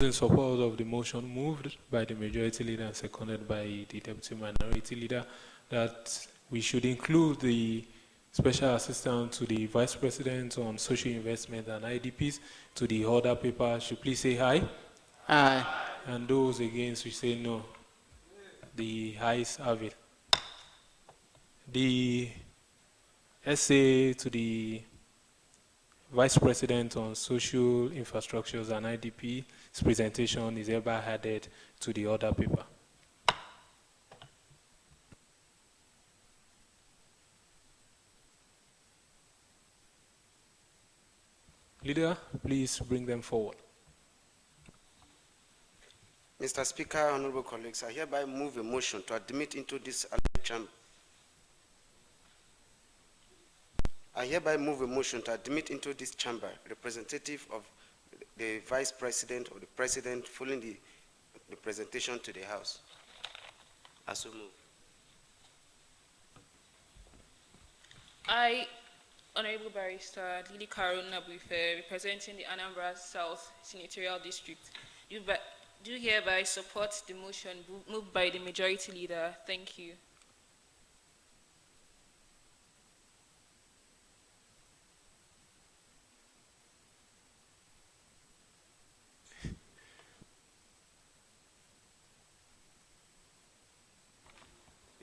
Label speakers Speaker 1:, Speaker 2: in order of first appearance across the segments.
Speaker 1: In support of the motion moved by the majority leader and seconded by the deputy minority leader that we should include the special assistant to the vice president on social investment and IDPs to the order paper should please say aye.
Speaker 2: Aye.
Speaker 1: And those against should say no. The ayes have it. The essay to the Vice President on Social Infrastructures and IDP's presentation is hereby added to the order paper. Leader, please bring them forward.
Speaker 3: Mr. Speaker, honorable colleagues, I hereby move a motion to admit into this chamber. I hereby move a motion to admit into this chamber representative of the Vice President or the President following the presentation to the House. As we move.
Speaker 4: I, Honorable Barrister Lily Carol Nabuife, representing the Anambra South Senatorial District, do hereby support the motion moved by the Majority Leader. Thank you.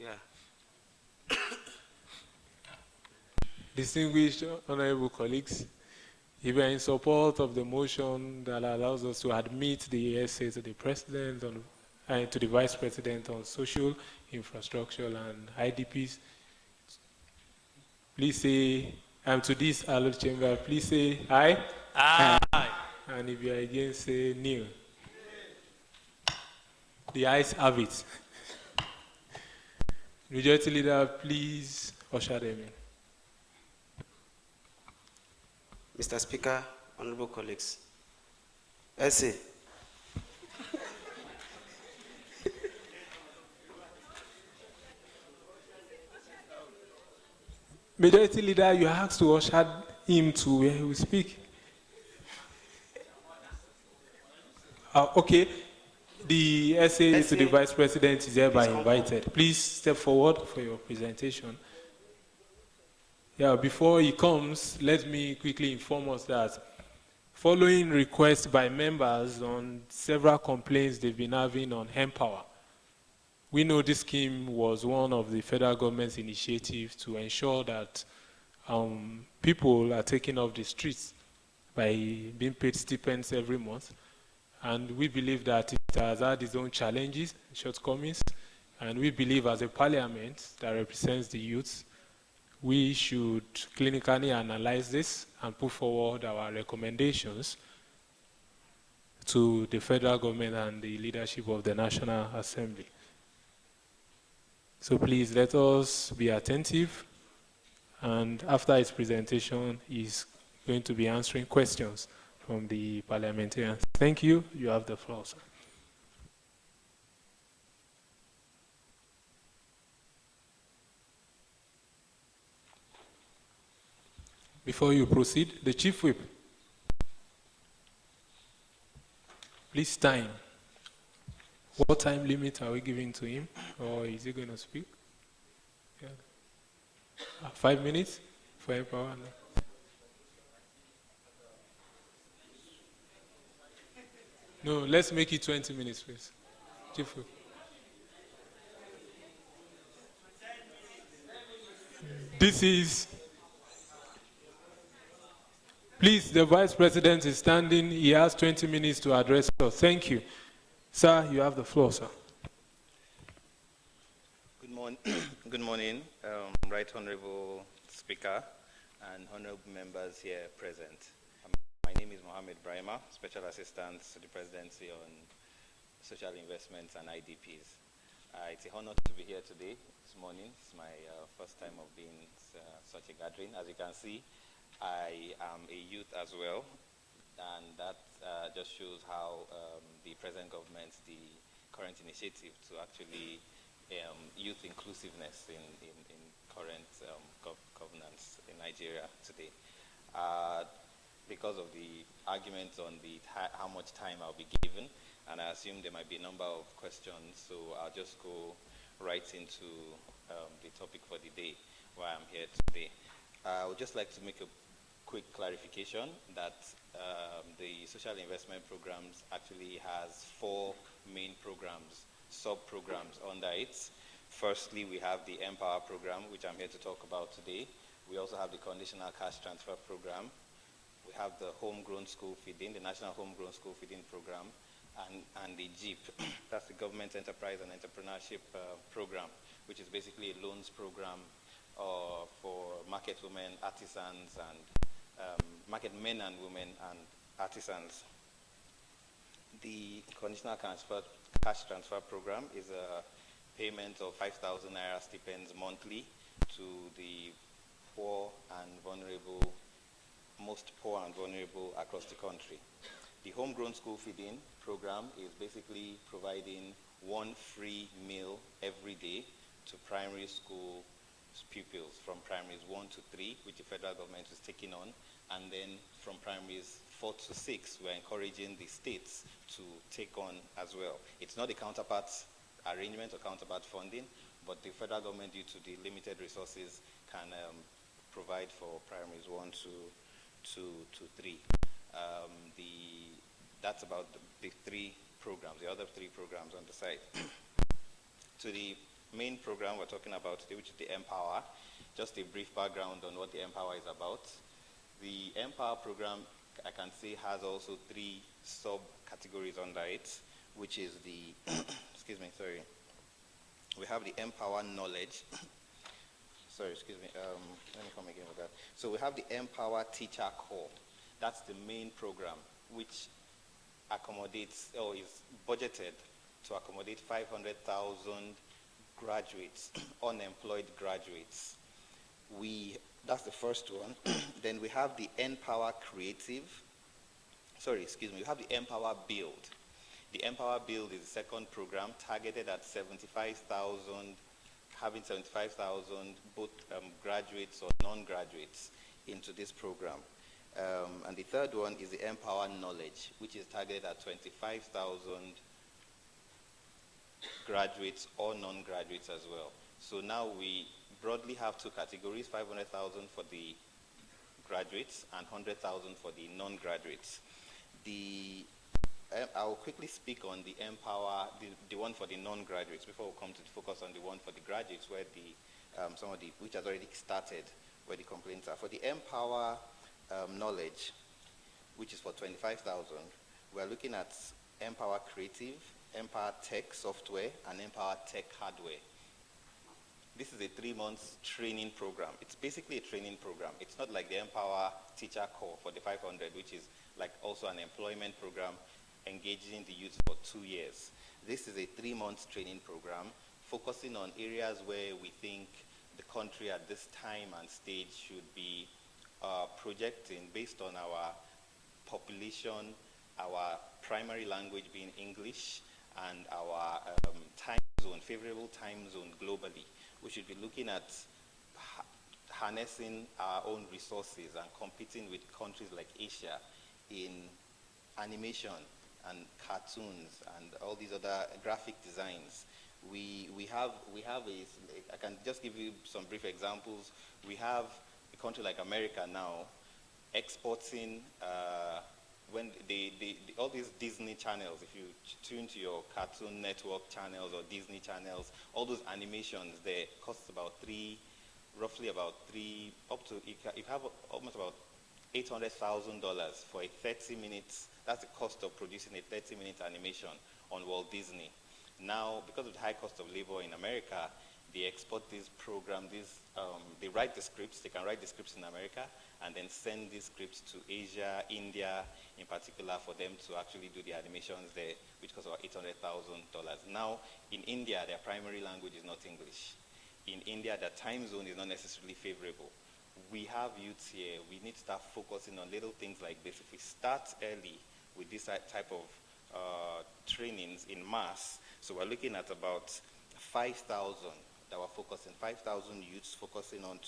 Speaker 3: Yeah.
Speaker 1: Distinguished honorable colleagues, if you are in support of the motion that allows us to admit the essay to the President and to the Vice President on social infrastructure and IDPs, please say, to this hallowed chamber, please say aye.
Speaker 2: Aye.
Speaker 1: And if you are against, say no. The ayes have it. Majority Leader, please usher them in.
Speaker 3: Mr. Speaker, honorable colleagues, essay.
Speaker 1: Majority Leader, you have to usher him to where he will speak. Okay, the essay to the Vice President is hereby invited. Please step forward for your presentation. Yeah, before he comes, let me quickly inform us that following requests by members on several complaints they've been having on Empower, we know this scheme was one of the federal government's initiatives to ensure that people are taken off the streets by being paid stipends every month. And we believe that it has had its own challenges, shortcomings, and we believe as a parliament that represents the youth, we should clinically analyze this and put forward our recommendations to the federal government and the leadership of the National Assembly. So please let us be attentive, and after his presentation, he's going to be answering questions from the parliamentarians. Thank you. You have the floor, sir. Before you proceed, the Chief Whip. Please time. What time limit are we giving to him? Or is he going to speak? Yeah. 5 minutes for Empower? No, let's make it 20 minutes, please. Chief Whip. This is... Please, the Vice President is standing. He has 20 minutes to address us. Thank you. Sir, you have the floor, sir.
Speaker 5: Good morning, Good morning, Right Honorable Speaker and honorable members here present. My name is Mohammed Brahima, Special Assistant to the Presidency on Social Investments and IDPs. It's a honor to be here today, this morning. It's my first time of being such a gathering. As you can see, I am a youth as well, and that just shows how the present government, the current initiative to actually youth inclusiveness in current governance in Nigeria today. because of the arguments on how much time I'll be given, and I assume there might be a number of questions, so I'll just go right into the topic for the day, why I'm here today. I would just like to make a quick clarification that the social investment programs actually has 4 main programs, sub-programs under it. Firstly, we have the Empower program, which I'm here to talk about today. We also have the conditional cash transfer program. We have the homegrown school feeding, the National Homegrown School Feeding Program, and the GEEP, that's the Government Enterprise and Entrepreneurship Program, which is basically a loans program for market women, artisans, and market men and women and artisans. The conditional cash transfer program is a payment of 5,000 naira stipends monthly to the poor and vulnerable, most poor and vulnerable across the country. The homegrown school feeding program is basically providing 1 free meal every day to primary school pupils from primaries 1 to 3, which the federal government is taking on, and then from primaries 4 to 6, we're encouraging the states to take on as well. It's not a counterpart arrangement or counterpart funding, but the federal government, due to the limited resources, can provide for primaries 1 to 3. That's about the 3 programs, the other 3 programs on the side. To the main program we're talking about today, which is the Empower. Just a brief background on what the Empower is about. The Empower program, I can say, has also 3 sub-categories under it, which is the, excuse me, sorry. We have the Empower Knowledge. Sorry, excuse me, let me come again with that. So we have the Empower Teacher Core. That's the main program, which accommodates, or is budgeted to accommodate 500,000 graduates, unemployed graduates. That's the first one. Then we have the Empower Creative. Sorry, excuse me, we have the Empower Build. The Empower Build is the second program targeted at 75,000, having 75,000 both graduates or non-graduates into this program. And the third one is the Empower Knowledge, which is targeted at 25,000 graduates or non-graduates as well. So now we broadly have 2 categories, 500,000 for the graduates and 100,000 for the non-graduates. I'll quickly speak on the Empower, the one for the non-graduates, before we come to focus on the one for the graduates, where which has already started, where the complaints are. For the Empower Knowledge, which is for 25,000, we're looking at Empower Creative, Empower Tech Software, and Empower Tech Hardware. This is a 3-month training program. It's basically a training program. It's not like the Empower Teacher Core for the 500, which is like also an employment program engaging the youth for 2 years. This is a 3-month training program focusing on areas where we think the country at this time and stage should be projecting based on our population, our primary language being English, and our time zone, favorable time zone globally. We should be looking at harnessing our own resources and competing with countries like Asia in animation and cartoons and all these other graphic designs. We have I can just give you some brief examples. We have a country like America now exporting when all these Disney channels, if you tune to your Cartoon Network channels or Disney channels, all those animations there cost about roughly about up to, you have almost about $800,000 for a 30 minutes, that's the cost of producing a 30-minute animation on Walt Disney. Now, because of the high cost of labor in America, they export this program, they write the scripts, they can write the scripts in America and then send these scripts to Asia, India in particular, for them to actually do the animations there, which costs about $800,000. Now, in India, their primary language is not English. In India, their time zone is not necessarily favorable. We have youths here, we need to start focusing on little things like this. If we start early with this type of trainings in mass, so we're looking at about 5,000 that we're focusing, 5,000 youths focusing on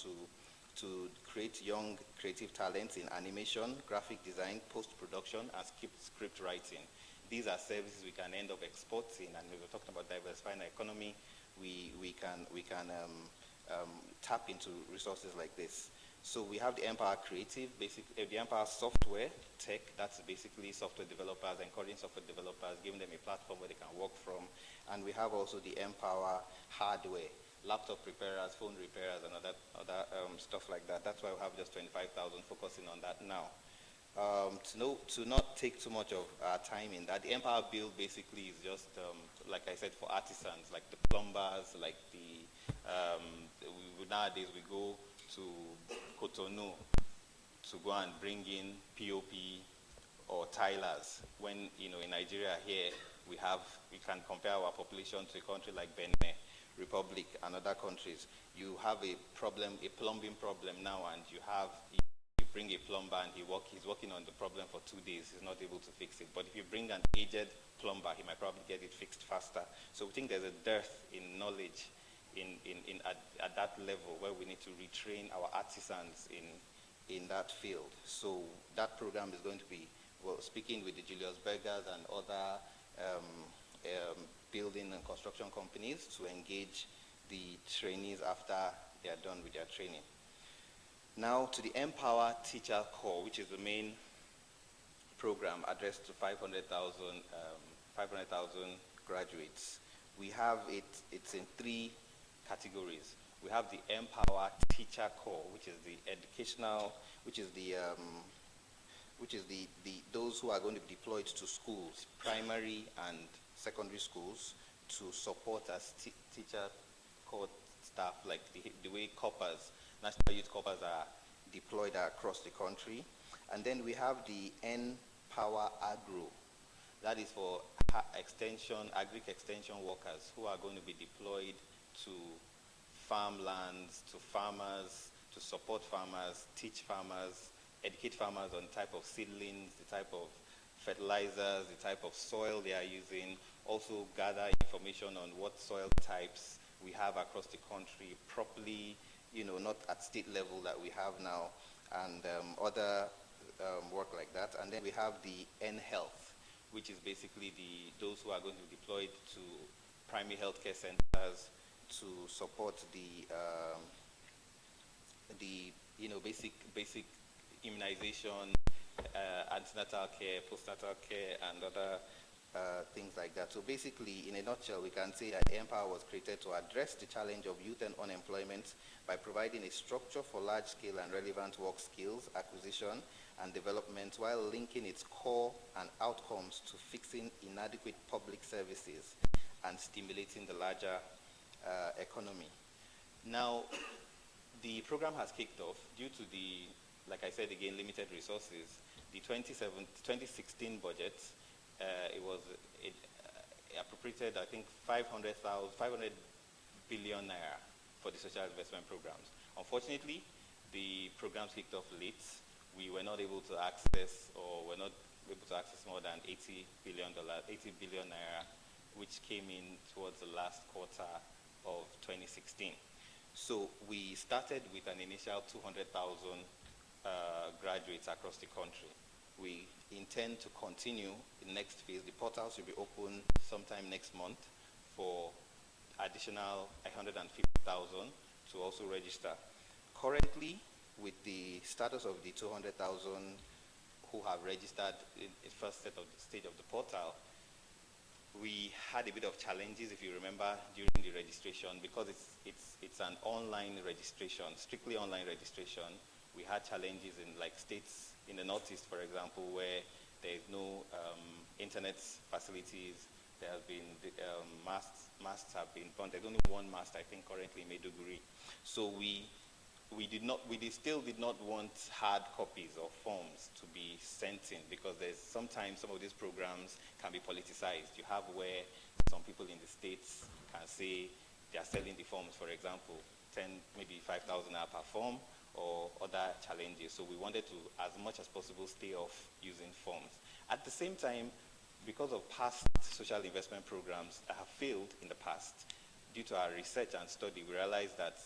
Speaker 5: to create young creative talents in animation, graphic design, post-production, and script writing. These are services we can end up exporting, and we were talking about diversifying the economy. We can tap into resources like this. So we have the Empower Creative, the Empower Software Tech. That's basically software developers, encouraging software developers, giving them a platform where they can work from. And we have also the Empower Hardware, laptop repairers, phone repairers, and other stuff like that. That's why we have just 25,000 focusing on that now. To not take too much of our time in that, the Empower Build basically is just, like I said, for artisans, like the plumbers, like the, nowadays we go to Cotonou to go and bring in POP or tilers. When, in Nigeria here, we can compare our population to a country like Benin Republic and other countries. You have a plumbing problem now, and you bring a plumber and he's working on the problem for 2 days. He's not able to fix it. But if you bring an aged plumber, he might probably get it fixed faster. So we think there's a dearth in knowledge at that level where we need to retrain our artisans in that field. So that program is going to be, speaking with the Julius Bergers and other building and construction companies to engage the trainees after they are done with their training. Now to the Empower Teacher Corps, which is the main program addressed to 500,000 graduates. We have it's in 3 categories. We have the Empower Teacher Corps, which is the educational, which is those who are going to be deployed to schools, primary and secondary schools, to support as teacher corps staff, like the way corpers, National Youth Corpers, are deployed across the country. And then we have the Empower Agro. That is for agric extension workers who are going to be deployed to farmlands, to farmers, to support farmers, teach farmers, educate farmers on the type of seedlings, the type of fertilizers, the type of soil they are using, also gather information on what soil types we have across the country properly, not at state level that we have now, and other work like that. And then we have the N-Health, which is basically those who are going to be deployed to primary healthcare centers to support the basic immunization, antenatal care, postnatal care, and other things like that. So basically, in a nutshell, we can say that Empower was created to address the challenge of youth and unemployment by providing a structure for large-scale and relevant work skills acquisition and development, while linking its core and outcomes to fixing inadequate public services and stimulating the larger economy. Now, the program has kicked off due to the, like I said again, limited resources. The 2016 budget, it appropriated, I think, 500 billion naira for the social investment programs. Unfortunately, the programs kicked off late. We were not able to access, or were not able to access more than $80 billion naira, which came in towards the last quarter of 2016. So we started with an initial 200,000 graduates across the country. We intend to continue the next phase. The portals will be open sometime next month for additional 150,000 to also register. Currently, with the status of the 200,000 who have registered in the first stage of the portal, we had a bit of challenges, if you remember, during the registration, because it's an online registration, strictly online registration. We had challenges in like states in the Northeast, for example, where there is no internet facilities. There have been masts have been burned. There's only one mast, I think, currently in Maiduguri. So we still did not want hard copies of forms to be sent in, because there's sometimes some of these programs can be politicized. You have where some people in the states can say they are selling the forms, for example, maybe 5,000 naira per form, or other challenges. So we wanted to, as much as possible, stay off using forms. At the same time, because of past social investment programs that have failed in the past, due to our research and study, we realized that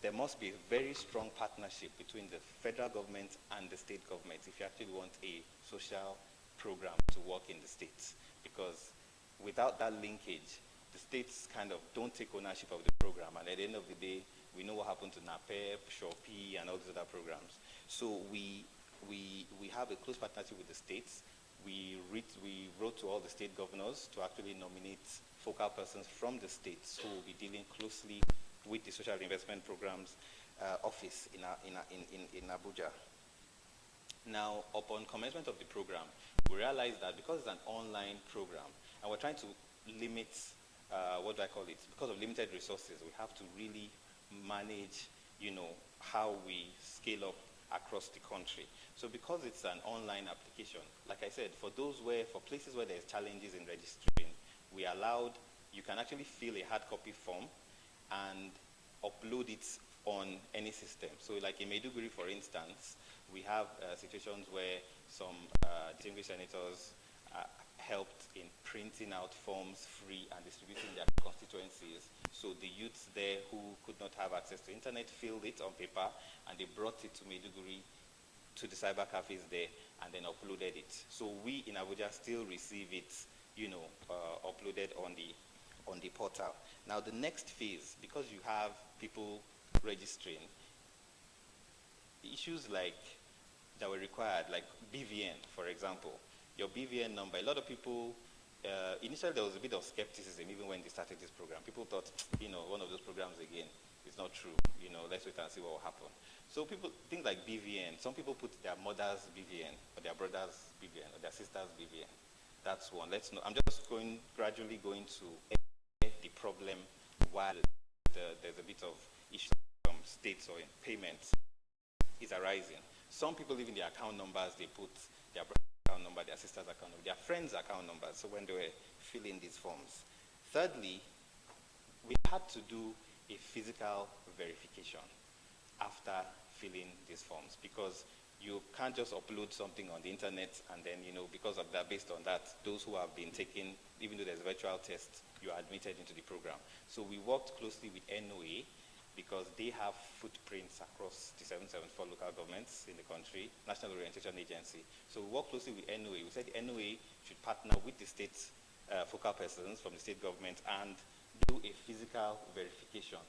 Speaker 5: there must be a very strong partnership between the federal government and the state government if you actually want a social program to work in the states. Because without that linkage, the states kind of don't take ownership of the program, and at the end of the day, we know what happened to NAPEP, Shopee, and all these other programs. So we have a close partnership with the states. We wrote to all the state governors to actually nominate focal persons from the states who will be dealing closely with the social investment programs office in Abuja. Now, upon commencement of the program, we realized that because it's an online program, and we're trying to limit, what do I call it? Because of limited resources, we have to really manage, how we scale up across the country. So because it's an online application, like I said, for places where there's challenges in registering, we allowed, you can actually fill a hard copy form and upload it on any system. So like in Maiduguri, for instance, we have situations where some distinguished senators helped in printing out forms free and distributing their constituencies. So the youths there who could not have access to internet filled it on paper, and they brought it to Maiduguri, to the cyber cafes there, and then uploaded it. So we in Abuja still receive it, uploaded on the portal. Now the next phase, because you have people registering, issues like that were required, like BVN, for example. Your BVN number, a lot of people, initially there was a bit of skepticism even when they started this program. People thought, one of those programs again, it's not true, let's wait and see what will happen. So things like BVN, some people put their mother's BVN, or their brother's BVN, or their sister's BVN. That's one. Let's know. I'm just gradually going to the problem while there's a bit of issue from states or in payments is arising. Some people, even their account numbers, they put their brother's account number, their sister's account number, their friend's account numbers, so when they were filling these forms. Thirdly, we had to do a physical verification after filling these forms, because you can't just upload something on the internet and then, because of that, based on that, those who have been taken, even though there's a virtual test, you are admitted into the program. So we worked closely with NOA, because they have footprints across the 774 local governments in the country, National Orientation Agency. So we worked closely with NOA. We said the NOA should partner with the state focal persons from the state government and do a physical verification,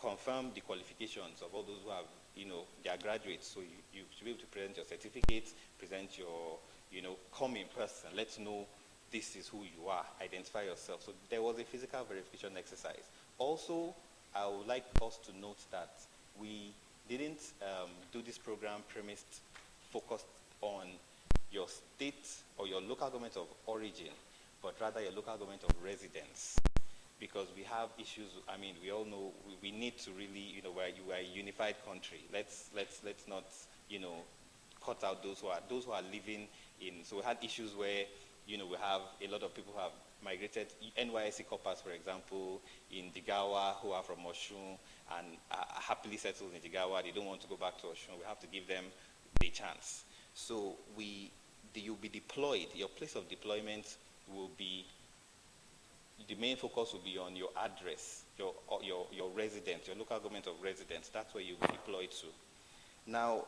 Speaker 5: confirm the qualifications of all those who have, they are graduates. So you should be able to present your certificate, present your, come in person, let's know this is who you are, identify yourself. So there was a physical verification exercise. Also, I would like us to note that we didn't do this program focused on your state or your local government of origin, but rather your local government of residence. Because we have issues, we all know we need to really, we're a unified country. Let's not, cut out those who are living in, so we had issues where, we have a lot of people who have migrated, NYSC corpers, for example, in Jigawa, who are from Oshun and are happily settled in Jigawa. They don't want to go back to Oshun. We have to give them a chance. So you'll be deployed. Your place of deployment will be, the main focus will be on your address, your residence, your local government of residence. That's where you'll be deployed to. Now,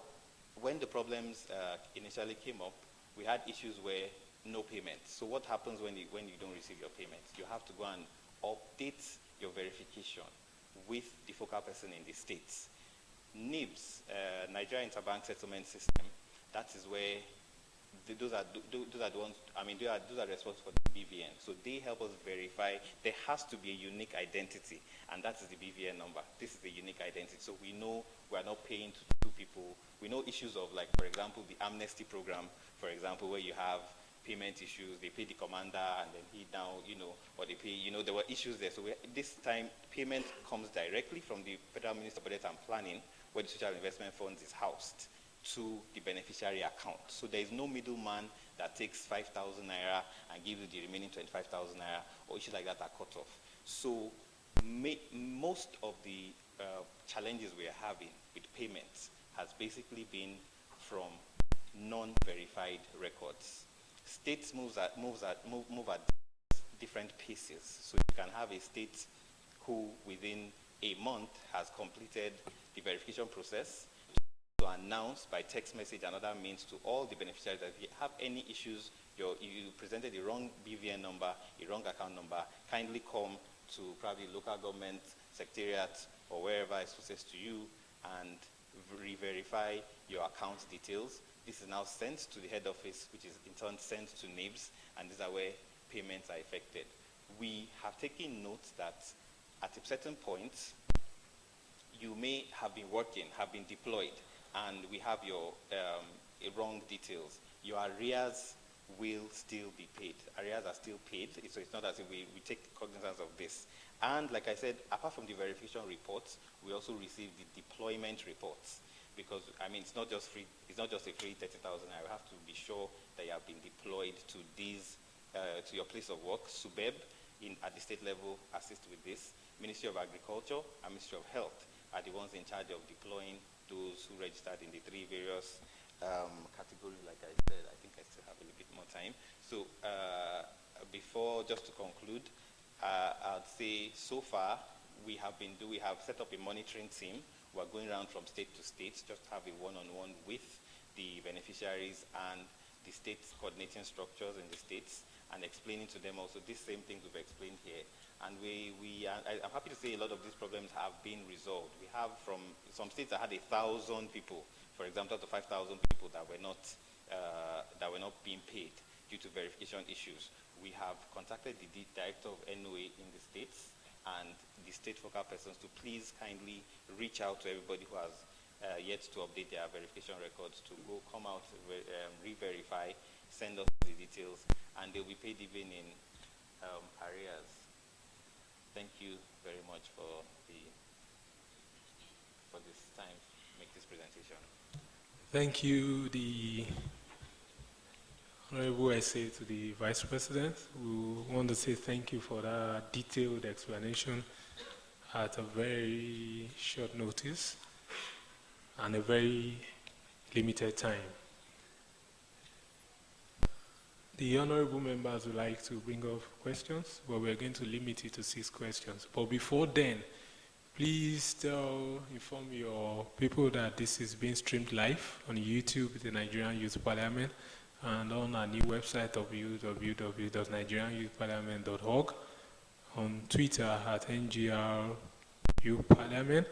Speaker 5: when the problems initially came up, we had issues where no payment. So what happens when you don't receive your payment? You have to go and update your verification with the focal person in the states. NIBS, Nigerian Interbank Settlement System, that is where those are the ones, those are responsible for the BVN. So they help us verify. There has to be a unique identity, and that is the BVN number. This is the unique identity. So we know we are not paying to two people. We know issues of, like, for example, the amnesty program, for example, where you have payment issues, they pay the commander and then he now, or they pay, there were issues there. So this time, payment comes directly from the Federal Minister of Budget and Planning, where the Social Investment Funds is housed, to the beneficiary account. So there is no middleman that takes 5,000 naira and gives you the remaining 25,000 naira, or issues like that are cut off. So most of the challenges we are having with payments has basically been from non-verified records. States move at different paces. So you can have a state who within a month has completed the verification process to announce by text message and other means to all the beneficiaries that if you have any issues, you presented the wrong BVN number, a wrong account number, kindly come to probably local government, secretariat, or wherever it's closest to you and re-verify your account details. This is now sent to the head office, which is in turn sent to NIBS, and these are where payments are effected. We have taken note that at a certain point, you may have been working, have been deployed, and we have your wrong details. Your arrears will still be paid. Arrears are still paid, so it's not as if we take cognizance of this. And like I said, apart from the verification reports, we also receive the deployment reports, because I mean it's not just free. It's not just a free 30,000. I have to be sure that you have been deployed to these to your place of work. SUBEB at the state level assist with this. Ministry of Agriculture and Ministry of Health are the ones in charge of deploying those who registered in the three various categories. Like I said, I think I still have a little bit more time. So before, just to conclude, I'd say so far we have set up a monitoring team. We're going around from state to state, just have a one-on-one with the beneficiaries and the state coordinating structures in the states, and explaining to them also these same things we've explained here. And I'm happy to say a lot of these problems have been resolved. We have from some states that had 1,000 people, for example, to 5,000 people that were not being paid due to verification issues. We have contacted the director of NOA in the states and the state focal persons to please kindly reach out to everybody who has yet to update their verification records to come out, re-verify, send us the details, and they'll be paid even in arrears. Thank you very much for this time to make this presentation.
Speaker 1: Thank you, the Honorable essay to the Vice President. We want to say thank you for that detailed explanation at a very short notice and a very limited time. The honorable members would like to bring up questions, but we're going to limit it to 6 questions. But before then, please inform your people that this is being streamed live on YouTube, the Nigerian Youth Parliament, and on our new website, www.nigerianyouthparliament.org, on Twitter at NGRUParliament,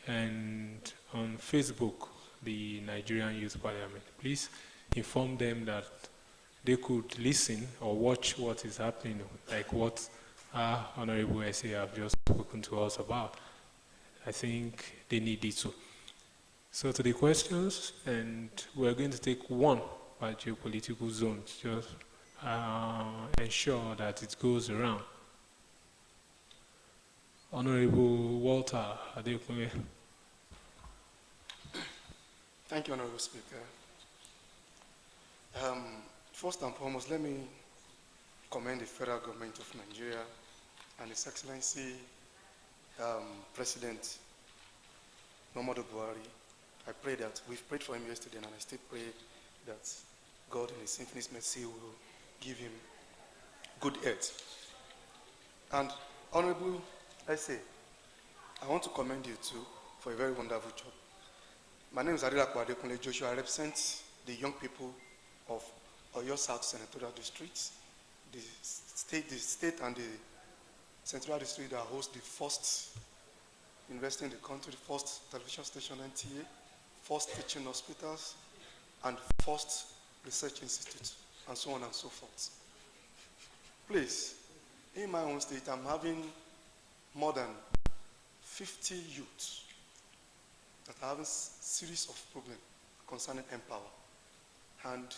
Speaker 1: and on Facebook, the Nigerian Youth Parliament. Please inform them that they could listen or watch what is happening, like what our Honorable SA have just spoken to us about. I think they need it too. So to the questions, and we're going to take one by geopolitical zone, just ensure that it goes around. Honorable Walter Adekunle.
Speaker 6: Thank you, Honorable Speaker. First and foremost, let me commend the federal government of Nigeria and His Excellency President Muhammadu Buhari. I pray that we've prayed for him yesterday, and I still pray that God in His infinite mercy will give him good health. And Honorable SA, I want to commend you too for a very wonderful job. My name is Adila Kwadekunle Joshua. I represent the young people of Oyo South Senatorial District, the state and the Central District that hosts the first university in the country, the first television station NTA, first teaching hospitals, and first research institute, and so on and so forth. Please, in my own state, I'm having more than 50 youths that are having series of problems concerning Empower. And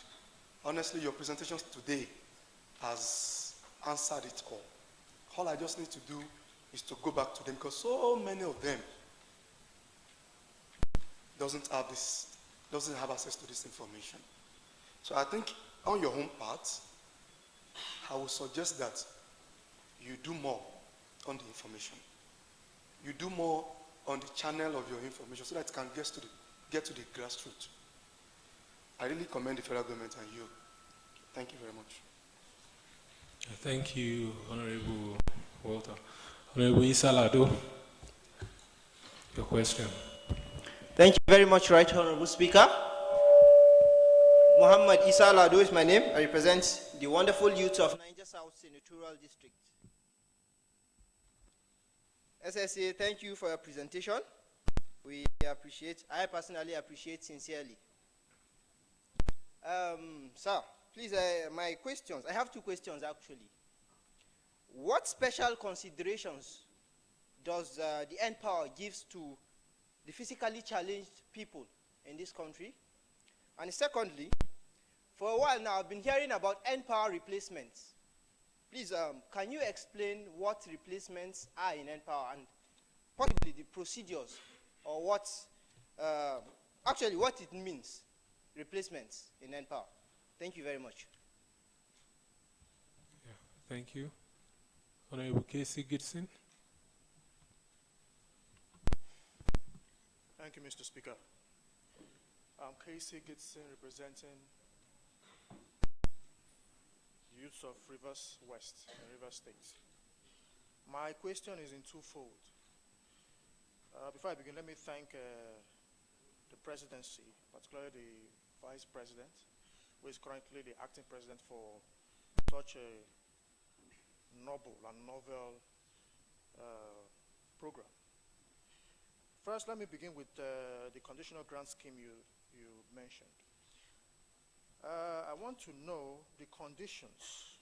Speaker 6: honestly, your presentations today has answered it all. All I just need to do is to go back to them, because so many of them doesn't have access to this information. So I think on your own part, I would suggest that you do more on the information. You do more on the channel of your information so that it can get to the grassroots. I really commend the federal government and you. Thank you very much.
Speaker 1: Thank you, Honorable Walter. Honorable Isalado. Your question.
Speaker 7: Thank you very much, Right Honorable Speaker. Muhammad Isa Lado is my name. I represent the wonderful youth of Niger South Senatorial District. SSA, thank you for your presentation. I personally appreciate sincerely. Sir, please, my questions, I have two questions actually. What special considerations does the N-Power gives to the physically challenged people in this country? And secondly, for a while now, I've been hearing about N-Power replacements. Please, can you explain what replacements are in N-Power and possibly the procedures or what it means, replacements in N-Power? Thank you very much.
Speaker 1: Yeah, thank you. Honorable Casey Gibson.
Speaker 6: Thank you, Mr. Speaker. I'm Casey Gibson, representing youths of Rivers West and Rivers State. My question is in twofold. Before I begin, let me thank the presidency, particularly the vice president, who is currently the acting president for such a noble and novel program. First, let me begin with the conditional grant scheme you mentioned. I want to know the conditions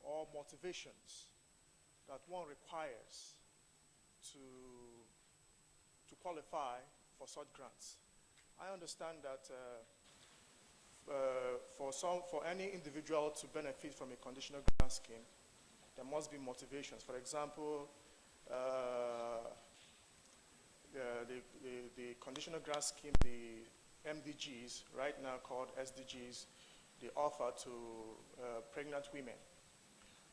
Speaker 6: or motivations that one requires to qualify for such grants. I understand that for any individual to benefit from a conditional grant scheme, there must be motivations. For example, the conditional grant scheme, the MDGs, right now called SDGs, they offer to pregnant women.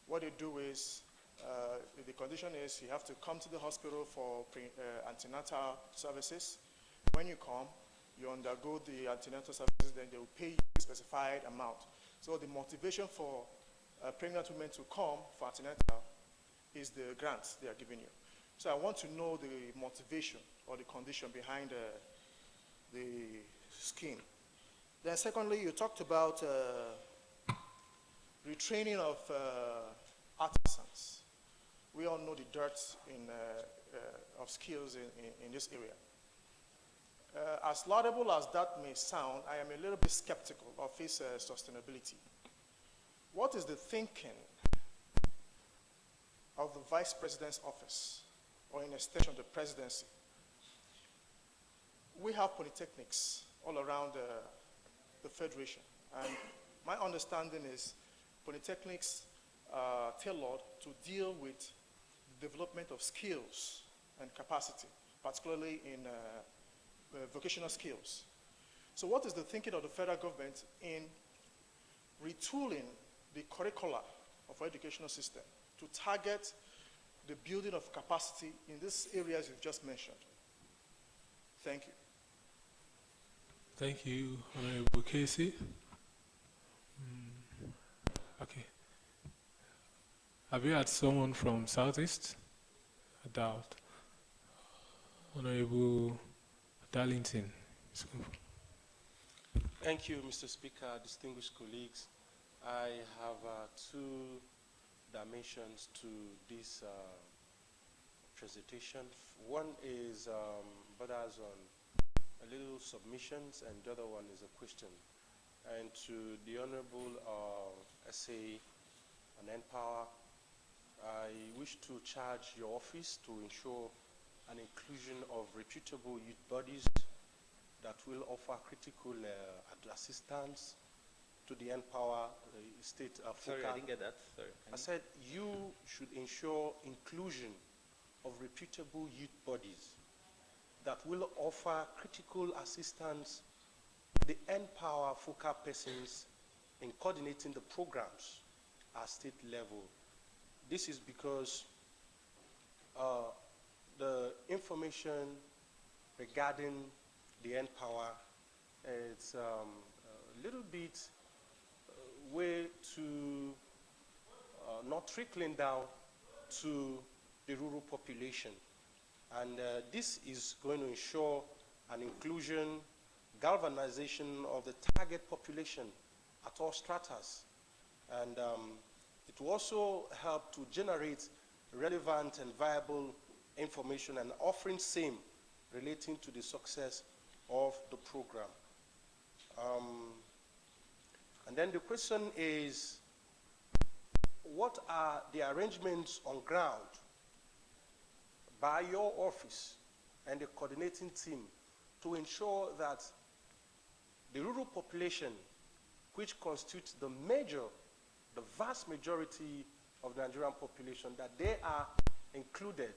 Speaker 6: What they do is, the condition is you have to come to the hospital for antenatal services. When you come, you undergo the antenatal services, then they will pay you a specified amount. So the motivation for pregnant women to come for antenatal is the grants they are giving you. So I want to know the motivation or the condition behind the scheme. Then secondly, you talked about retraining of artisans. We all know the dearth of skills in this area. As laudable as that may sound, I am a little bit skeptical of its sustainability. What is the thinking of the Vice President's office, or in extension of the presidency? We have polytechnics all around the Federation, and my understanding is polytechnics are tailored to deal with the development of skills and capacity, particularly in vocational skills. So what is the thinking of the federal government in retooling the curricula of our educational system to target the building of capacity in these areas you've just mentioned? Thank you.
Speaker 1: Thank you, Honorable Casey. Okay. Have you had someone from Southeast? I doubt. Honorable Darlington.
Speaker 8: Thank you, Mr. Speaker, distinguished colleagues. I have two dimensions to this presentation. One is borders on a little submissions, and the other one is a question. And to the Honorable SA and N-Power, I wish to charge your office to ensure an inclusion of reputable youth bodies that will offer critical assistance to the N-Power state.
Speaker 5: Sorry, I didn't get that. Sorry.
Speaker 8: I said you should ensure inclusion of reputable youth bodies that will offer critical assistance to the N-Power focal persons in coordinating the programs at state level. This is because the information regarding the N-Power is a little bit way to not trickling down to the rural population. And this is going to ensure an inclusion, galvanization of the target population at all stratas. And it will also help to generate relevant and viable information and offering same relating to the success of the program. And then the question is, what are the arrangements on ground by your office and the coordinating team to ensure that the rural population, which constitutes the vast majority of the Nigerian population, that they are included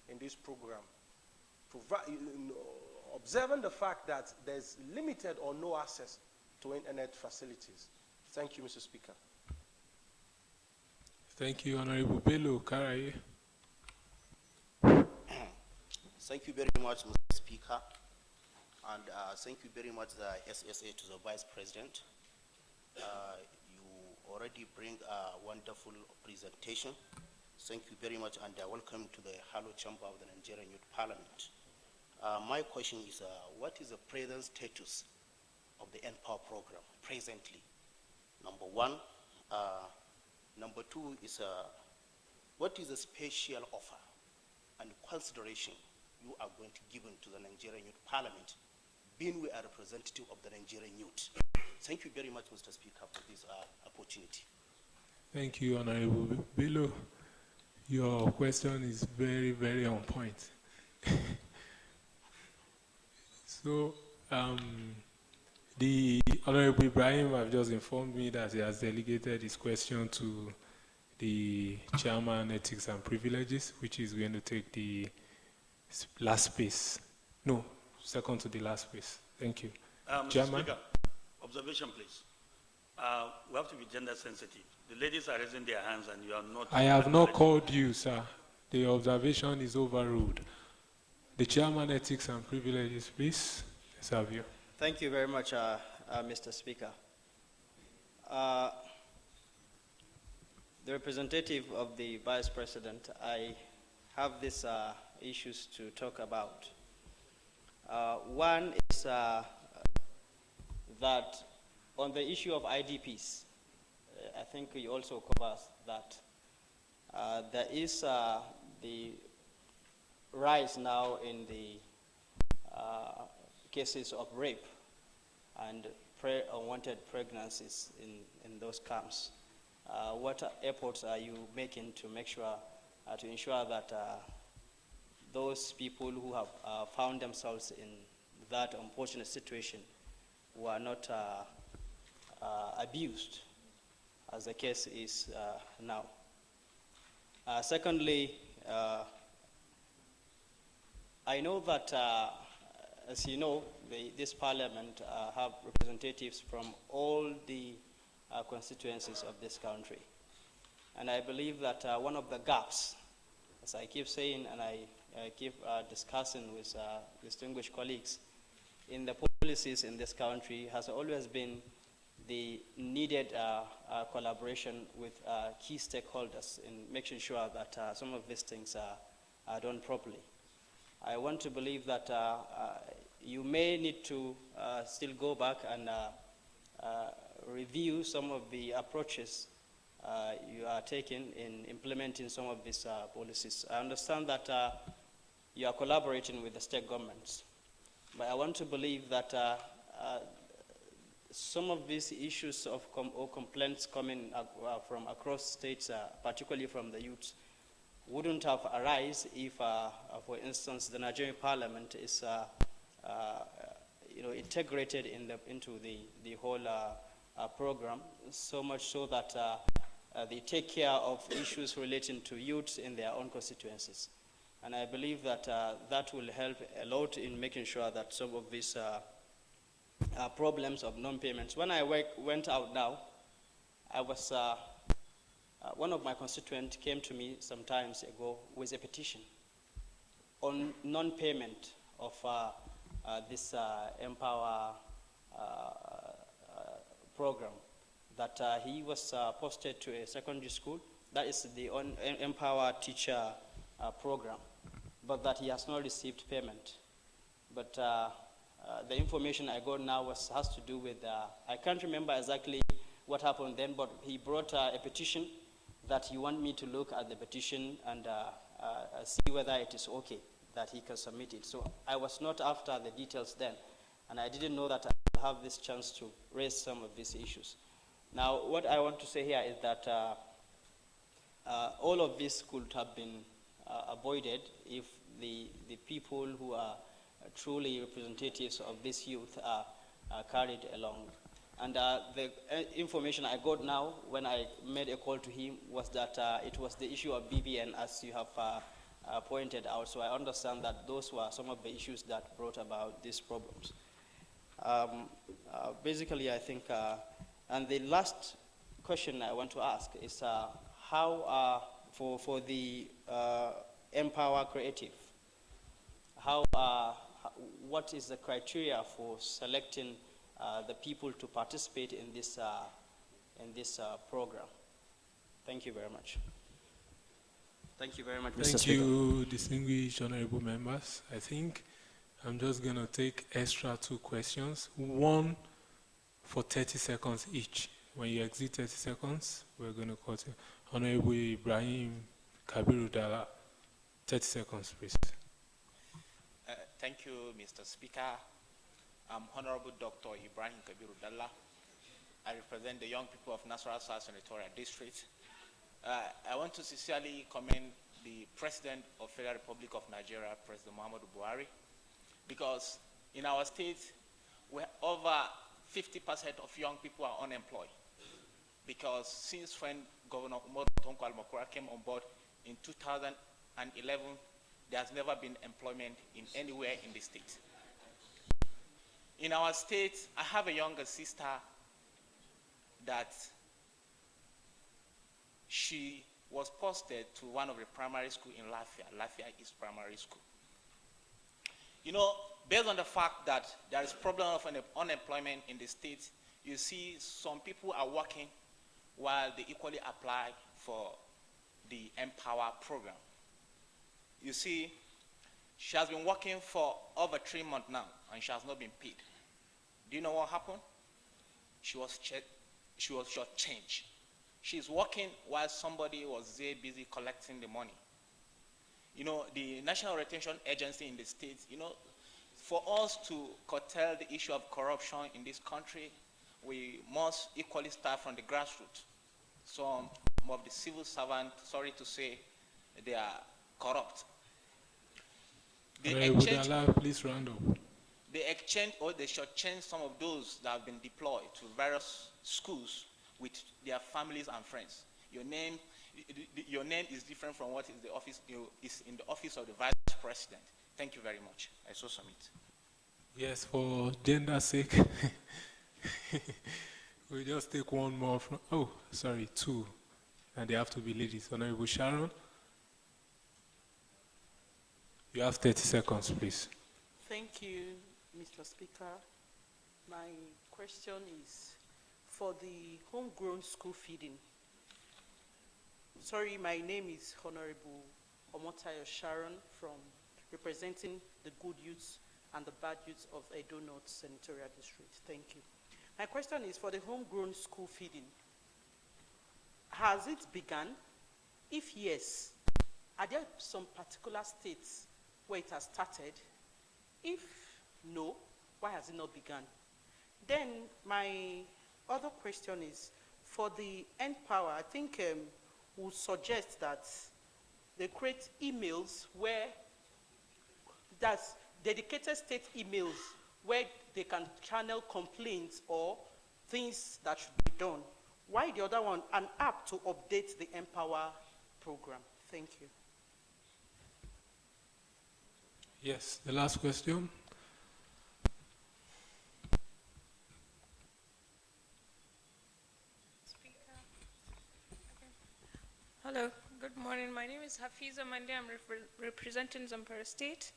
Speaker 8: in this program? Observing the fact that there's limited or no access to internet facilities. Thank you, Mr. Speaker.
Speaker 1: Thank you, Honorable Bello Karaye.
Speaker 9: Thank you very much, Mr. Speaker, and thank you very much, the SSA, to the Vice President. You already bring a wonderful presentation. Thank you very much, and welcome to the Hello Chamber of the Nigerian Youth Parliament. My question is, what is the present status of the NPOWER program presently? Number one. Number two is, what is the special offer and consideration you are going to give to the Nigerian Youth Parliament, being we are representative of the Nigerian youth? Thank you very much, Mr. Speaker, for this opportunity.
Speaker 1: Thank you, Honorable Bello. Your question is very, very on point. So, the Honorable Ibrahim have just informed me that he has delegated his question to the Chairman, Ethics and Privileges, which is going to take the last space. No, second to the last space. Thank you.
Speaker 10: Mr.
Speaker 1: Chairman?
Speaker 10: Speaker, observation, please. We have to be gender sensitive. The ladies are raising their hands and you are not...
Speaker 1: I have not called you, sir. The observation is overruled. The Chairman, Ethics and Privileges, please. Let's have you.
Speaker 11: Thank you very much, Mr. Speaker. The representative of the Vice President, I have these issues to talk about. One is that on the issue of IDPs, I think you also cover that. There is the rise now in the cases of rape and unwanted pregnancies in those camps. What efforts are you making to make sure, to ensure that those people who have found themselves in that unfortunate situation were not abused, as the case is now? Secondly, I know that, as you know, this parliament have representatives from all the constituencies of this country. And I believe that one of the gaps, as I keep saying and I keep discussing with distinguished colleagues, in the policies in this country has always been the needed collaboration with key stakeholders in making sure that some of these things are done properly. I want to believe that you may need to still go back and review some of the approaches you are taking in implementing some of these policies. I understand that you are collaborating with the state governments, but I want to believe that some of these issues of or complaints coming from across states, particularly from the youth, wouldn't have arisen if, for instance, the Nigerian Parliament is integrated into the whole program, so much so that they take care of issues relating to youth in their own constituencies. And I believe that that will help a lot in making sure that some of these problems of non-payments. When I went out now, I was, one of my constituents came to me some times ago with a petition on non-payment of this Empower program, that he was posted to a secondary school. That is the Empower Teacher program. but that he has not received payment. But the information I got now has to do with, I can't remember exactly what happened then, but he brought a petition that he want me to look at the petition and see whether it is okay that he can submit it. So I was not after the details then, and I didn't know that I would have this chance to raise some of these issues. Now, what I want to say here is that all of this could have been avoided if the people who are truly representatives of this youth are carried along. And the information I got now when I made a call to him was that it was the issue of BVN, as you have pointed out. So I understand that those were some of the issues that brought about these problems. Basically, I think, and the last question I want to ask is how, for the Empower Creative, what is the criteria for selecting the people to participate in this program? Thank you very much. Thank you very much, Mr.
Speaker 1: Thank
Speaker 11: Speaker.
Speaker 1: you, distinguished honorable members. I think I'm just going to take extra 2 questions, one for 30 seconds each. When you exit 30 seconds, we're going to call you. Honorable Ibrahim Kabiru Dala, 30 seconds, please.
Speaker 12: Thank you, Mr. Speaker. I'm Honorable Dr. Ibrahim Kabiru Dala. I represent the young people of Nasarawa South Senatorial District. I want to sincerely commend the President of Federal Republic of Nigeria, President Muhammadu Buhari, because in our state, over 50% of young people are unemployed. Because since when Governor Umaru Tonko Al-Makura came on board in 2011, there has never been employment in anywhere in the state. In our state, I have a younger sister that she was posted to one of the primary schools in Lafia East Primary School. You know, based on the fact that there is problem of unemployment in the state, you see some people are working while they equally apply for the Empower program. You see, she has been working for over 3 months now, and she has not been paid. Do you know what happened? She was shortchanged. She's working while somebody was there busy collecting the money. You know, the National Retention Agency in the States, you know, for us to curtail the issue of corruption in this country, we must equally start from the grassroots. Some of the civil servants, sorry to say, they are corrupt.
Speaker 1: Please round up.
Speaker 12: They exchange or they shortchange some of those that have been deployed to various schools with their families and friends. Your name is different from what is the office is in the office of the Vice President. Thank you very much. I so submit.
Speaker 1: Yes, for gender's sake, we'll just take one more from, 2, and they have to be ladies. Honorable Sharon, you have 30 seconds, please.
Speaker 13: Thank you, Mr. Speaker. My question is for the homegrown school feeding. Sorry, my name is Honorable Omotayo Sharon from representing the good youths and the bad youths of Edo North Senatorial District. Thank you. My question is for the homegrown school feeding. Has it begun? If yes, are there some particular states where it has started? If no, why has it not begun? Then my other question is for the Empower. I think we'll suggest that they create emails where that's dedicated state emails where they can channel complaints or things that should be done. Why the other one? An app to update the Empower program. Thank you.
Speaker 1: Yes, the last question.
Speaker 4: Hello, good morning. My name is Hafiza Mande. I'm representing Zamfara State.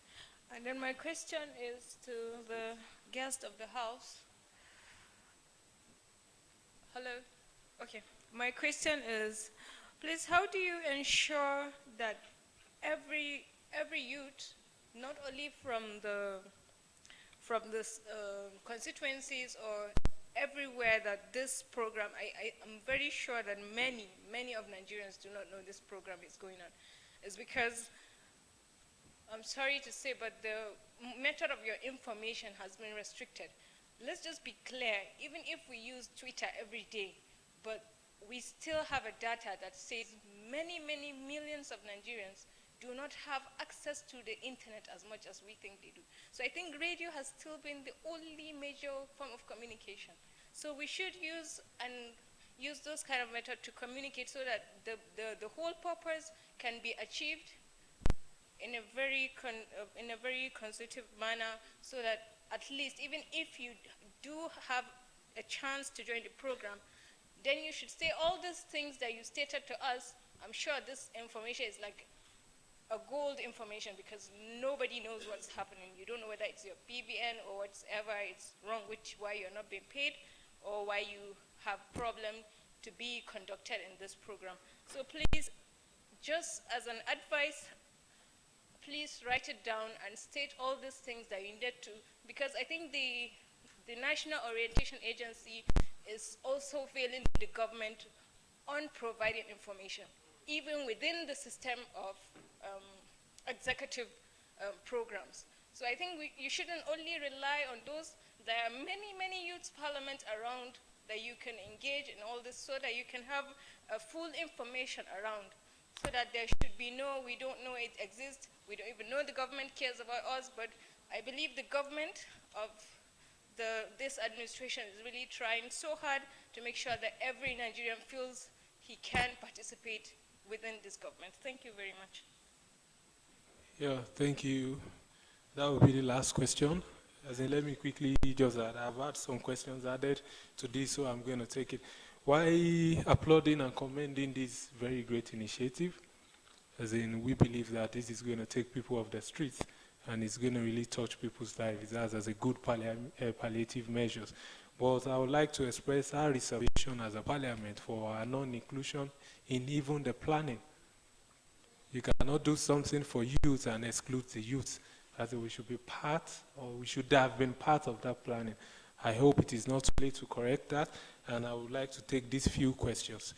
Speaker 4: And then my question is to the guest of the house. Hello? Okay. My question is, please, how do you ensure that every every youth, not only from the constituencies or everywhere that this program, I am very sure that many of Nigerians do not know this program is going on, is because, I'm sorry to say, but the method of your information has been restricted. Let's just be clear, even if we use Twitter every day, but we still have a data that says many millions of Nigerians do not have access to the internet as much as we think they do. So I think radio has still been the only major form of communication. So we should use those kind of method to communicate so that the whole purpose can be achieved in a very consultative manner, so that at least even if you do have a chance to join the program, then you should say all these things that you stated to us. I'm sure this information is like a gold information, because nobody knows what's happening. You don't know whether it's your BVN or whatever it's wrong, why you're not being paid, or why you have problem to be conducted in this program. So please, just as an advice, please write it down and state all these things that you need to, because I think the National Orientation Agency is also failing the government on providing information, even within the system of executive programs. So I think you shouldn't only rely on those. There are many youth parliaments around that you can engage in all this, so that you can have full information around, so that there should be no, we don't know it exists, we don't even know the government cares about us. But I believe the government of this administration is really trying so hard to make sure that every Nigerian feels he can participate within this government. Thank you very much.
Speaker 1: Yeah, thank you. That will be the last question. As in, let me quickly just add, I've had some questions added to this, so I'm going to take it. Why applauding and commending this very great initiative? As in, we believe that this is going to take people off the streets, and it's going to really touch people's lives as a good palliative measures. But I would like to express our reservation as a parliament for our non-inclusion in even the planning. You cannot do something for youth and exclude the youth. As we should be part, or we should have been part of that planning. I hope it is not too late to correct that, and I would like to take these few questions.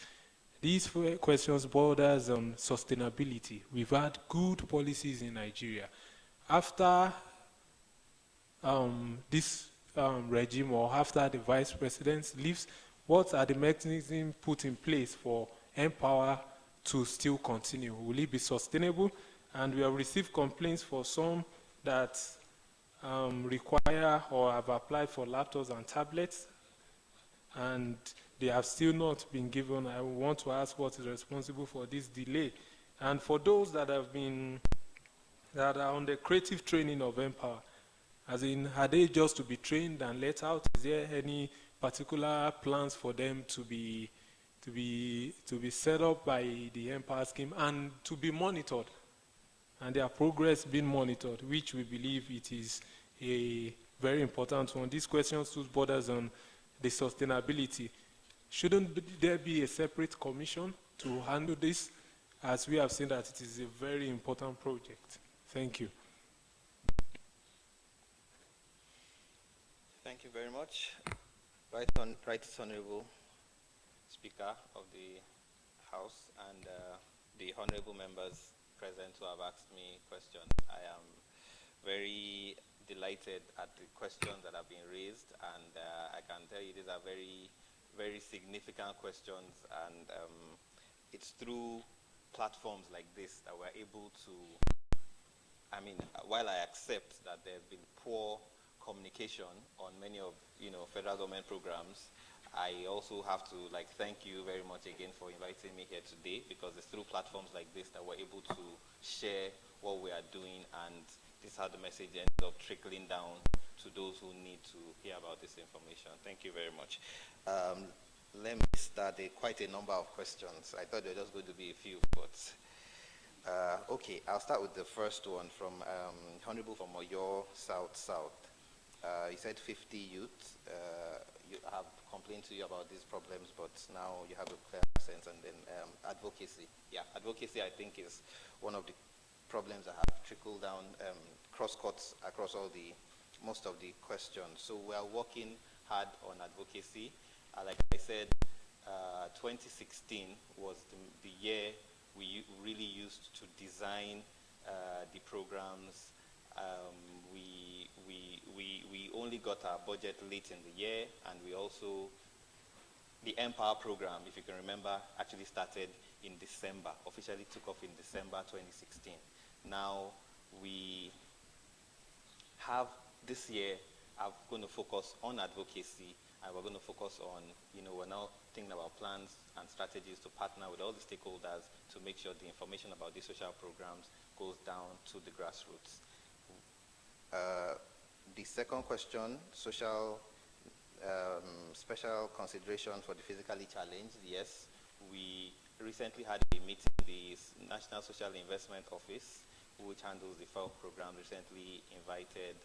Speaker 1: These questions borders on sustainability. We've had good policies in Nigeria. After this regime, or after the vice president leaves, what are the mechanisms put in place for Empower to still continue? Will it be sustainable? And we have received complaints for some that require or have applied for laptops and tablets, and they have still not been given. I want to ask what is responsible for this delay. And for those that are on the creative training of Empower, as in, are they just to be trained and let out? Is there any particular plans for them to be set up by the Empower scheme and to be monitored, and their progress being monitored, which we believe it is a very important one. These questions too borders on the sustainability. Shouldn't there be a separate commission to handle this, as we have seen that it is a very important project? Thank you.
Speaker 5: Thank you very much. Right Honorable Speaker of the House and the honorable members present who have asked me questions. I am very delighted at the questions that have been raised, and I can tell you these are very significant questions, and it's through platforms like this that we're able to, while I accept that there have been poor communication on many of federal government programs, I also have to thank you very much again for inviting me here today, because it's through platforms like this that we're able to share what we are doing, and this is how the message ends up trickling down to those who need to hear about this information. Thank you very much. Let me start quite a number of questions. I thought there were just going to be a few, but okay, I'll start with the first one from Honorable from Oyo South. You said 50 youth. You have complained to you about these problems, but now you have a clear sense. And then advocacy. Yeah, advocacy I think is one of the problems that have trickled down, cross-cuts across most of the questions. So we are working hard on advocacy. Like I said, 2016 was the year we really used to design the programs. We only got our budget late in the year, and we also, the Empower program, if you can remember, actually started in December, officially took off in December 2016. Now we have this year, I'm going to focus on advocacy, and we're going to focus on, we're now thinking about plans and strategies to partner with all the stakeholders to make sure the information about these social programs goes down to the grassroots. The second question, special consideration for the physically challenged. Yes, we recently had a meeting. The National Social Investment Office, which handles the FELP program, recently invited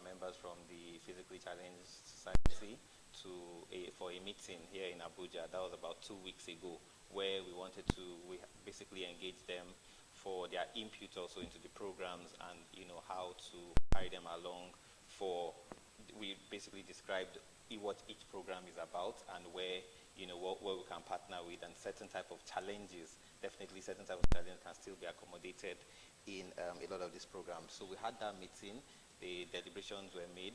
Speaker 5: members from the physically challenged society for a meeting here in Abuja. That was about 2 weeks ago, where we basically engage them for their input also into the programs and how to carry them along. We basically described what each program is about and where where we can partner with, and certain type of challenges. Definitely certain type of challenges can still be accommodated in a lot of these programs. So we had that meeting, the deliberations were made,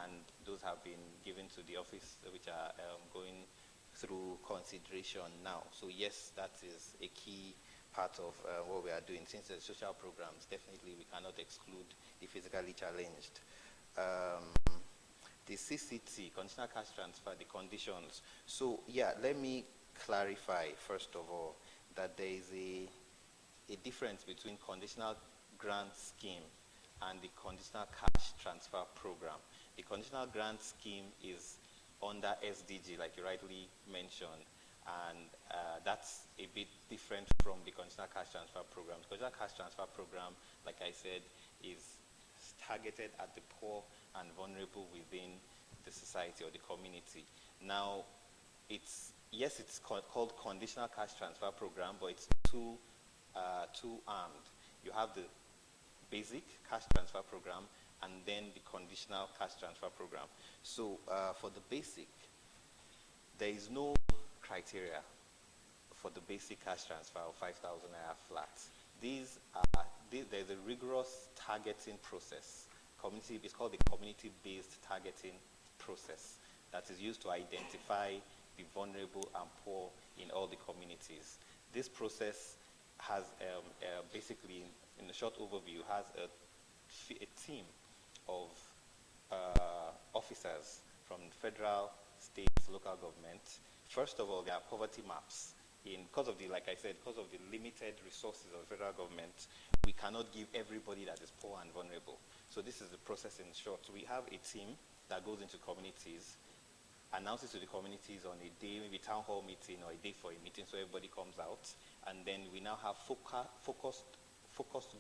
Speaker 5: and those have been given to the office, which are going through consideration now. So yes, that is a key part of what we are doing. Since the social programs, definitely we cannot exclude the physically challenged. The CCT, conditional cash transfer, the conditions. So yeah, let me clarify first of all that there is a difference between conditional grant scheme and the conditional cash transfer program. The conditional grant scheme is under SDG, like you rightly mentioned, and that's a bit different from the conditional cash transfer program. The conditional cash transfer program, like I said, is targeted at the poor and vulnerable within the society or the community. Now, it's called conditional cash transfer program, but it's two-armed. You have the basic cash transfer program and then the conditional cash transfer program. So for the basic, there is no criteria for the basic cash transfer of 5,000 naira flat. There's a rigorous targeting process. It's called the community-based targeting process that is used to identify the vulnerable and poor in all the communities. This process has basically, in a short overview, has a team of officers from federal, state, local government. First of all, there are poverty maps. Because of the limited resources of the federal government, we cannot give everybody that is poor and vulnerable. So this is the process in short. We have a team that goes into communities, announces to the communities on a day, maybe town hall meeting or a day for a meeting, so everybody comes out, and then we now have focused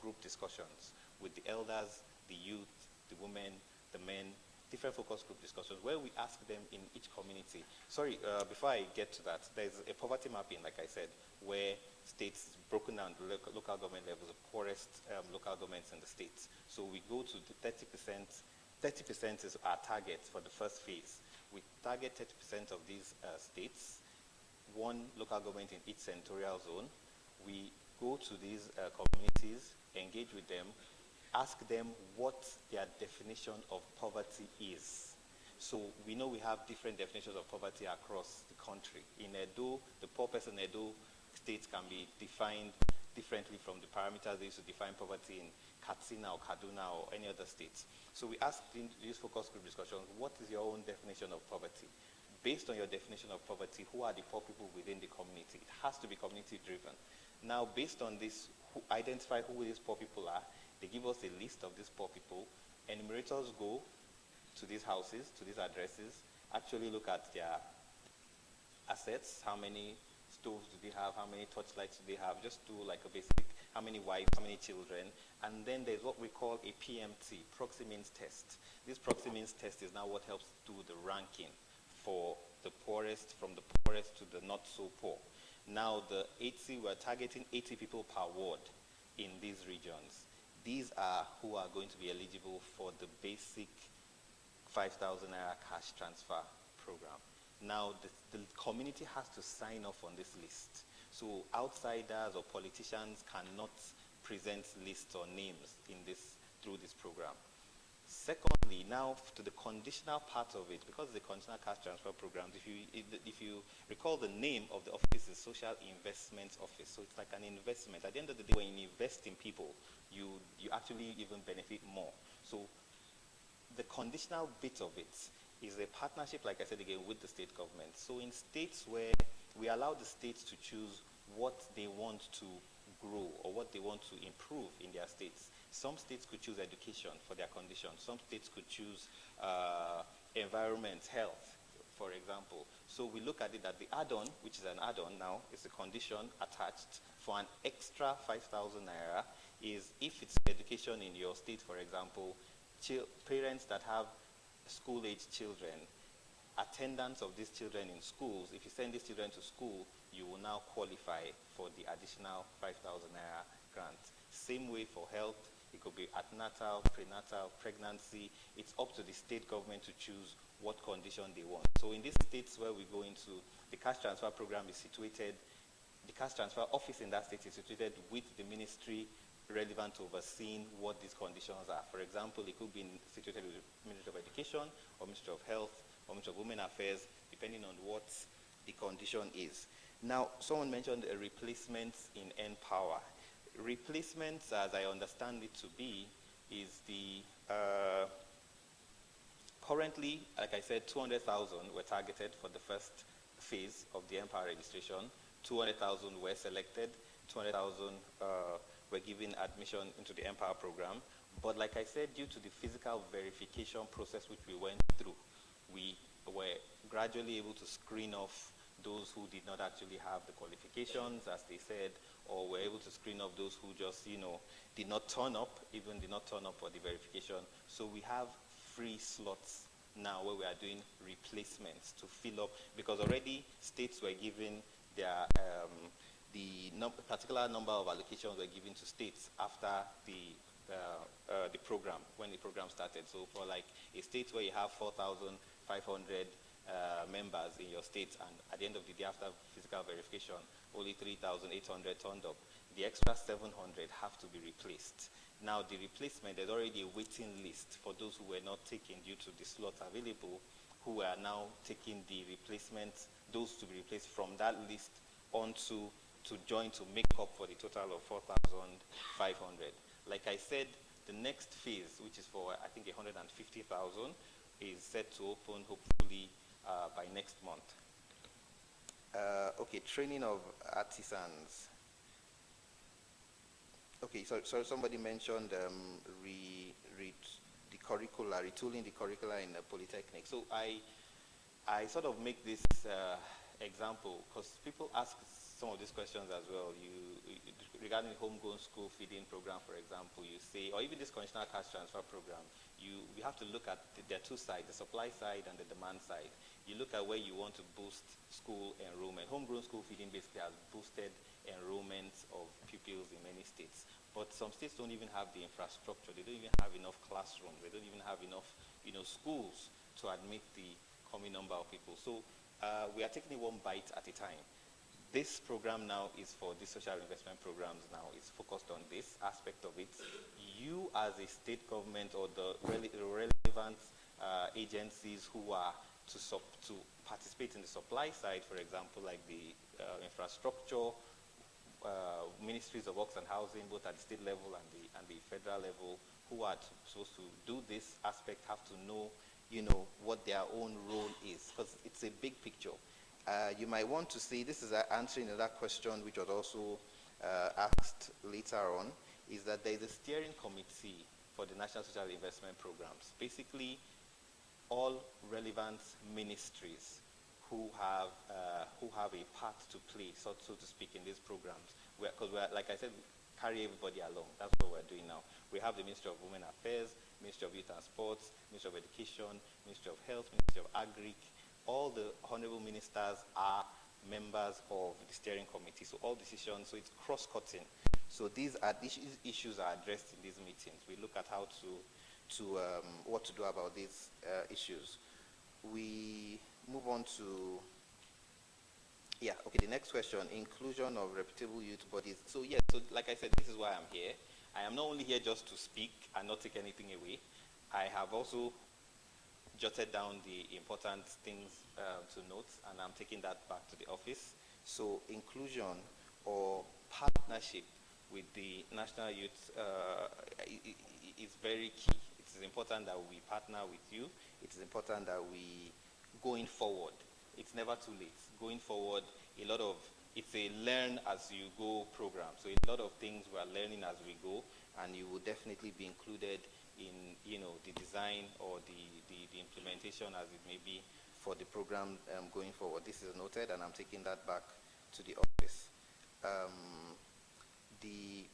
Speaker 5: group discussions with the elders, the youth, the women, the men, different focus group discussions where we ask them in each community. Sorry, before I get to that, there's a poverty mapping, like I said, where states broken down to local government levels, the poorest local governments in the states. So we go to the 30%. 30% is our target for the first phase. We target 30% of these states, one local government in each senatorial zone. We go to these communities, engage with them, ask them what their definition of poverty is. So we know we have different definitions of poverty across the country. In Edo, the poor person in Edo states can be defined differently from the parameters they used to define poverty in Katsina or Kaduna or any other states. So we asked in these focus group discussions, what is your own definition of poverty? Based on your definition of poverty, who are the poor people within the community? It has to be community driven. Now, based on this, identify who these poor people are. They give us a list of these poor people. Enumerators go to these houses, to these addresses, actually look at their assets, how many stoves do they have, how many torchlights do they have, just do like a basic, how many wives, how many children, and then there's what we call a PMT, proxy means test. This proxy means test is now what helps do the ranking for the poorest, from the poorest to the not so poor. Now the 80, we're targeting 80 people per ward. in these regions. These are who are going to be eligible for the basic 5,000 naira cash transfer program. Now, the community has to sign off on this list. So outsiders or politicians cannot present lists or names in through this program. Secondly, now to the conditional part of it, because the conditional cash transfer programs, if you recall, the name of the office is Social Investment Office. So it's like an investment. At the end of the day, when you invest in people, you actually even benefit more. So the conditional bit of it is a partnership, like I said again, with the state government. So in states where we allow the states to choose what they want to grow or what they want to improve in their states. Some states could choose education for their condition. Some states could choose environment, health, for example. So we look at it that the add-on, which is an add-on now, is a condition attached for an extra 5,000 naira, is if it's education in your state, for example, parents that have school-age children, attendance of these children in schools, if you send these children to school, you will now qualify for the additional 5,000 naira grant. Same way for health, it could be antenatal, prenatal, pregnancy. It's up to the state government to choose what condition they want. So in these states where we go into, the cash transfer program is situated, the cash transfer office in that state is situated with the ministry relevant to overseeing what these conditions are. For example, it could be situated with the Ministry of Education or Ministry of Health or Ministry of Women Affairs, depending on what the condition is. Now, someone mentioned a replacement in N-Power. Replacements, as I understand it to be, is the currently, like I said, 200,000 were targeted for the first phase of the N-Power registration. 200,000 were selected. 200,000 were given admission into the N-Power program. But like I said, due to the physical verification process which we went through, we were gradually able to screen off those who did not actually have the qualifications, as they said, or were able to screen off those who just, did not turn up, even did not turn up for the verification. So we have free slots now where we are doing replacements to fill up, because already states were given their, particular number of allocations were given to states after the program, when the program started. So for like a state where you have 4,500 members in your state, and at the end of the day after physical verification, only 3,800 turned up, the extra 700 have to be replaced. Now the replacement, there's already a waiting list for those who were not taken due to the slots available, who are now taking the replacement, those to be replaced from that list onto to join to make up for the total of 4,500. Like I said, the next phase, which is for I think 150,000, is set to open hopefully by next month. Okay, training of artisans. Okay, so somebody mentioned the curricula, retooling the curricula in the Polytechnic. So I sort of make this example because people ask some of these questions as well. Regarding the homegrown school feeding program, for example, you say, or even this conditional cash transfer program, we have to look at there are two sides, the supply side and the demand side. You look at where you want to boost school enrollment. Homegrown school feeding basically has boosted enrollment of pupils in many states. But some states don't even have the infrastructure. They don't even have enough classrooms. They don't even have enough, schools to admit the coming number of people. So we are taking it one bite at a time. This program now is for the social investment programs now. It's focused on this aspect of it. You as a state government or the relevant agencies who are to participate in the supply side, for example, like the infrastructure, ministries of works and housing, both at the state level and the federal level, who are supposed to do this aspect have to know, what their own role is, because it's a big picture. You might want to see, this is answering another question which was also asked later on, is that there is a steering committee for the National Social Investment Programs. Basically, all relevant ministries who have a part to play, so to speak, in these programs. Because like I said, carry everybody along. That's what we're doing now. We have the Ministry of Women Affairs, Ministry of Youth and Sports, Ministry of Education, Ministry of Health, Ministry of Agric. All the honorable ministers are members of the steering committee. So all decisions, so it's cross-cutting. So these issues are addressed in these meetings. We look at how what to do about these issues. We move on to, the next question, inclusion of reputable youth bodies. So yes, so like I said, this is why I'm here. I am not only here just to speak and not take anything away. I have also jotted down the important things to note, and I'm taking that back to the office. So inclusion or partnership with the National Youth is very key. It is important that we partner with you. It is important that we, going forward, it's never too late. Going forward, it's a learn as you go program. So a lot of things we are learning as we go, and you will definitely be included in, the design or the implementation as it may be for the program going forward. This is noted, and I'm taking that back to the office. The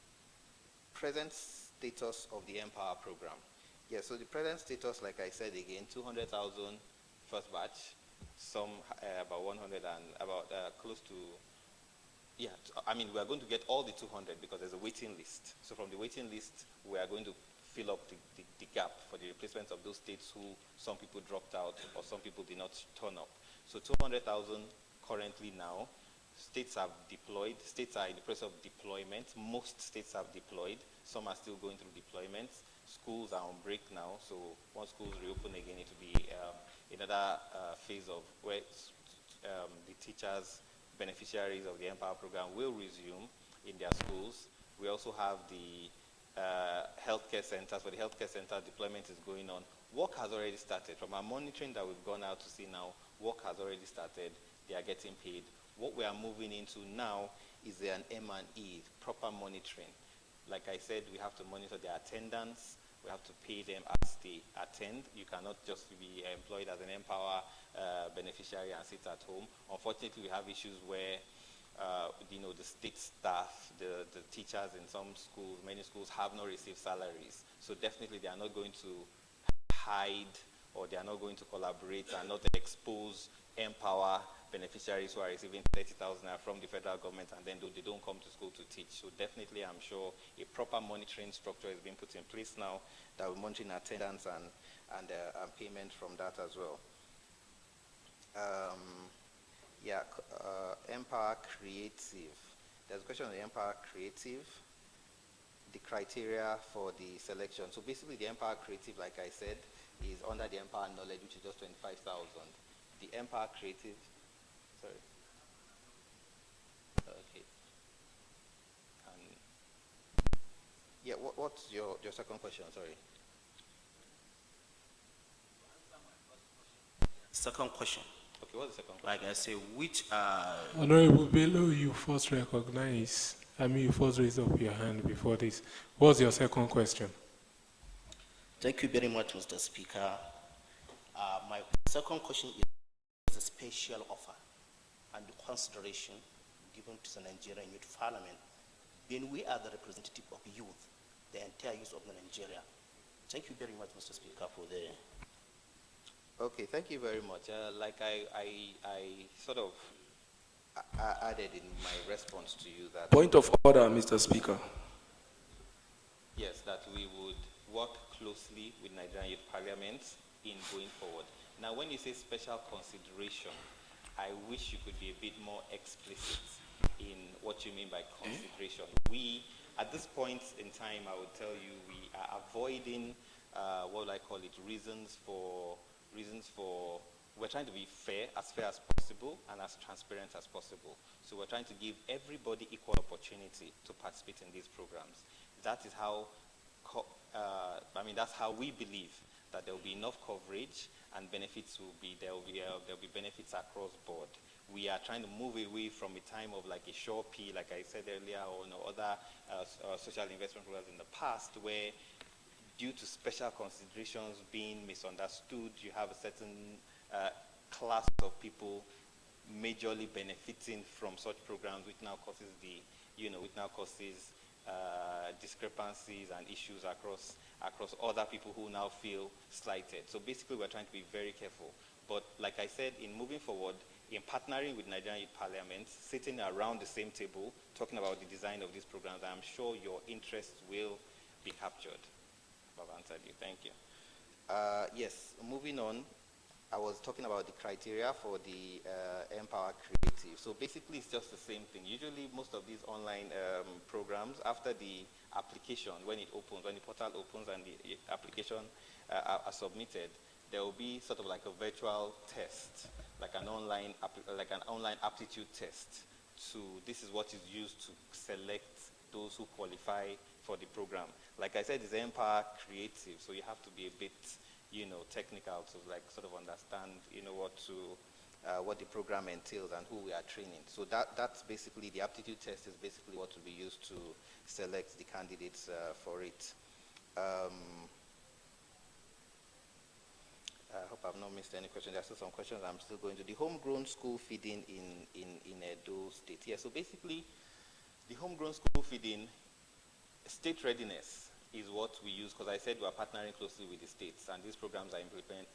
Speaker 5: present status of the Empower program. So the present status, like I said again, 200,000 first batch, some about 100 and about close to, we are going to get all the 200 because there's a waiting list. So from the waiting list, we are going to fill up the gap for the replacement of those states who some people dropped out or some people did not turn up. So 200,000 currently now. States have deployed. States are in the process of deployment. Most states have deployed. Some are still going through deployment. Schools are on break now, so once schools reopen again, it will be another phase of where the teachers, beneficiaries of the Empower program will resume in their schools. We also have the healthcare centers. For the healthcare center, deployment is going on. Work has already started. From our monitoring that we've gone out to see now, work has already started. They are getting paid. What we are moving into now is an M&E, proper monitoring. Like I said, we have to monitor their attendance. We have to pay them as they attend. You cannot just be employed as an Empower beneficiary and sit at home. Unfortunately, we have issues where the state staff, the teachers in some schools, many schools have not received salaries. So definitely they are not going to hide, or they are not going to collaborate and not expose Empower beneficiaries who are receiving 30,000 from the federal government and then they don't come to school to teach. So definitely I'm sure a proper monitoring structure is being put in place now that will monitor attendance and payment from that as well. Empower Creative. There's a question on the Empower Creative, the criteria for the selection. So basically the Empower Creative, like I said, is under the Empower Knowledge, which is just 25,000. The Empower Creative, sorry. Okay. What's your second question? Sorry.
Speaker 9: Second question.
Speaker 5: Okay, what's the second question?
Speaker 9: Like I say, which
Speaker 1: Honorable Bello, you first you first raised up your hand before this. What's your second question?
Speaker 9: Thank you very much, Mr. Speaker. My second question is a special offer and consideration given to the Nigerian Youth Parliament, being we are the representative of youth, the entire youth of Nigeria. Thank you very much, Mr. Speaker, for the...
Speaker 5: Okay, thank you very much. Like I sort of added in my response to you that...
Speaker 14: Point of order, Mr. Speaker.
Speaker 5: Yes, that we would work closely with Nigerian Youth Parliament in going forward. Now, when you say special consideration, I wish you could be a bit more explicit in what you mean by consideration. We, at this point in time, I would tell you, we are avoiding, what I call it, reasons for, we're trying to be fair as possible and as transparent as possible. So we're trying to give everybody equal opportunity to participate in these programs. That is how, that's how we believe that there will be enough coverage and benefits will be, there will be benefits across board. We are trying to move away from a time of like a sure P, like I said earlier, or other social investment programs in the past where due to special considerations being misunderstood, you have a certain class of people majorly benefiting from such programs, which now causes discrepancies and issues across other people who now feel slighted. So basically, we're trying to be very careful. But like I said, in moving forward, in partnering with Nigerian Youth Parliament, sitting around the same table, talking about the design of these programs. I'm sure your interests will be captured. I've answered you. Thank you. Yes, moving on, I was talking about the criteria for the Empower Creative. So basically, it's just the same thing. Usually, most of these online programs, after the application, when it opens, when the portal opens and the application are submitted, there will be sort of like a virtual test, like an online aptitude test. So this is what is used to select those who qualify for the program. Like I said, it's Empower Creative, so you have to be a bit, technical to like sort of understand, what the program entails and who we are training. So that's basically, the aptitude test is basically what will be used to select the candidates for it. I hope I've not missed any questions. There are still some questions I'm still going to. The homegrown school feeding in Edo State. Yeah, so basically, the homegrown school feeding, state readiness is what we use, because I said we are partnering closely with the states, and these programs are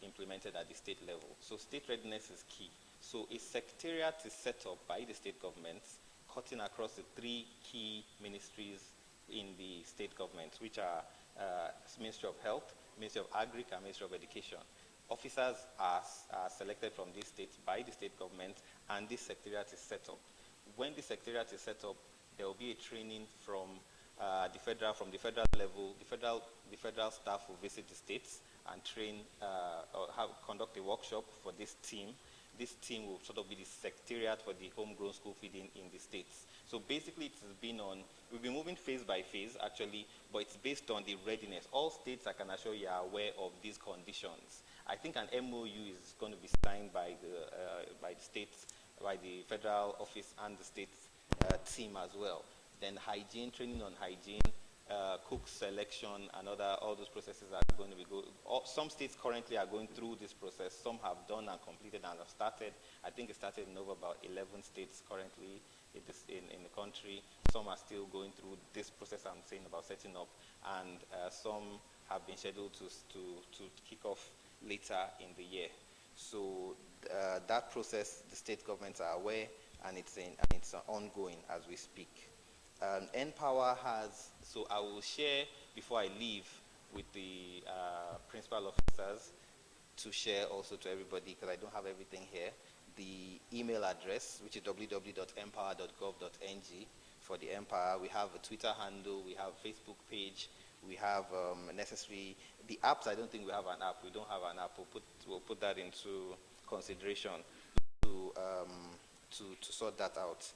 Speaker 5: implemented at the state level. So state readiness is key. So a secretariat is set up by the state governments, cutting across the three key ministries in the state government, which are Ministry of Health, Ministry of Agric, and Ministry of Education. Officers are selected from these states by the state government, and this secretariat is set up. When the secretariat is set up, there will be a training from the federal level. The federal staff will visit the states and train or conduct a workshop for this team. This team will sort of be the secretariat for the homegrown school feeding in the states. So basically, we've been moving phase by phase actually, but it's based on the readiness. All states, I can assure you, are aware of these conditions. I think an MOU is going to be signed by the states, by the federal office and the state team as well. Then hygiene, training on hygiene, cook selection, and all those processes are going to be some states currently are going through this process. Some have done and completed and have started. I think it started in over about 11 states currently in the country. Some are still going through this process I'm saying about setting up, and some have been scheduled to kick off later in the year. So that process, the state governments are aware, and it's ongoing as we speak. NPower has, so I will share before I leave with the principal officers to share also to everybody, because I don't have everything here, the email address, which is www.empower.gov.ng for the Empower. We have a Twitter handle, we have a Facebook page, we have the apps. I don't think we have an app. We don't have an app. We'll put that into consideration to sort that out.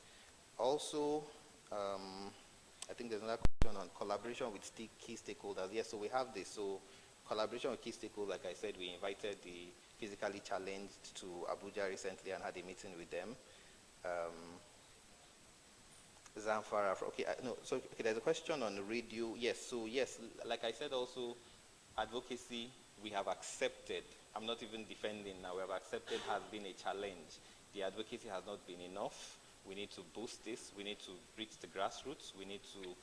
Speaker 5: Also, I think there's another question on collaboration with key stakeholders. Yes, so we have this. So collaboration with key stakeholders, like I said, we invited the physically challenged to Abuja recently and had a meeting with them. Zamfara, okay, there's a question on the radio. Yes, so yes, like I said also, advocacy, we have accepted, I'm not even defending now, we have accepted has been a challenge. The advocacy has not been enough. We need to boost this. We need to reach the grassroots. We need to,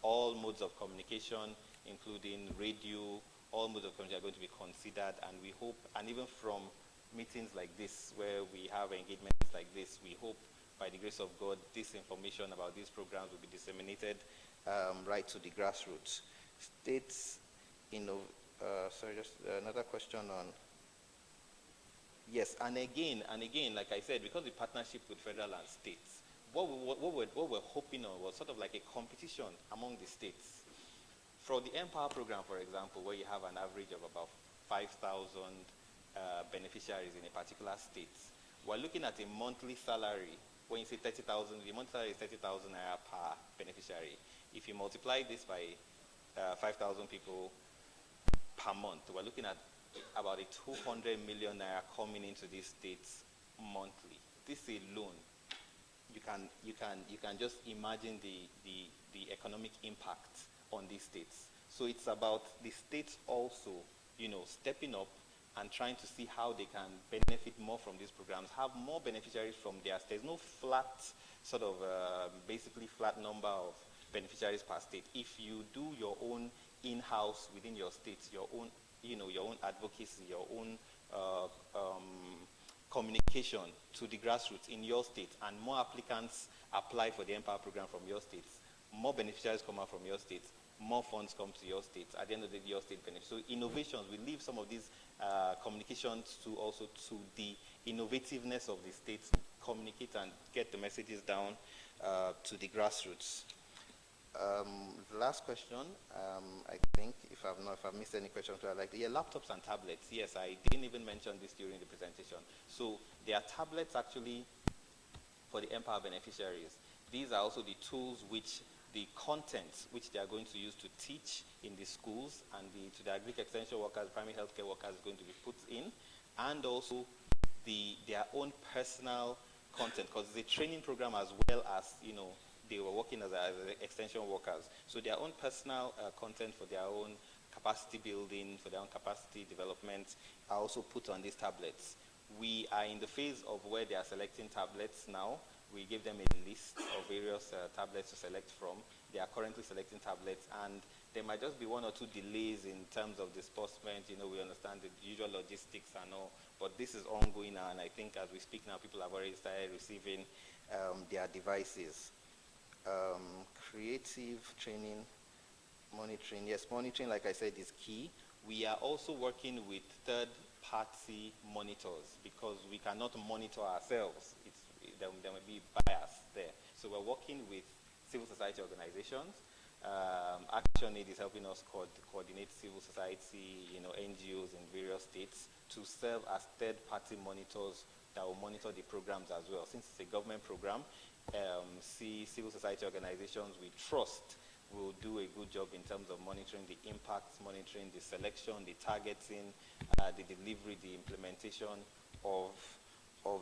Speaker 5: all modes of communication, including radio, all modes of communication are going to be considered, and we hope, and even from meetings like this, where we have engagements like this, we hope, by the grace of God, this information about these programs will be disseminated right to the grassroots. States, sorry, just another question on, yes, and again, like I said, because the partnership with federal and states, what we're hoping on was sort of like a competition among the states. For the Empower program, for example, where you have an average of about 5,000 beneficiaries in a particular state, we're looking at a monthly salary. When you say 30,000, the monthly salary is 30,000 naira per beneficiary. If you multiply this by 5,000 people per month, we're looking at about a 200 million naira coming into these states monthly. This alone, you can just imagine the economic impact on these states. So it's about the states also, stepping up and trying to see how they can benefit more from these programs, have more beneficiaries from their states. There's no flat sort of basically flat number of beneficiaries per state. If you do your own in-house within your states, your own advocacy, your own communication to the grassroots in your state, and more applicants apply for the Empower program from your state, more beneficiaries come out from your state, more funds come to your state. At the end of the day, your state benefits. So innovations, we leave some of these communications to also to the innovativeness of the states, communicate and get the messages down to the grassroots. The last question, I think, if I've missed any questions, I'd like to, laptops and tablets. Yes, I didn't even mention this during the presentation. So there are tablets actually for the Empower beneficiaries. These are also the tools which the content which they are going to use to teach in the schools, and to the agric extension workers, primary healthcare workers is going to be put in, and also their own personal content, because it's a training program as well as, they were working as extension workers. So their own personal content for their own capacity building, for their own capacity development are also put on these tablets. We are in the phase of where they are selecting tablets now. We gave them a list of various tablets to select from. They are currently selecting tablets, and there might just be one or two delays in terms of disbursement. We understand the usual logistics and all, but this is ongoing now, and I think as we speak now, people have already started receiving their devices. Creative training, monitoring. Yes, monitoring, like I said, is key. We are also working with third-party monitors because we cannot monitor ourselves. There may be bias there. So we're working with civil society organizations. ActionAid is helping us coordinate civil society, NGOs in various states to serve as third-party monitors that will monitor the programs as well. Since it's a government program, civil society organizations we trust will do a good job in terms of monitoring the impacts, monitoring the selection, the targeting, the delivery, the implementation of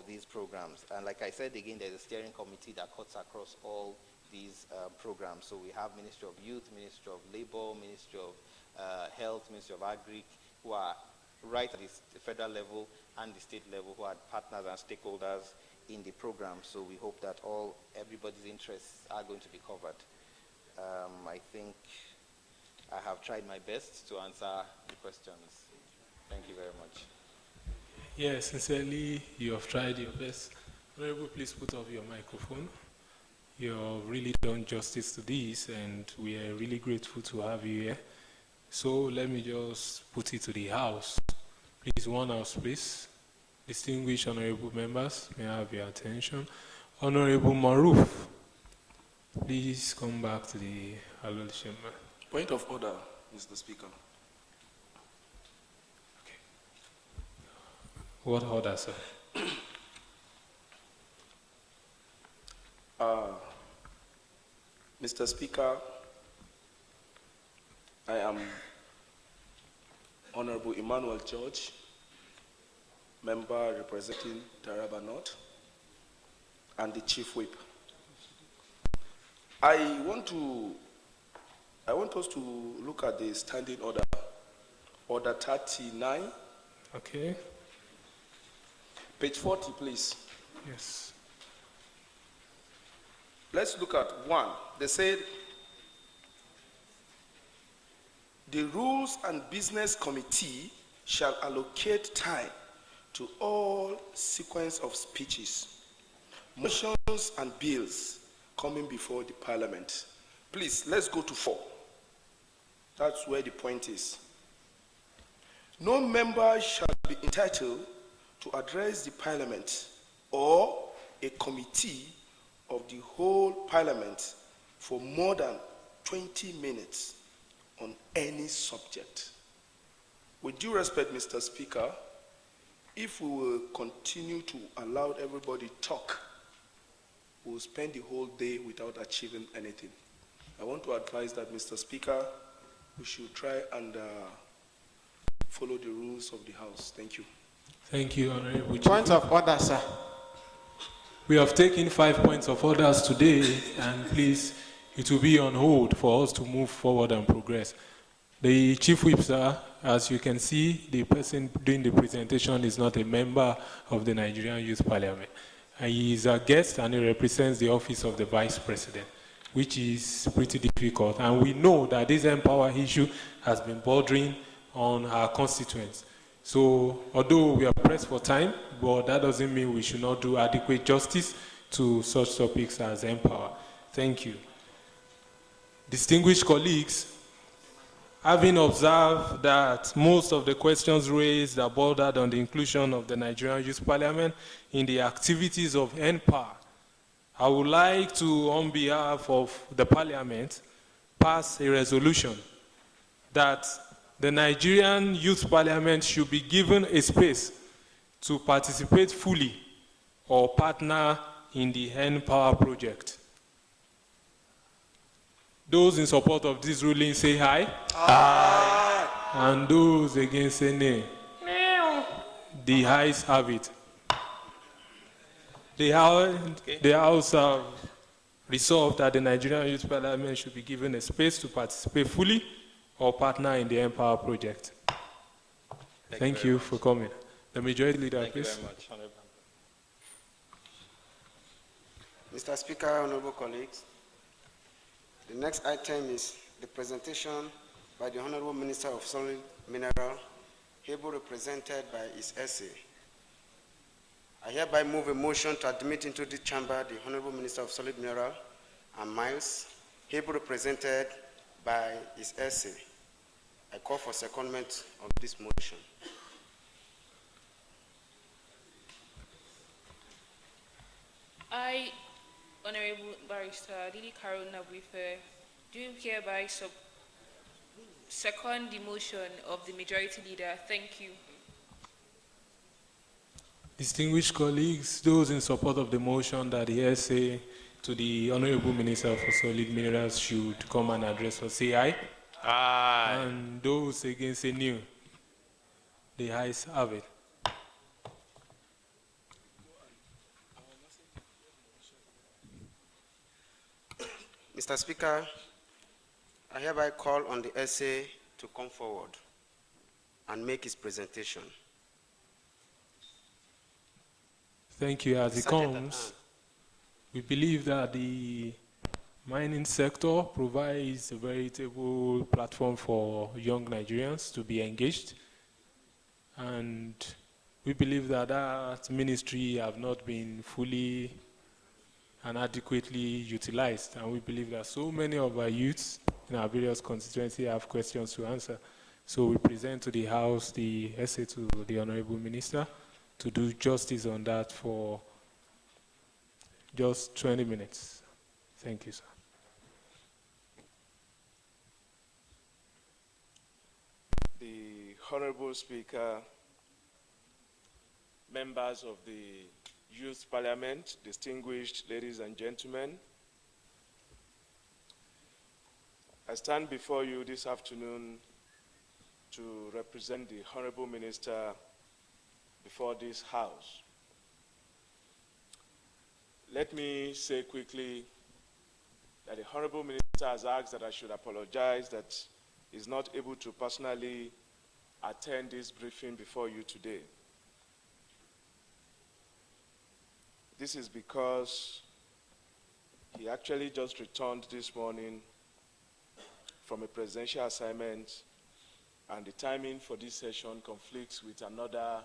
Speaker 5: these programs. And like I said again, there's a steering committee that cuts across all these programs. So we have Ministry of Youth, Ministry of Labor, Ministry of Health, Ministry of Agric, who are right at the federal level and the state level, who are partners and stakeholders in the program. So we hope that everybody's interests are going to be covered. I think I have tried my best to answer the questions. Thank you very much.
Speaker 1: Yes, sincerely, you have tried your best. Honorable, please put off your microphone. You've really done justice to this, and we are really grateful to have you here. So let me just put it to the House. Please, one House, please. Distinguished honorable members, may I have your attention. Honorable Maruf, please come back to the Hallel chamber.
Speaker 6: Point of order, Mr. Speaker.
Speaker 1: What order, sir?
Speaker 6: Mr. Speaker, I am Honorable Emmanuel George, member representing Taraba North, and the Chief Whip. I want us to look at the standing order, Order 39.
Speaker 1: Okay.
Speaker 6: Page 40, please.
Speaker 1: Yes.
Speaker 6: Let's look at 1. They said, the Rules and Business Committee shall allocate time to all sequence of speeches, motions, and bills coming before the Parliament. Please, let's go to 4. That's where the point is. No member shall be entitled to address the Parliament or a committee of the whole Parliament for more than 20 minutes on any subject. With due respect, Mr. Speaker, if we will continue to allow everybody talk, we will spend the whole day without achieving anything. I want to advise that, Mr. Speaker, we should try and follow the rules of the House. Thank you.
Speaker 1: Thank you, Honorable.
Speaker 2: Point of order, sir.
Speaker 1: We have taken 5 points of orders today, and please, it will be on hold for us to move forward and progress. The Chief Whip, sir, as you can see, the person doing the presentation is not a member of the Nigerian Youth Parliament. He is a guest, and he represents the office of the Vice President, which is pretty difficult. And we know that this Empower issue has been bordering on our constituents. So, although we are pressed for time, but that doesn't mean we should not do adequate justice to such topics as Empower. Thank you. Distinguished colleagues, having observed that most of the questions raised are bordered on the inclusion of the Nigerian Youth Parliament in the activities of NPAR, I would like to, on behalf of the Parliament, pass a resolution that the Nigerian Youth Parliament should be given a space to participate fully or partner in the NPower project. Those in support of this ruling say aye. Aye. And those against say nay. The ayes have it. The House have resolved that the Nigerian Youth Parliament should be given a space to participate fully or partner in the Empower project. Thank you for coming. The Majority Leader,
Speaker 5: Thank
Speaker 1: please.
Speaker 5: you very much, Honorable.
Speaker 3: Mr. Speaker, honorable colleagues, the next item is the presentation by the Honorable Minister of Solid Mineral, ably represented by his essay. I hereby move a motion to admit into the chamber the Honorable Minister of Solid Mineral and Mines, ably represented by his essay. I call for secondment of this motion.
Speaker 4: I, Honorable Barrister Lily Carol Nabuife, do hereby second the motion of the Majority Leader. Thank you.
Speaker 1: Distinguished colleagues, those in support of the motion that the essay to the Honorable Minister for Solid Minerals should come and address us, say aye. Aye. And those against say no. The ayes have it.
Speaker 3: Mr. Speaker, I hereby call on the essay to come forward and make his presentation.
Speaker 1: Thank you. As it comes, we believe that the mining sector provides a veritable platform for young Nigerians to be engaged. And we believe that that ministry have not been fully and adequately utilized. And we believe that so many of our youths in our various constituencies have questions to answer. So we present to the House the essay to the Honorable Minister to do justice on that for just 20 minutes. Thank you, sir.
Speaker 14: The Honorable Speaker, members of the Youth Parliament, distinguished ladies and gentlemen, I stand before you this afternoon to represent the Honorable Minister before this House. Let me say quickly that the Honorable Minister has asked that I should apologize that he's not able to personally attend this briefing before you today. This is because he actually just returned this morning from a presidential assignment, and the timing for this session conflicts with another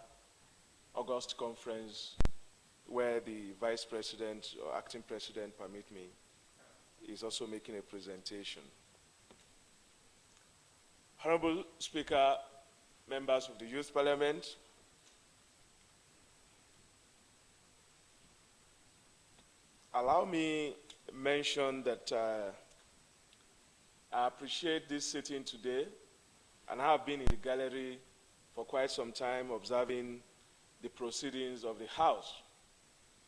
Speaker 14: August conference where the Vice President or Acting President, permit me, is also making a presentation. Honorable Speaker, members of the Youth Parliament, allow me mention that I appreciate this sitting today, and I have been in the gallery for quite some time observing the proceedings of the House,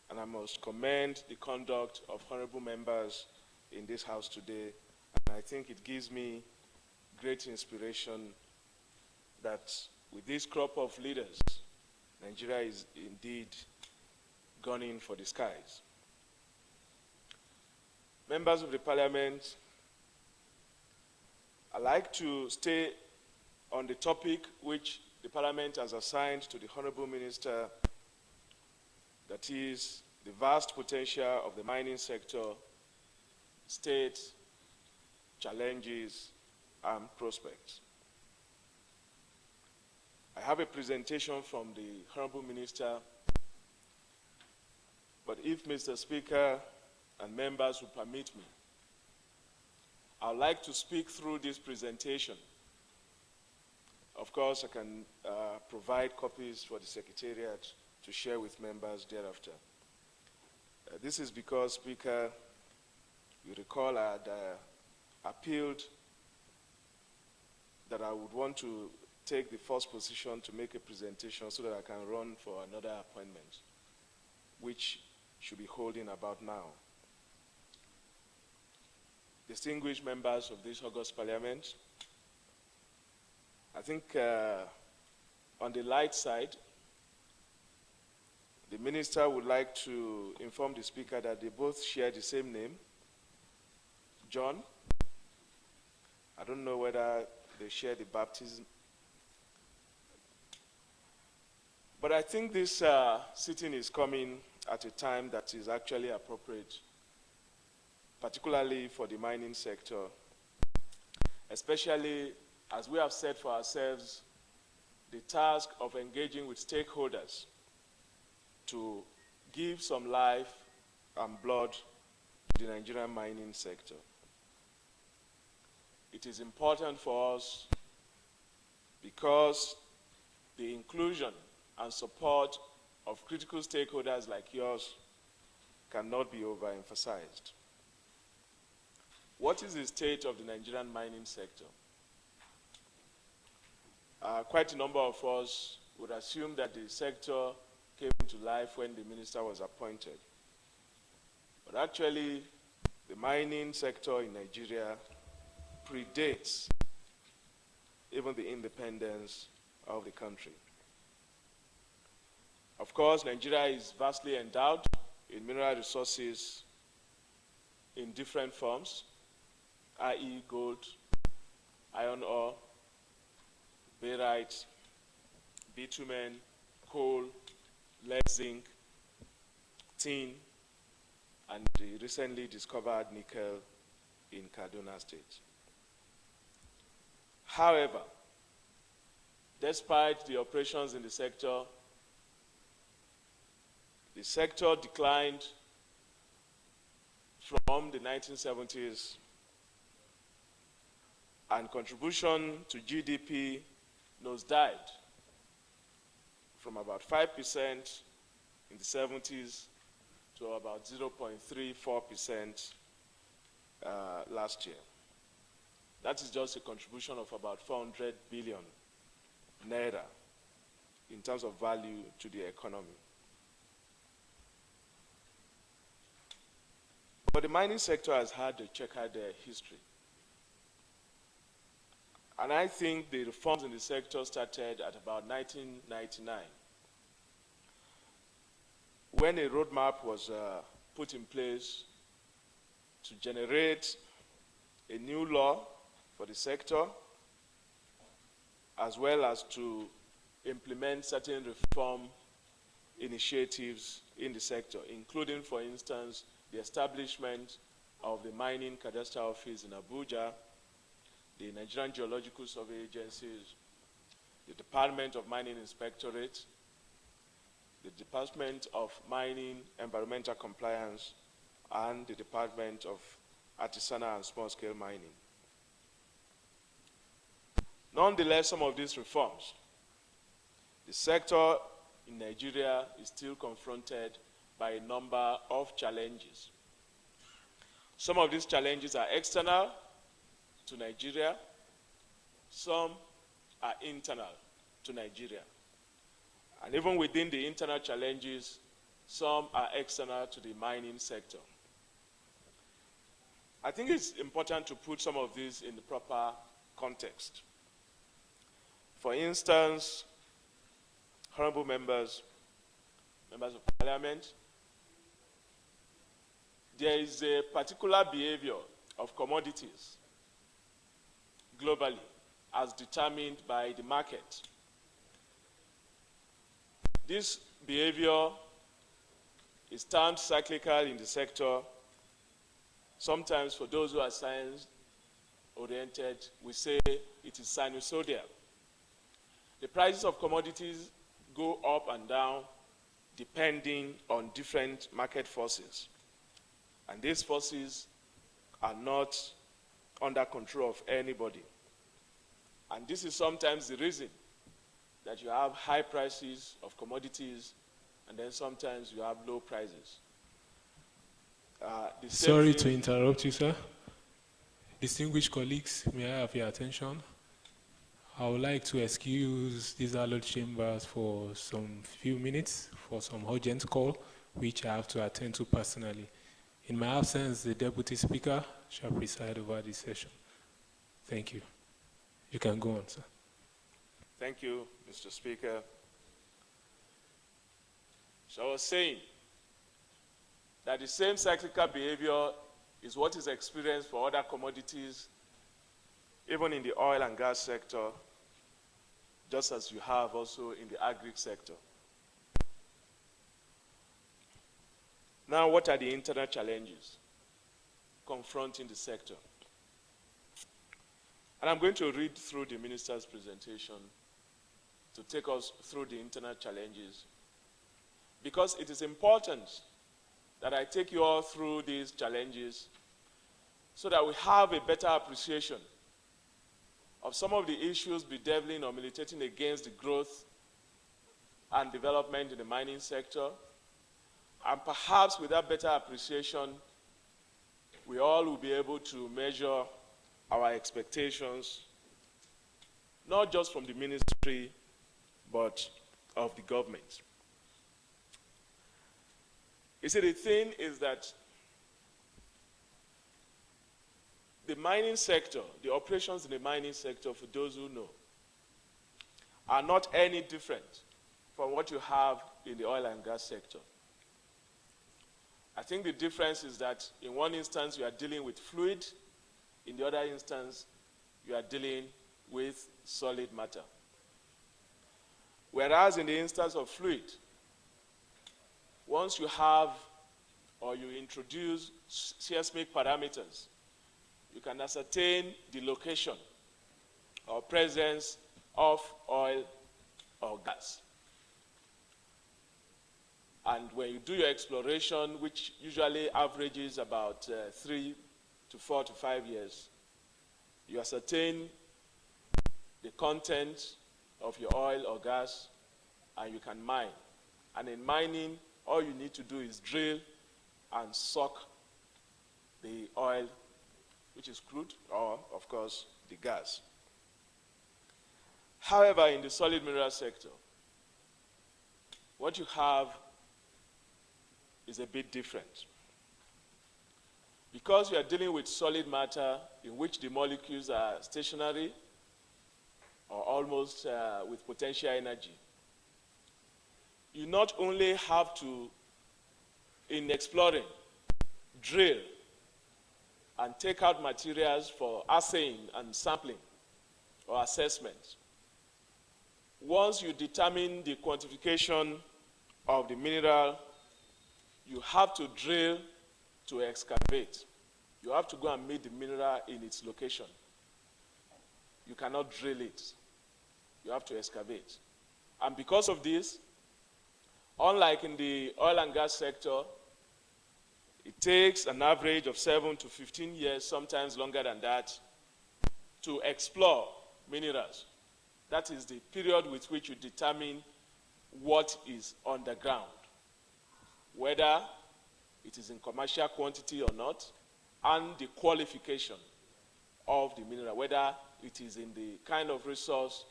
Speaker 14: and I must commend the conduct of honorable members in this House today, and I think it gives me great inspiration that with this crop of leaders, Nigeria is indeed gunning for the skies. Members of the Parliament, I'd like to stay on the topic which the Parliament has assigned to the Honorable Minister, that is the vast potential of the mining sector, state challenges, and prospects. I have a presentation from the Honorable Minister but if Mr. Speaker and members will permit me, I'd like to speak through this presentation. Of course, I can provide copies for the Secretariat to share with members thereafter. This is because, Speaker, you recall I had appealed that I would want to take the first position to make a presentation so that I can run for another appointment, which should be holding about now. Distinguished members of this August Parliament, I think on the light side, the Minister would like to inform the Speaker that they both share the same name, John. I don't know whether they share the baptism. But I think this sitting is coming at a time that is actually appropriate, particularly for the mining sector, especially as we have set for ourselves the task of engaging with stakeholders to give some life and blood to the Nigerian mining sector. It is important for us because the inclusion and support of critical stakeholders like yours cannot be overemphasized. What is the state of the Nigerian mining sector? Quite a number of us would assume that the sector came to life when the minister was appointed. But actually, the mining sector in Nigeria predates even the independence of the country. Of course, Nigeria is vastly endowed in mineral resources in different forms, i.e. gold, iron ore, barite, bitumen, coal, lead zinc, tin, and the recently discovered nickel in Kaduna State. However, despite the operations in the sector declined from the 1970s, and contribution to GDP nosedived from about 5% in the 70s to about 0.34% last year. That is just a contribution of about 400 billion naira in terms of value to the economy. But the mining sector has had a checkered history. And I think the reforms in the sector started at about 1999, when a roadmap was put in place to generate a new law for the sector, as well as to implement certain reform initiatives in the sector, including, for instance, the establishment of the Mining Cadastral Office in Abuja, the Nigerian Geological Survey Agencies, the Department of Mining Inspectorate, the Department of Mining Environmental Compliance, and the Department of Artisanal and Small-Scale Mining. Nonetheless, some of these reforms, the sector in Nigeria is still confronted by a number of challenges. Some of these challenges are external to Nigeria, some are internal to Nigeria. And even within the internal challenges, some are external to the mining sector. I think it's important to put some of these in the proper context. For instance, honorable members of Parliament, there is a particular behavior of commodities globally as determined by the market. This behavior is termed cyclical in the sector. Sometimes, for those who are science-oriented, we say it is sinusoidal. The prices of commodities go up and down depending on different market forces. And these forces are not under control of anybody. And this is sometimes the reason that you have high prices of commodities, and then sometimes you have low prices.
Speaker 1: Sorry to interrupt you, sir. Distinguished colleagues, may I have your attention? I would like to excuse these hallowed chambers for some few minutes for some urgent call, which I have to attend to personally. In my absence, the Deputy Speaker shall preside over this session. Thank you. You can go on, sir.
Speaker 14: Thank you, Mr. Speaker. So I was saying that the same cyclical behavior is what is experienced for other commodities, even in the oil and gas sector, just as you have also in the agri sector. Now, what are the internal challenges confronting the sector? And I'm going to read through the minister's presentation to take us through the internal challenges, because it is important that I take you all through these challenges so that we have a better appreciation of some of the issues bedeviling or militating against the growth and development in the mining sector. And perhaps with that better appreciation, we all will be able to measure our expectations, not just from the ministry, but of the government. You see, the thing is that the mining sector, the operations in the mining sector, for those who know, are not any different from what you have in the oil and gas sector. I think the difference is that in one instance you are dealing with fluid, in the other instance you are dealing with solid matter. Whereas in the instance of fluid, once you have or you introduce seismic parameters, you can ascertain the location or presence of oil or gas. And when you do your exploration, which usually averages about 3 to 4 to 5 years, you ascertain the content of your oil or gas, and you can mine. And in mining, all you need to do is drill and suck the oil, which is crude, or, of course, the gas. However, in the solid mineral sector, what you have is a bit different. Because you are dealing with solid matter in which the molecules are stationary or almost with potential energy, you not only have to, in exploring, drill and take out materials for assaying and sampling or assessment. Once you determine the quantification of the mineral, you have to drill to excavate. You have to go and meet the mineral in its location. You cannot drill it. You have to excavate. And because of this, unlike in the oil and gas sector, it takes an average of 7 to 15 years, sometimes longer than that, to explore minerals. That is the period with which you determine what is underground, whether it is in commercial quantity or not, and the qualification of the mineral, whether it is in the kind of resource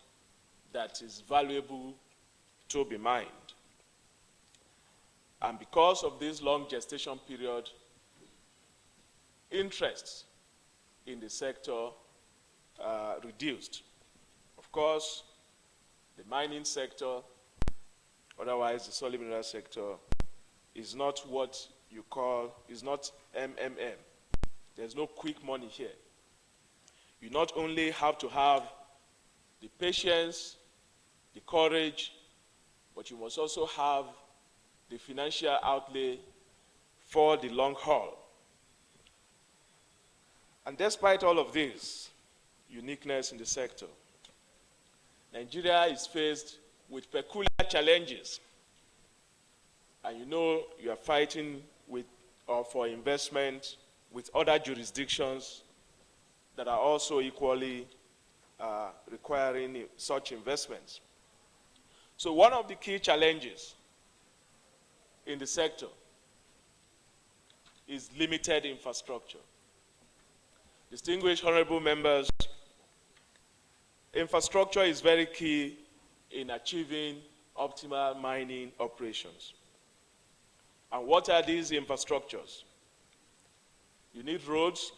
Speaker 14: that is valuable to be mined. And because of this long gestation period, interest in the sector reduced. Of course, the mining sector, otherwise the solid mineral sector, is not what you call, is not MMM. There's no quick money here. You not only have to have the patience, the courage, but you must also have the financial outlay for the long haul. And despite all of this uniqueness in the sector, Nigeria is faced with peculiar challenges and you know you are fighting with or for investment with other jurisdictions that are also equally requiring such investments. So one of the key challenges in the sector is limited infrastructure. Distinguished honorable members, infrastructure is very key in achieving optimal mining operations. And what are these infrastructures? You need roads,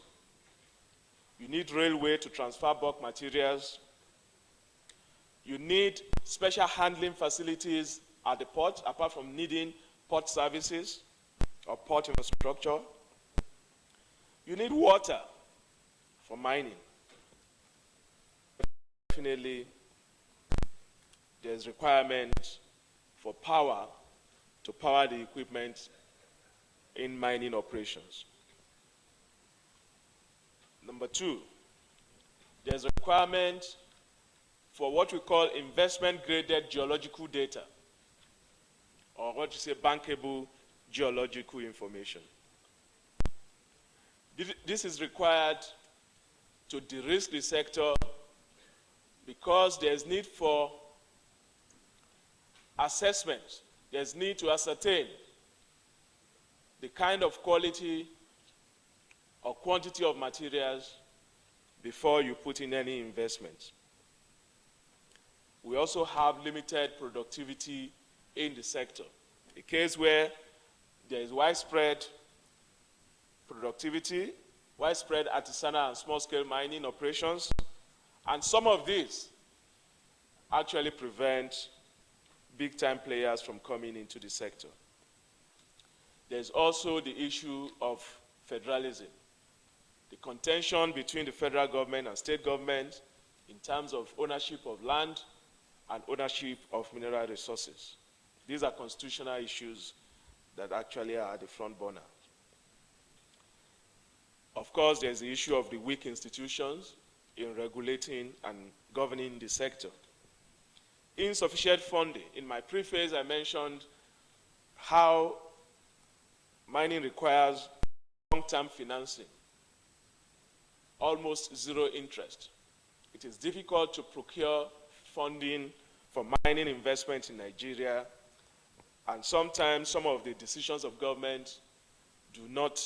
Speaker 14: you need railway to transfer bulk materials, you need special handling facilities at the port, apart from needing port services or port infrastructure. You need water for mining. Definitely, there's requirement for power to power the equipment in mining operations. Number two, there's a requirement for what we call investment-graded geological data, or what you say bankable geological information. This is required to de-risk the sector because there's need for assessment. There's need to ascertain the kind of quality or quantity of materials before you put in any investment. We also have limited productivity in the sector. A case where there is widespread productivity, widespread artisanal and small-scale mining operations, and some of these actually prevent big-time players from coming into the sector. There's also the issue of federalism, the contention between the federal government and state government in terms of ownership of land and ownership of mineral resources. These are constitutional issues that actually are at the front burner. Of course, there's the issue of the weak institutions in regulating and governing the sector. Insufficient funding. In my preface, I mentioned how mining requires long-term financing, almost zero interest. It is difficult to procure funding for mining investment in Nigeria, and sometimes some of the decisions of government do not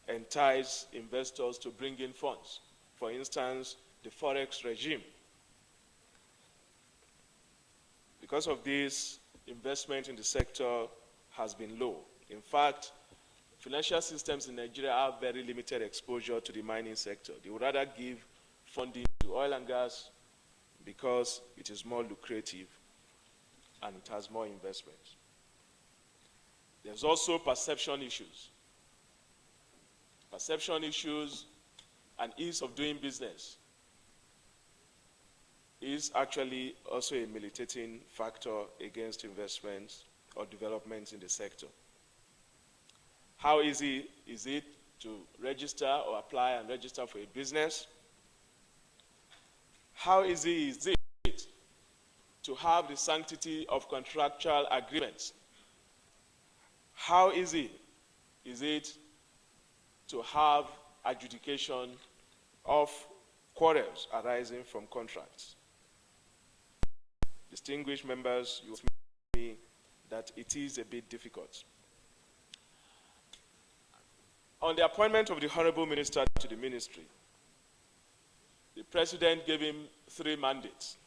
Speaker 14: entice investors to bring in funds. For instance, the forex regime. Because of this, investment in the sector has been low. In fact, financial systems in Nigeria have very limited exposure to the mining sector. They would rather give funding to oil and gas because it is more lucrative and it has more investment. There's also perception issues. Perception issues and ease of doing business is actually also a militating factor against investments or developments in the sector. How easy is it to register or apply and register for a business? How easy is it to have the sanctity of contractual agreements? How easy is it to have adjudication of quarrels arising from contracts? Distinguished members, you will me that it is a bit difficult. On the appointment of the Honorable Minister to the ministry, the President gave him 3 mandates,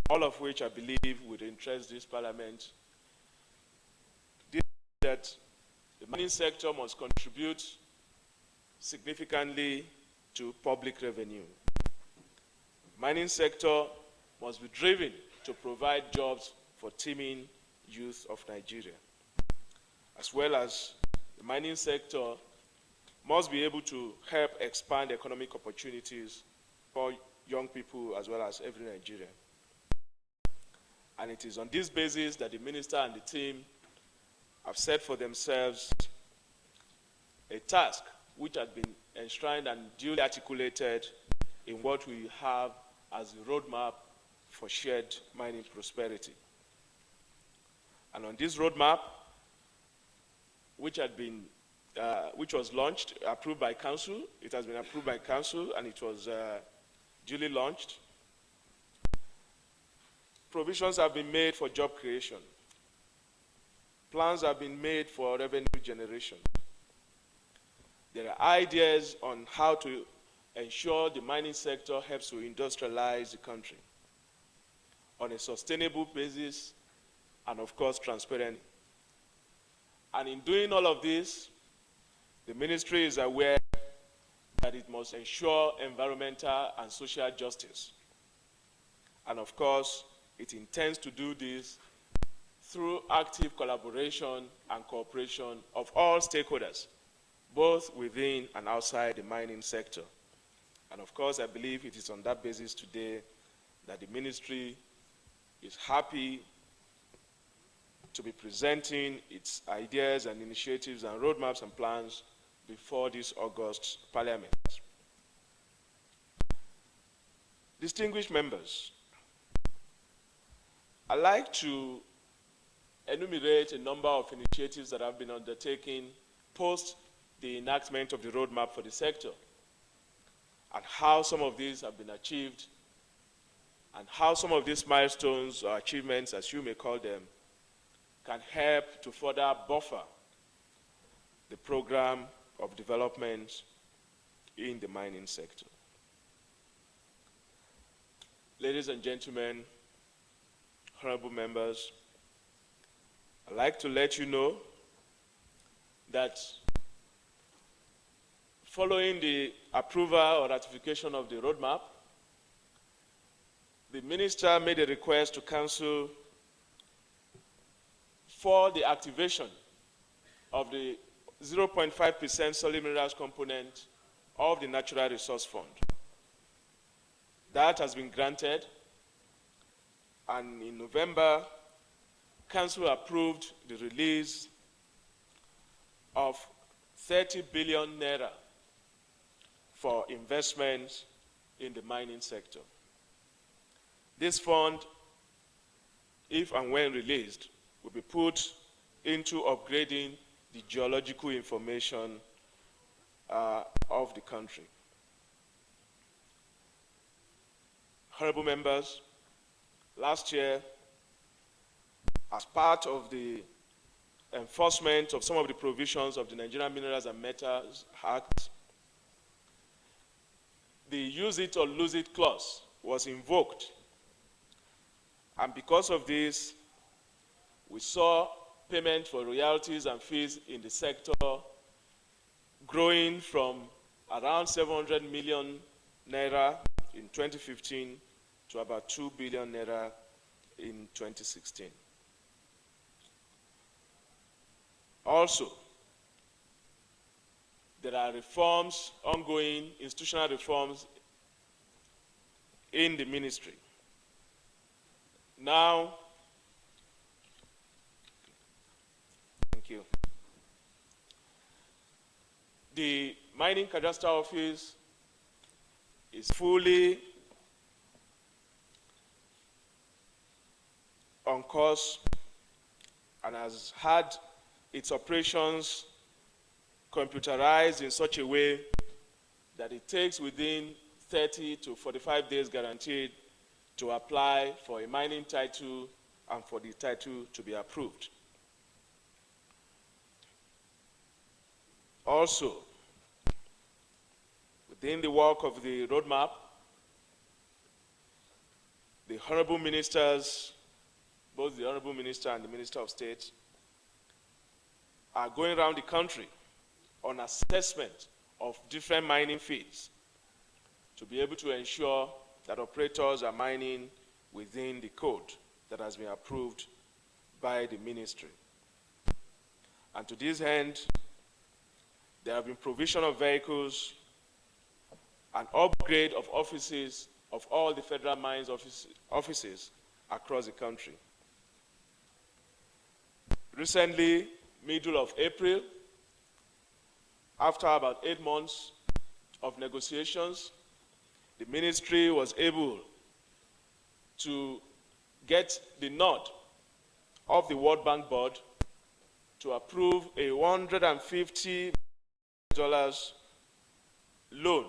Speaker 14: all of which I believe would interest this Parliament. This is that the mining sector must contribute significantly to public revenue. Mining sector must be driven to provide jobs for teeming youth of Nigeria, as well as the mining sector must be able to help expand economic opportunities for young people as well as every Nigerian. And it is on this basis that the minister and the team have set for themselves a task which has been enshrined and duly articulated in what we have as a roadmap for shared mining prosperity. And on this roadmap, which was launched, approved by council, it has been approved by council, and it was duly launched. Provisions have been made for job creation. Plans have been made for revenue generation. There are ideas on how to ensure the mining sector helps to industrialize the country on a sustainable basis and, of course, transparent. And in doing all of this, the ministry is aware that it must ensure environmental and social justice. And, of course, it intends to do this through active collaboration and cooperation of all stakeholders, both within and outside the mining sector. And of course, I believe it is on that basis today that the ministry is happy to be presenting its ideas and initiatives and roadmaps and plans before this August Parliament. Distinguished members, I'd like to enumerate a number of initiatives that have been undertaken post the enactment of the roadmap for the sector, and how some of these have been achieved, and how some of these milestones or achievements, as you may call them, can help to further buffer the program of development in the mining sector. Ladies and gentlemen, honorable members, I'd like to let you know that following the approval or ratification of the roadmap, the minister made a request to council for the activation of the 0.5% solid minerals component of the Natural Resource Fund. That has been granted, and in November, council approved the release of 30 billion naira for investments in the mining sector. This fund, if and when released, will be put into upgrading the geological information of the country. Honorable members, last year, as part of the enforcement of some of the provisions of the Nigerian Minerals and Metals Act, the use it or lose it clause was invoked. And because of this, we saw payment for royalties and fees in the sector growing from around 700 million naira in 2015 to about 2 billion naira in 2016. Also, there are reforms, ongoing institutional reforms in the ministry. Now, thank you. The Mining Cadastral Office is fully on course and has had its operations computerized in such a way that it takes within 30 to 45 days guaranteed to apply for a mining title and for the title to be approved. Also, within the work of the roadmap, the honorable ministers, both the honorable minister and the Minister of State, are going around the country on assessment of different mining fees to be able to ensure that operators are mining within the code that has been approved by the ministry. And to this end, there have been provision of vehicles and upgrade of offices of all the federal mines offices across the country. Recently, middle of April, after about 8 months of negotiations, the ministry was able to get the nod of the World Bank Board to approve a $150 million loan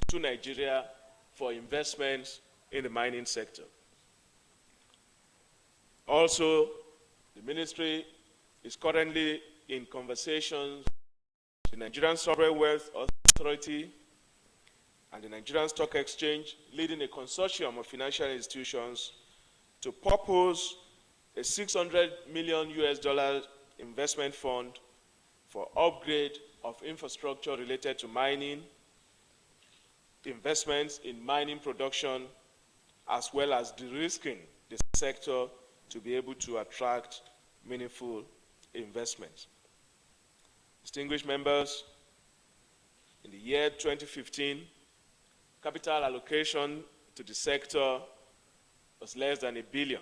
Speaker 14: to Nigeria for investments in the mining sector. Also, the ministry is currently in conversations with the Nigerian Sovereign Wealth Authority and the Nigerian Stock Exchange, leading a consortium of financial institutions to propose a $600 million investment fund for upgrade of infrastructure related to mining, investments in mining production, as well as de-risking the sector to be able to attract meaningful investments. Distinguished members, in the year 2015, capital allocation to the sector was less than $1 billion,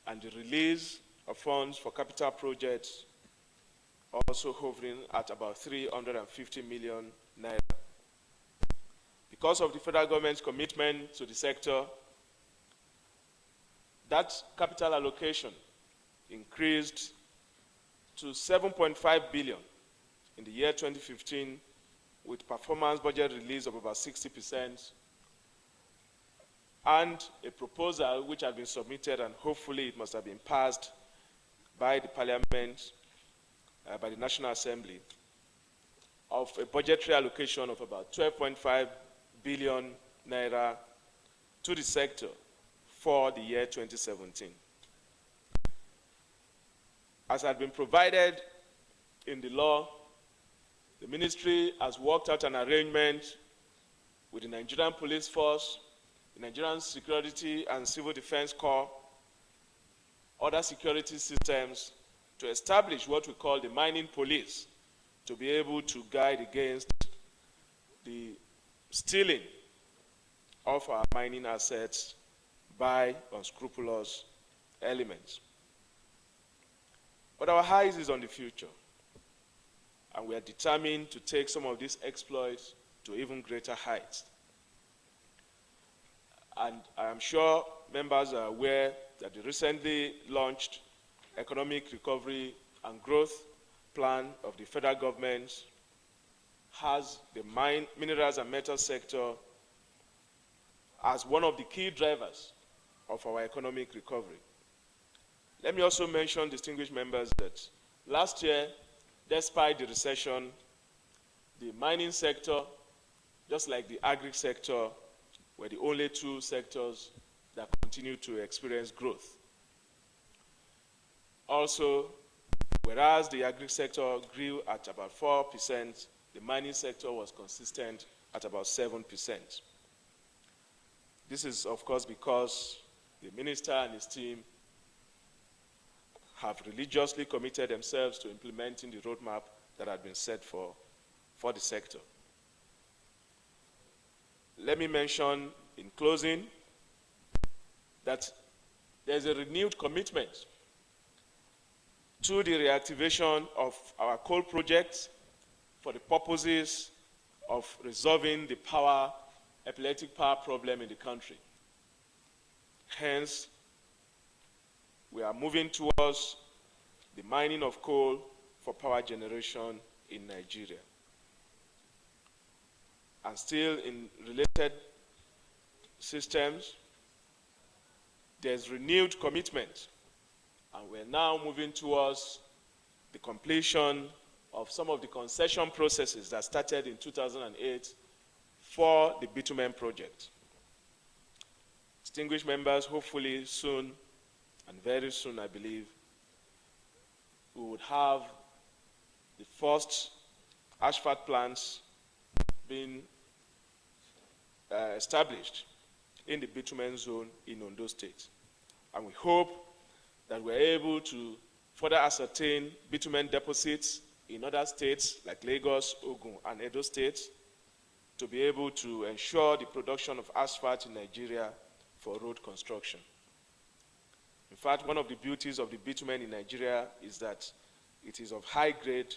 Speaker 14: and the release of funds for capital projects also hovering at about 350 million naira. Because of the federal government's commitment to the sector, that capital allocation increased to 7.5 billion in the year 2015, with performance budget release of about 60%, and a proposal which has been submitted, and hopefully it must have been passed by the Parliament, by the National Assembly, of a budgetary allocation of about 12.5 billion naira to the sector for the year 2017. As had been provided in the law, the ministry has worked out an arrangement with the Nigerian Police Force, the Nigerian Security and Civil Defense Corps, other security systems, to establish what we call the mining police, to be able to guide against the stealing of our mining assets by unscrupulous elements. But our eyes is on the future, and we are determined to take some of these exploits to even greater heights. And I am sure members are aware that the recently launched Economic Recovery and Growth Plan of the federal government has the minerals and metal sector as one of the key drivers of our economic recovery. Let me also mention, distinguished members, that last year, despite the recession, the mining sector, just like the agri sector, were the only two sectors that continued to experience growth. Also, whereas the agri sector grew at about 4%, the mining sector was consistent at about 7%. This is, of course, because the minister and his team have religiously committed themselves to implementing the roadmap that had been set for the sector. Let me mention in closing that there's a renewed commitment to the reactivation of our coal projects for the purposes of resolving the epileptic power problem in the country. Hence, we are moving towards the mining of coal for power generation in Nigeria. And still in related systems, there's renewed commitment, and we're now moving towards the completion of some of the concession processes that started in 2008 for the bitumen project. Distinguished members, hopefully soon, and very soon I believe, we would have the first asphalt plants being established in the bitumen zone in Ondo State. And we hope that we're able to further ascertain bitumen deposits in other states like Lagos, Ogun, and Edo states to be able to ensure the production of asphalt in Nigeria for road construction. In fact, one of the beauties of the bitumen in Nigeria is that it is of high grade,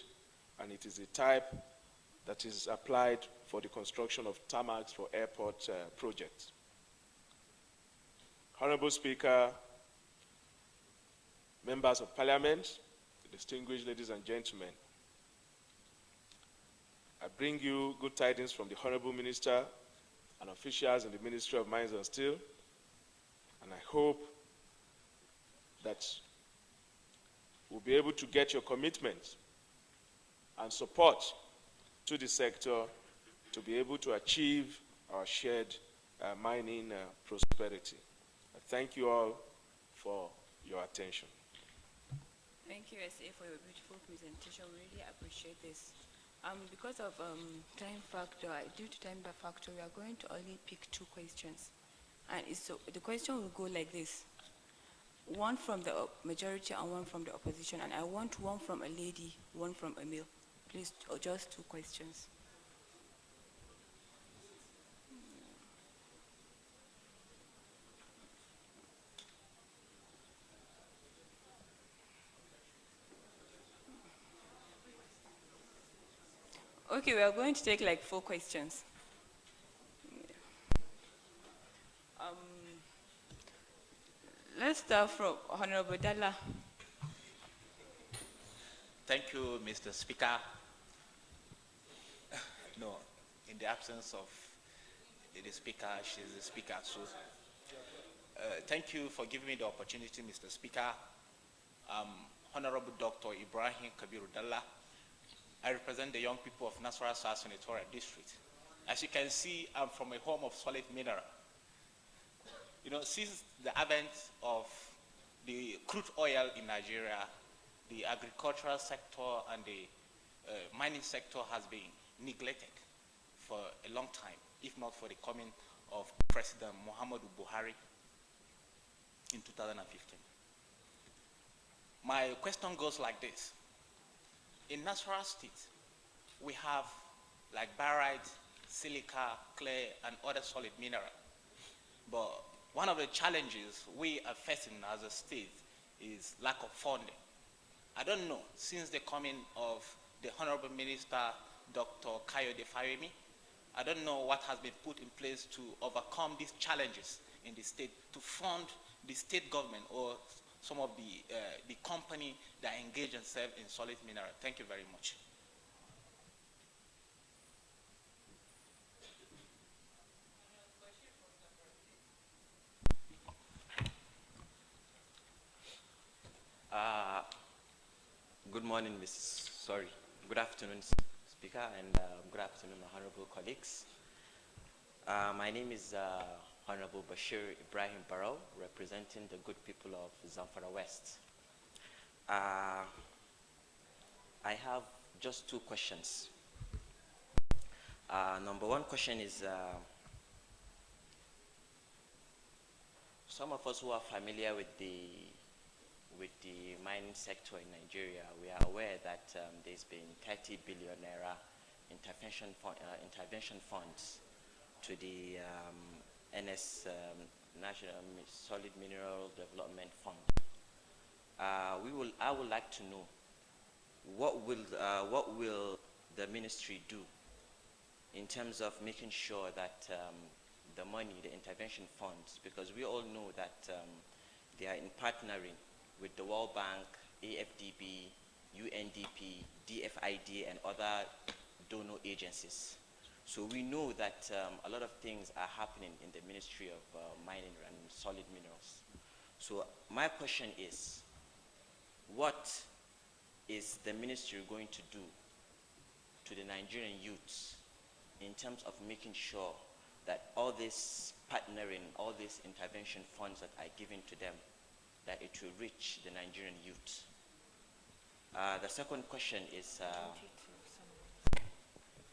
Speaker 14: and it is a type that is applied for the construction of tarmacs for airport projects. Honorable Speaker, members of parliament, distinguished ladies and gentlemen. I bring you good tidings from the Honorable Minister and officials in the Ministry of Mines and Steel, and I hope that we'll be able to get your commitment and support to the sector to be able to achieve our shared mining prosperity. I thank you all for your attention.
Speaker 4: Thank you, SA, for your beautiful presentation. We really appreciate this. Because of time factor, due to time factor, we are going to only pick 2 questions. And the question will go like this. One from the majority and one from the opposition. And I want one from a lady, one from a male. Please, just 2 questions. Okay, we are going to take like 4 questions. Let's start from Honorable Dalla.
Speaker 12: Thank you, Mr. Speaker. No, in the absence of the Speaker, she's the Speaker. So, thank you for giving me the opportunity, Mr. Speaker. Honorable Dr. Ibrahim Kabiru Dalla. I represent the young people of Nasarawa South Senatorial District. As you can see, I'm from a home of solid mineral. You know, since the advent of the crude oil in Nigeria, the agricultural sector and the mining sector has been neglected for a long time, if not for the coming of President Muhammadu Buhari in 2015. My question goes like this. In Nasarawa State, we have like barite, silica, clay, and other solid mineral. But one of the challenges we are facing as a state is lack of funding. I don't know, since the coming of the Honorable Minister, Dr. Kayode Fayemi, I don't know what has been put in place to overcome these challenges in the state to fund the state government or some of the company that engage themselves in solid mineral. Thank you very much.
Speaker 15: Good morning, good afternoon, Speaker, and good afternoon, honorable colleagues. My name is Honorable Bashir Ibrahim Barrow, representing the good people of Zamfara West. I have just 2 questions. Number 1 question is, some of us who are familiar with the mining sector in Nigeria, we are aware that there's been 30 billion naira intervention funds to the National Solid Mineral Development Fund. I would like to know what will the ministry do in terms of making sure that the money, the intervention funds, because we all know that they are in partnering with the World Bank, AFDB, UNDP, DFID, and other donor agencies. So we know that a lot of things are happening in the Ministry of Mining and Solid Minerals. So my question is, what is the ministry going to do to the Nigerian youths in terms of making sure that all this partnering, all these intervention funds that are given to them, that it will reach the Nigerian youth? The second question is,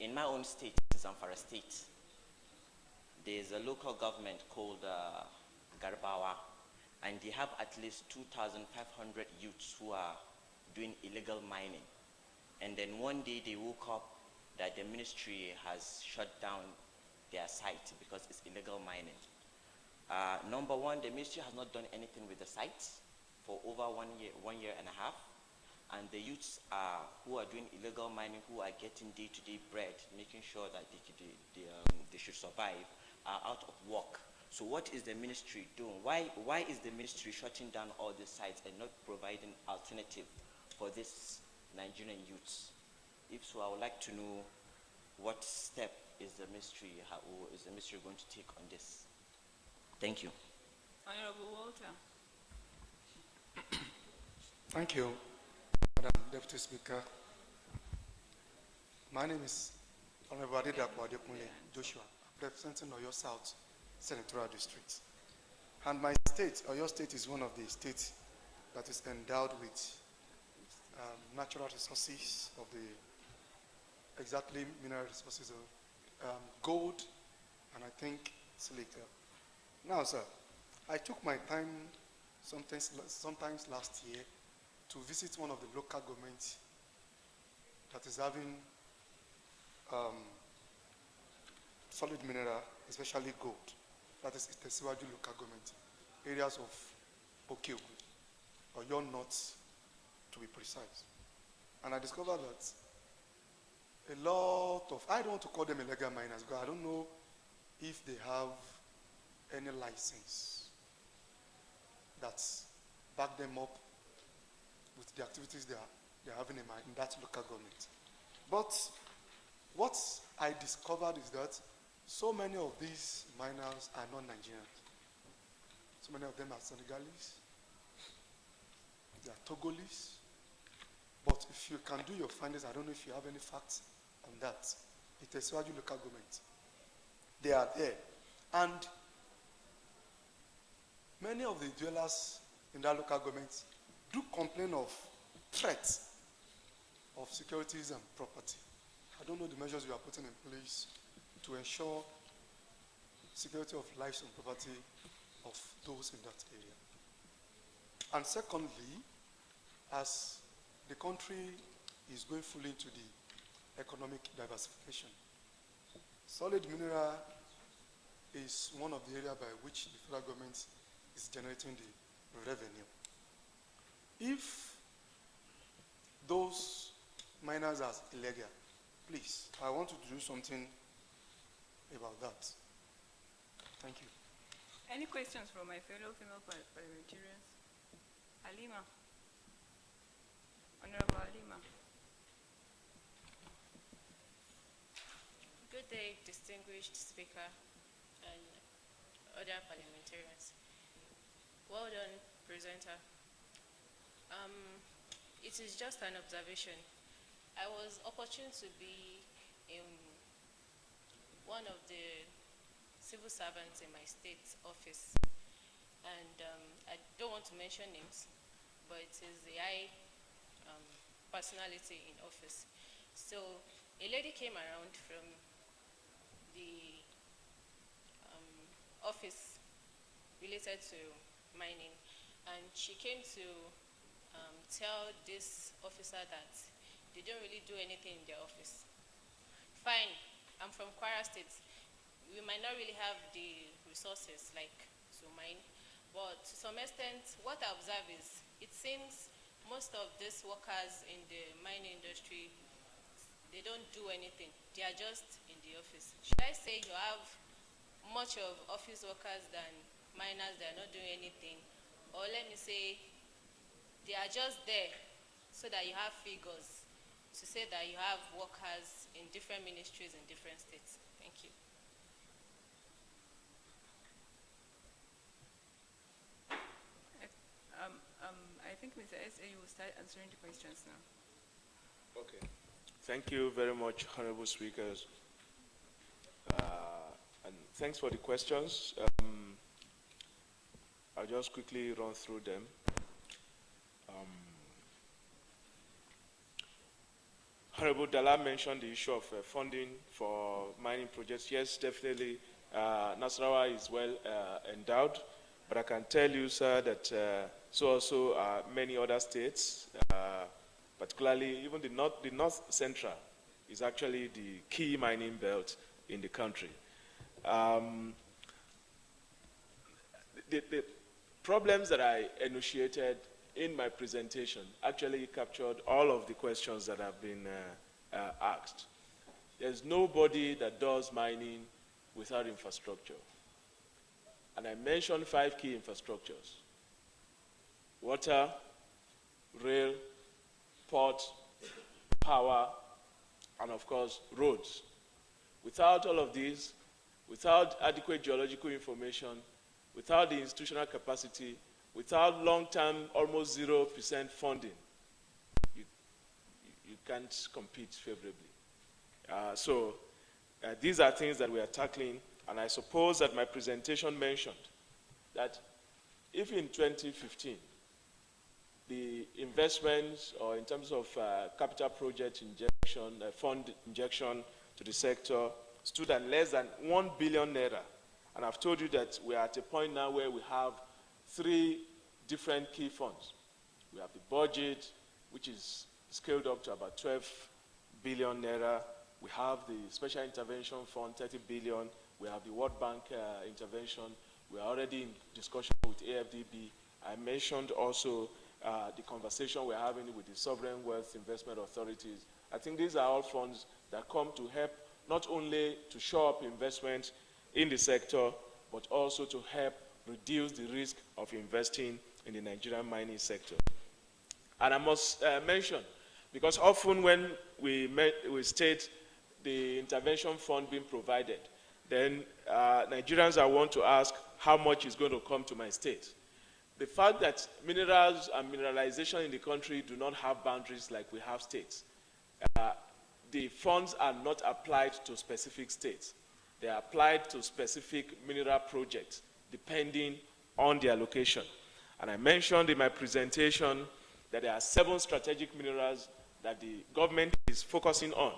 Speaker 15: in my own state, Zamfara State, there is a local government called Garbawa, and they have at least 2,500 youths who are doing illegal mining. And then one day they woke up that the ministry has shut down their site because it's illegal mining. Number 1, the ministry has not done anything with the sites for over 1 year and a half. And the youths who are doing illegal mining, who are getting day-to-day bread, making sure that they should survive, are out of work. So what is the ministry doing? Why is the ministry shutting down all these sites and not providing alternative for these Nigerian youths? If so, I would like to know what step is the ministry going to take on this? Thank you.
Speaker 4: Honorable Walter.
Speaker 6: Thank you, Madam Deputy Speaker. My name is Honorable Adedapo Adekunle Joshua, representing Oyo South Senatorial District. And my state, Oyo State, is one of the states that is endowed with natural resources of the, exactly mineral resources of gold and I think silica. Now, sir, I took my time sometimes last year to visit one of the local governments that is having solid mineral, especially gold. That is Itesiwaju local government, areas of Okiogu, or Oyo North, to be precise. And I discovered that a lot of, I don't want to call them illegal miners, because I don't know if they have any license that back them up with the activities they're having in that local government. But what I discovered is that so many of these miners are not Nigerians. So many of them are Senegalese, they are Togolese. But if you can do your findings, I don't know if you have any facts on that. It is Swaju local government. They are there. And many of the dwellers in that local government do complain of threats of securities and property. I don't know the measures we are putting in place to ensure security of lives and property of those in that area. And secondly, as the country is going fully into the economic diversification, solid mineral is one of the areas by which the federal government is generating the revenue. If those miners are illegal, please, I want you to do something about that. Thank you.
Speaker 4: Any questions from my fellow female parliamentarians? Halima. Honorable Halima. Good day, distinguished speaker and other parliamentarians. Well done, presenter. It is just an observation. I was opportune to be in one of the civil servants in my state office, and I don't want to mention names, but it is the high personality in office. So a lady came around from the office related to mining, and she came to tell this officer that they don't really do anything in their office. Fine, I'm from Kwara State. We might not really have the resources like to mine, but to some extent, what I observe is it seems most of these workers in the mining industry, they don't do anything. They are just in the office. Should I say you have much of office workers than miners that are not doing anything? Or let me say, they are just there so that you have figures to say that you have workers in different ministries in different states. Thank you. I think Mr. S.A. will start answering the questions now.
Speaker 14: Okay. Thank you very much, Honorable Speakers. And thanks for the questions. I'll just quickly run through them. Honorable Dala mentioned the issue of funding for mining projects. Yes, definitely, Nasarawa is well endowed, but I can tell you, sir, that so also many other states, particularly even the North Central is actually the key mining belt in the country. The problems that I enunciated in my presentation actually captured all of the questions that have been asked. There's nobody that does mining without infrastructure. And I mentioned 5 key infrastructures: water, rail, port, power, and of course, roads. Without all of these, without adequate geological information, without the institutional capacity, without long-term, almost 0% funding, you can't compete favorably. These are things that we are tackling, and I suppose that my presentation mentioned that if in 2015, the investments, or in terms of capital project injection, fund injection to the sector, stood at less than 1 billion naira. And I've told you that we are at a point now where we have 3 different key funds. We have the budget, which is scaled up to about 12 billion naira. We have the special intervention fund, 30 billion. We have the World Bank intervention. We are already in discussion with AFDB. I mentioned also the conversation we're having with the Sovereign Wealth Investment Authorities. I think these are all funds that come to help not only to shore up investment in the sector, but also to help reduce the risk of investing in the Nigerian mining sector. And I must mention, because often when we state the intervention fund being provided, then Nigerians are want to ask how much is going to come to my state. The fact that minerals and mineralization in the country do not have boundaries like we have states, the funds are not applied to specific states. They are applied to specific mineral projects depending on their location. And I mentioned in my presentation that there are 7 strategic minerals that the government is focusing on.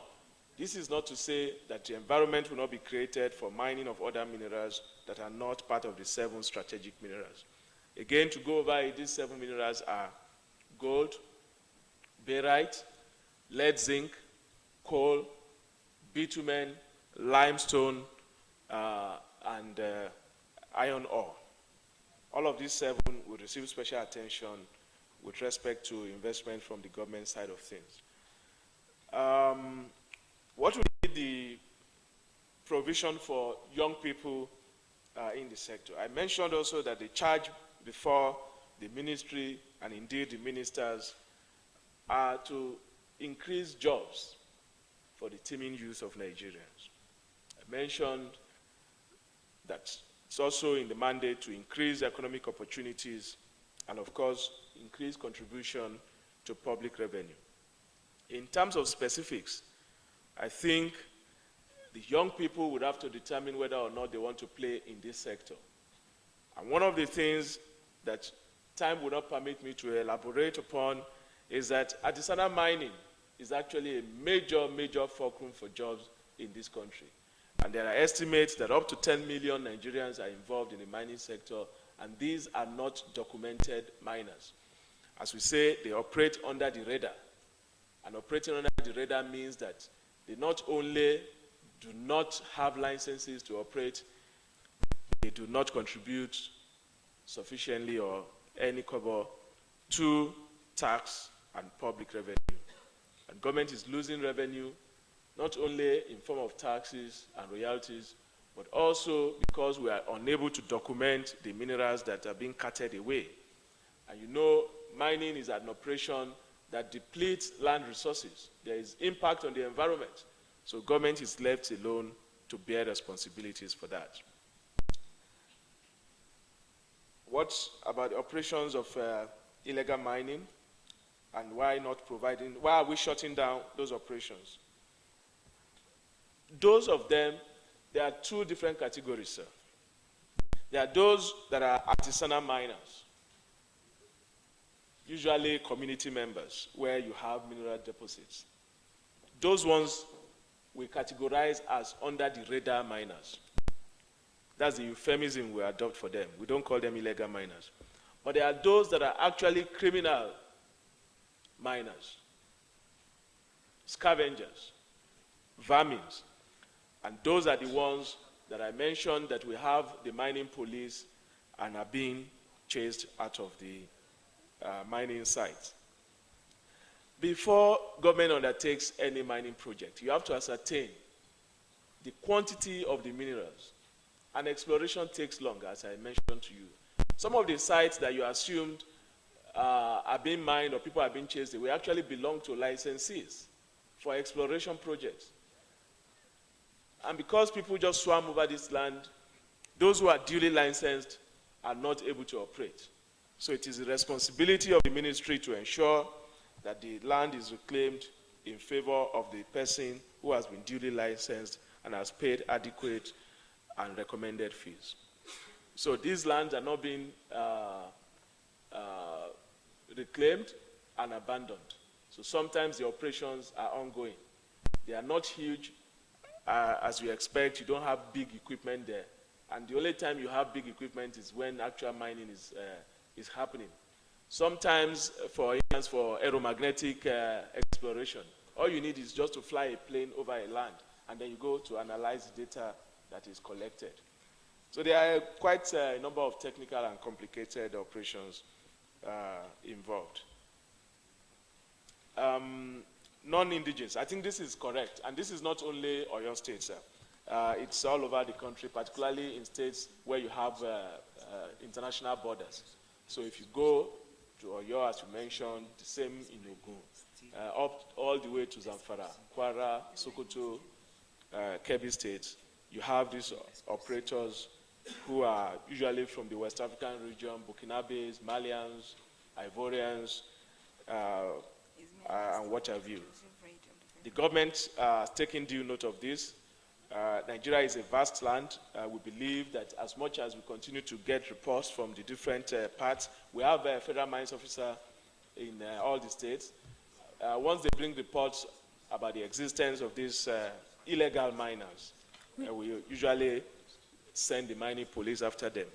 Speaker 14: This is not to say that the environment will not be created for mining of other minerals that are not part of the 7 strategic minerals. Again, to go over it, these 7 minerals are gold, barite, lead zinc, coal, bitumen, limestone, and iron ore. All of these 7 will receive special attention with respect to investment from the government side of things. What will be the provision for young people in the sector? I mentioned also that the charge before the ministry and indeed the ministers are to increase jobs for the teeming youth of Nigerians. I mentioned that it's also in the mandate to increase economic opportunities and, of course, increase contribution to public revenue. In terms of specifics, I think the young people would have to determine whether or not they want to play in this sector. And one of the things that time would not permit me to elaborate upon is that artisanal mining is actually a major fulcrum for jobs in this country. And there are estimates that up to 10 million Nigerians are involved in the mining sector, and these are not documented miners. As we say, they operate under the radar. And operating under the radar means that they not only do not have licenses to operate, they do not contribute sufficiently or any cover to tax and public revenue. And government is losing revenue not only in form of taxes and royalties, but also because we are unable to document the minerals that are being carted away. And you know, mining is an operation that depletes land resources. There is impact on the environment. So government is left alone to bear responsibilities for that. What about the operations of illegal mining, and why are we shutting down those operations? Those of them, there are 2 different categories, sir. There are those that are artisanal miners, usually community members, where you have mineral deposits. Those ones we categorize as under the radar miners. That's the euphemism we adopt for them. We don't call them illegal miners. But there are those that are actually criminal miners, scavengers, vermins. And those are the ones that I mentioned that we have the mining police and are being chased out of the mining sites. Before government undertakes any mining project, you have to ascertain the quantity of the minerals and exploration takes longer, as I mentioned to you. Some of the sites that you assumed are being mined or people are being chased away actually belong to licensees for exploration projects. And because people just swam over this land, those who are duly licensed are not able to operate. So it is the responsibility of the ministry to ensure that the land is reclaimed in favor of the person who has been duly licensed and has paid adequate and recommended fees. So these lands are not being reclaimed and abandoned. So sometimes the operations are ongoing. They are not huge as you expect. You don't have big equipment there. And the only time you have big equipment is when actual mining is happening. Sometimes, for instance, for aeromagnetic exploration, all you need is just to fly a plane over a land, and then you go to analyze the data that is collected. So there are quite a number of technical and complicated operations involved. Non-indigenous, I think this is correct, and this is not only Oyo State, sir. It's all over the country, particularly in states where you have international borders. So if you go to Oyo, as you mentioned, the same in Ogun, up all the way to Zamfara, Kwara, Sokoto, Kebbi State, you have these operators who are usually from the West African region, Burkinabes, Malians, Ivorians, and what have you. The government has taken due note of this. Nigeria is a vast land. We believe that as much as we continue to get reports from the different parts, we have a federal mines officer in all the states. Once they bring reports about the existence of these illegal miners, we usually send the mining police after them.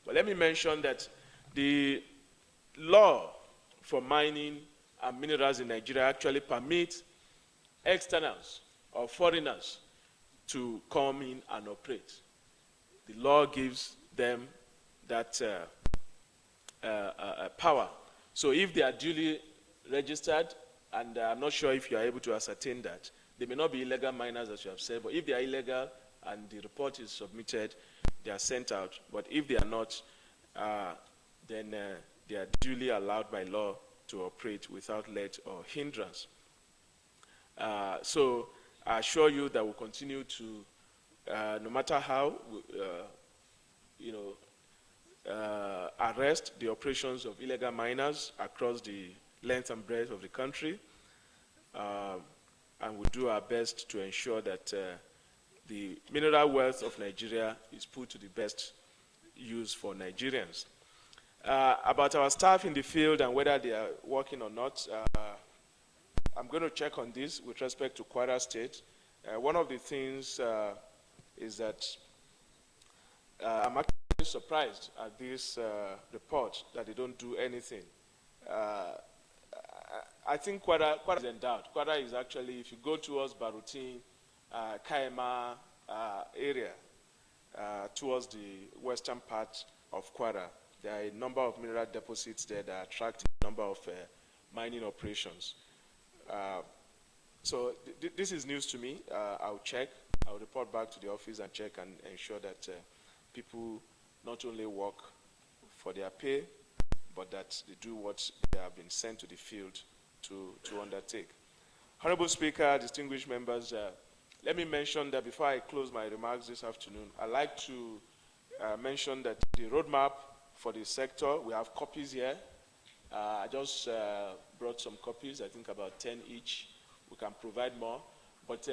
Speaker 14: But let me mention that the law for mining and minerals in Nigeria actually permits externals or foreigners to come in and operate. The law gives them that power. So if they are duly registered, and I'm not sure if you are able to ascertain that, they may not be illegal miners, as you have said, but if they are illegal and the report is submitted, they are sent out. But if they are not, then they are duly allowed by law to operate without let or hindrance. So I assure you that we'll continue to, no matter how, arrest the operations of illegal miners across the length and breadth of the country, and we'll do our best to ensure that the mineral wealth of Nigeria is put to the best use for Nigerians. About our staff in the field and whether they are working or not, I'm going to check on this with respect to Kwara State. One of the things is that I'm actually surprised at this report that they don't do anything. I think Kwara is endowed. Kwara is actually, if you go towards Barutin, Kaima area, towards the western part of Kwara, there are a number of mineral deposits there that attract a number of mining operations. So this is news to me. I'll check. I'll report back to the office and check and ensure that people not only work for their pay, but that they do what they have been sent to the field to undertake. Honorable Speaker, distinguished members, let me mention that before I close my remarks this afternoon, I'd like to mention that the roadmap for the sector, we have copies here. I just brought some copies, I think about 10 each. We can provide more. But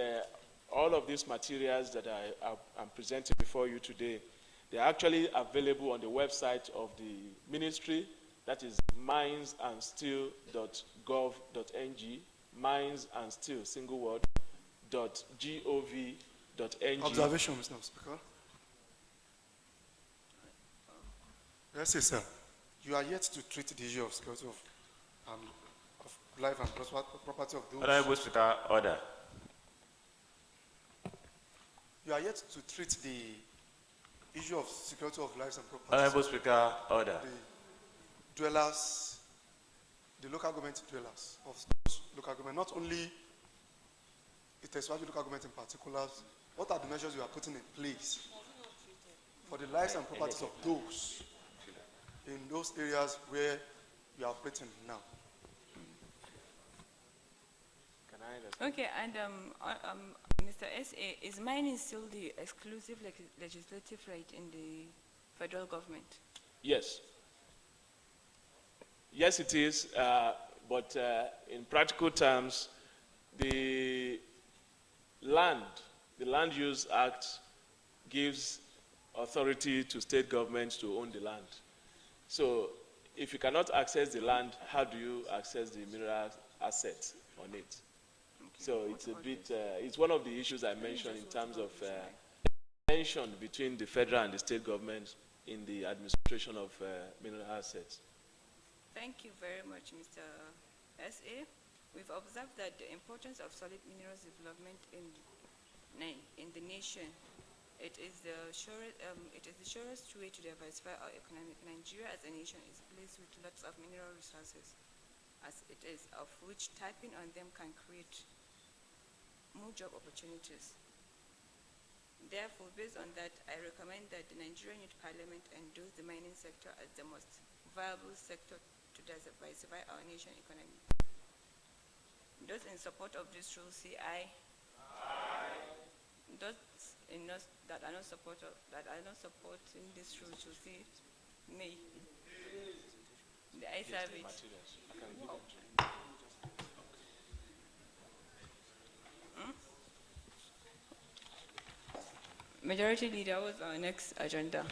Speaker 14: all of these materials that I'm presenting before you today, they're actually available on the website of the ministry. That is minesandsteel.gov.ng, minesandsteel, single word, .gov.ng.
Speaker 6: Observation, Mr. Speaker. Yes, sir. You are yet to treat the issue of security of life and property of those.
Speaker 16: Honorable Speaker, order.
Speaker 6: You are yet to treat the issue of security of lives and property.
Speaker 16: Honorable Speaker, order.
Speaker 6: The dwellers, the local government dwellers of those local government, not only the Tesfaji local government in particular. What are the measures you are putting in place for the lives and properties of those in those areas where we are operating now.
Speaker 14: Can I respond?
Speaker 17: Okay, and Mr. S.A., is mining still the exclusive legislative right in the federal government?
Speaker 14: Yes. Yes, it is, but in practical terms, the Land Use Act gives authority to state governments to own the land. So if you cannot access the land, how do you access the mineral assets on it? So it's a bit, it's one of the issues I mentioned in terms of tension between the federal and the state governments in the administration of mineral assets.
Speaker 17: Thank you very much, Mr. S.A. We've observed that the importance of solid minerals development in the nation, it is the surest way to diversify our economy. Nigeria as a nation is blessed with lots of mineral resources, as it is, of which tapping on them can create more job opportunities. Therefore, based on that, I recommend that the Nigerian Youth Parliament endorse the mining sector as the most viable sector to diversify our nation economy. Those in support of this rule say aye. Those that are not supporting this rule should say nay. The ayes have it. Majority Leader, what's our next agenda?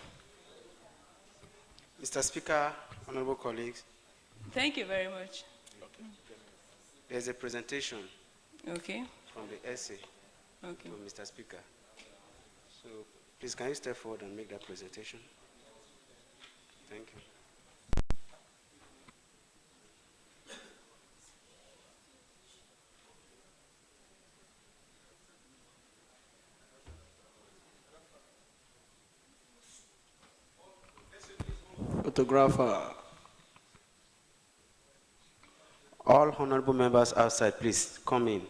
Speaker 3: Mr. Speaker, honorable colleagues.
Speaker 17: Thank you very much.
Speaker 3: There's a presentation
Speaker 17: from
Speaker 3: the SA to Mr. Speaker. So please, can you step forward and make that presentation? Thank you. Photographer. All honorable members outside, please come in.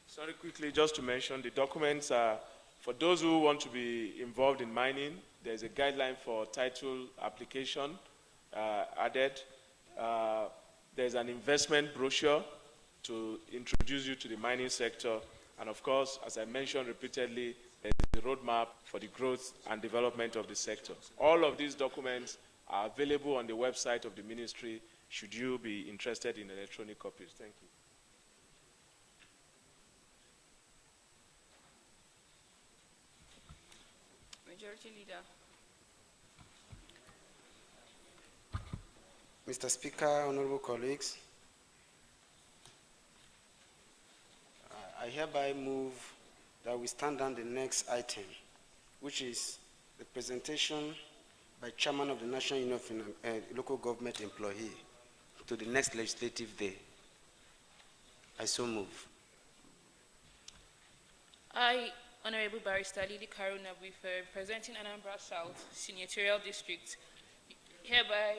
Speaker 14: Sorry, quickly, just to mention, the documents are, for those who want to be involved in mining, there's a guideline for title application added. There's an investment brochure to introduce you to the mining sector. And of course, as I mentioned repeatedly, there's a roadmap for the growth and development of the sector. All of these documents are available on the website of the ministry, should you be interested in electronic copies. Thank you.
Speaker 17: Majority Leader.
Speaker 3: Mr. Speaker, honorable colleagues, I hereby move that we stand down the next item, which is the presentation by Chairman of the National Union of Local Government Employee to the next legislative day. I so move.
Speaker 4: I, Honorable Barrister Lily Karuna, representing Anambra South Senatorial District, hereby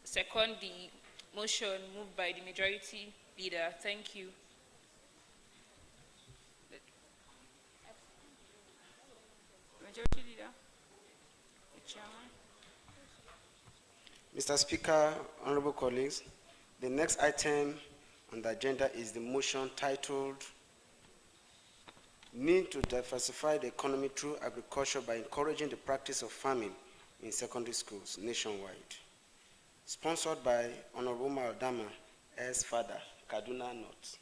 Speaker 4: second the motion moved by the Majority Leader. Thank you.
Speaker 17: Majority Leader, the Chairman.
Speaker 3: Mr. Speaker, honorable colleagues, the next item on the agenda is the motion titled Need to Diversify the Economy Through Agriculture by Encouraging the Practice of Farming in Secondary Schools Nationwide. Sponsored by Honorable Maradama S. Father, Kaduna North.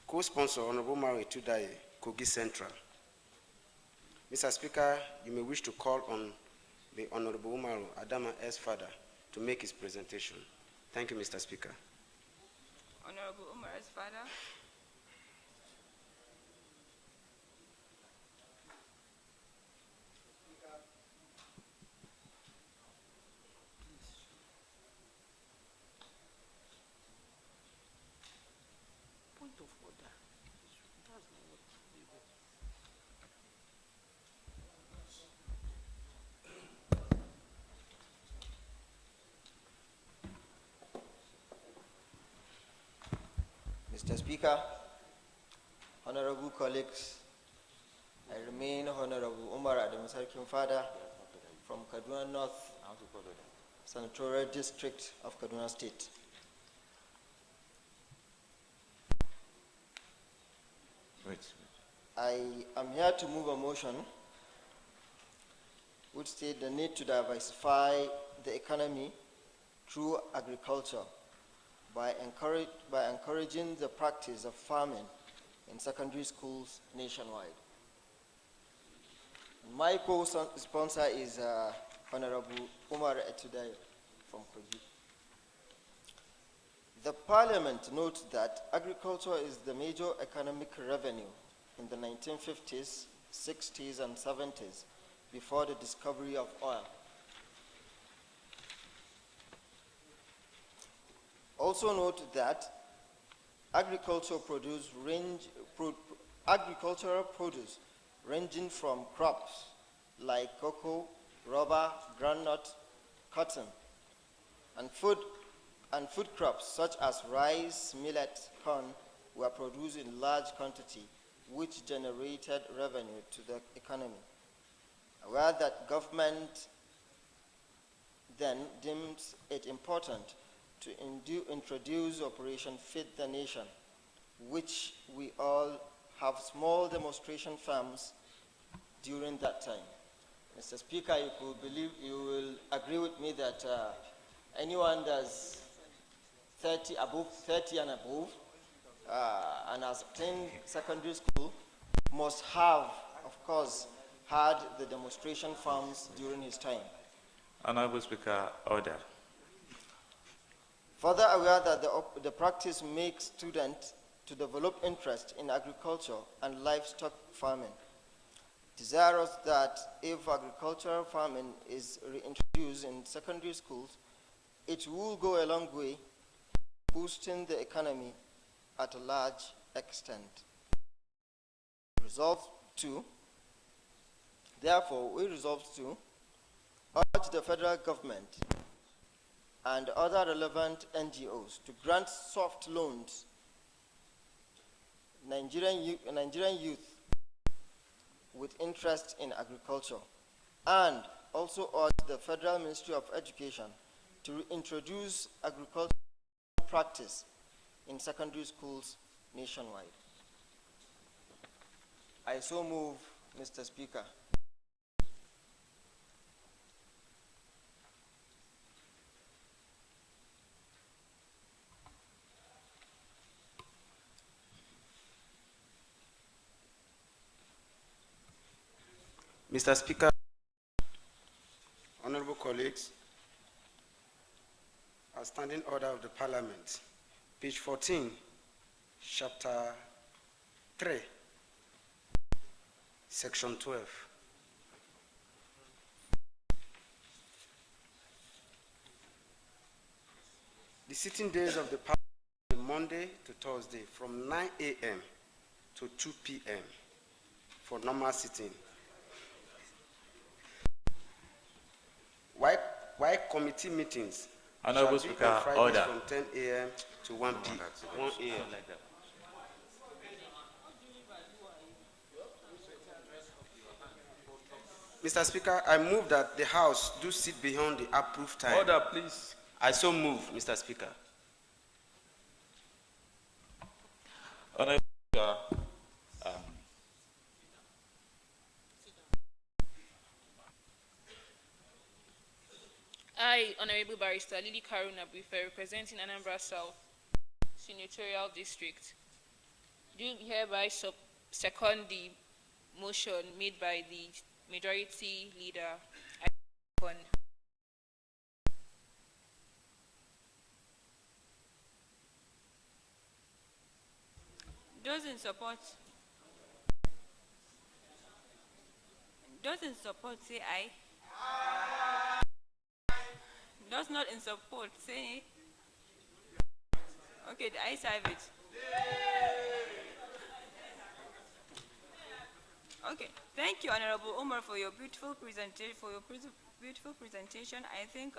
Speaker 3: Co-sponsor Honorable Maro Etudaye, Kogi Central. Mr. Speaker, you may wish to call on the Honorable Umaru Adama S. Father to make his presentation. Thank you, Mr. Speaker.
Speaker 17: Honorable Umar S. Father.
Speaker 18: Mr. Speaker, honorable colleagues, I remain Honorable Umar Adam Sarkin Fada from Kaduna North, Senatorial District of Kaduna State. I am here to move a motion which state the need to diversify the economy through agriculture by encouraging the practice of farming in secondary schools nationwide. My co-sponsor is Honorable Umar Etudai from Kogi. The Parliament notes that agriculture is the major economic revenue in the 1950s, 60s, and 70s before the discovery of oil. Also note that agricultural produce ranging from crops like cocoa, rubber, groundnut, cotton, and food crops such as rice, millet, corn were produced in large quantity, which generated revenue to the economy. Aware that government then deems it important to introduce Operation Feed the Nation, which we all have small demonstration farms during that time. Mr. Speaker, you will agree with me that anyone that's 30 and above and has attended secondary school must have, of course, had the demonstration farms during his time.
Speaker 16: Honorable Speaker, order.
Speaker 18: Further aware that the practice makes students to develop interest in agriculture and livestock farming. Desirous that if agricultural farming is reintroduced in secondary schools, it will go a long way boosting the economy at a large extent. Therefore, we resolve to urge the federal government and other relevant NGOs to grant soft loans Nigerian youth with interest in agriculture, and also urge the Federal Ministry of Education to introduce agricultural practice in secondary schools nationwide. I so move, Mr. Speaker.
Speaker 3: Mr. Speaker, honorable colleagues, a standing order of the Parliament, page 14, chapter 3, section 12. The sitting days of the Parliament are Monday to Thursday from 9 a.m. to 2 p.m. for normal sitting. Why committee meetings
Speaker 16: Honorable
Speaker 3: shall be
Speaker 16: Speaker,
Speaker 3: on Fridays
Speaker 16: order.
Speaker 3: from 10 a.m. to 1 p.m. 1 a.m.
Speaker 16: Like that.
Speaker 3: Mr. Speaker, I move that the House do sit beyond the approved time.
Speaker 16: Order, please.
Speaker 3: I so move, Mr. Speaker.
Speaker 16: Honorable Speaker,
Speaker 4: I, Honorable Barrister Lily Karuna Buffer, representing Anambra South Senatorial District, do hereby second the motion made by the Majority Leader.
Speaker 17: Those in support say aye. Those not in support say nay. Okay, the ayes have it. Okay, thank you, Honorable Umar, for your beautiful presentation. I think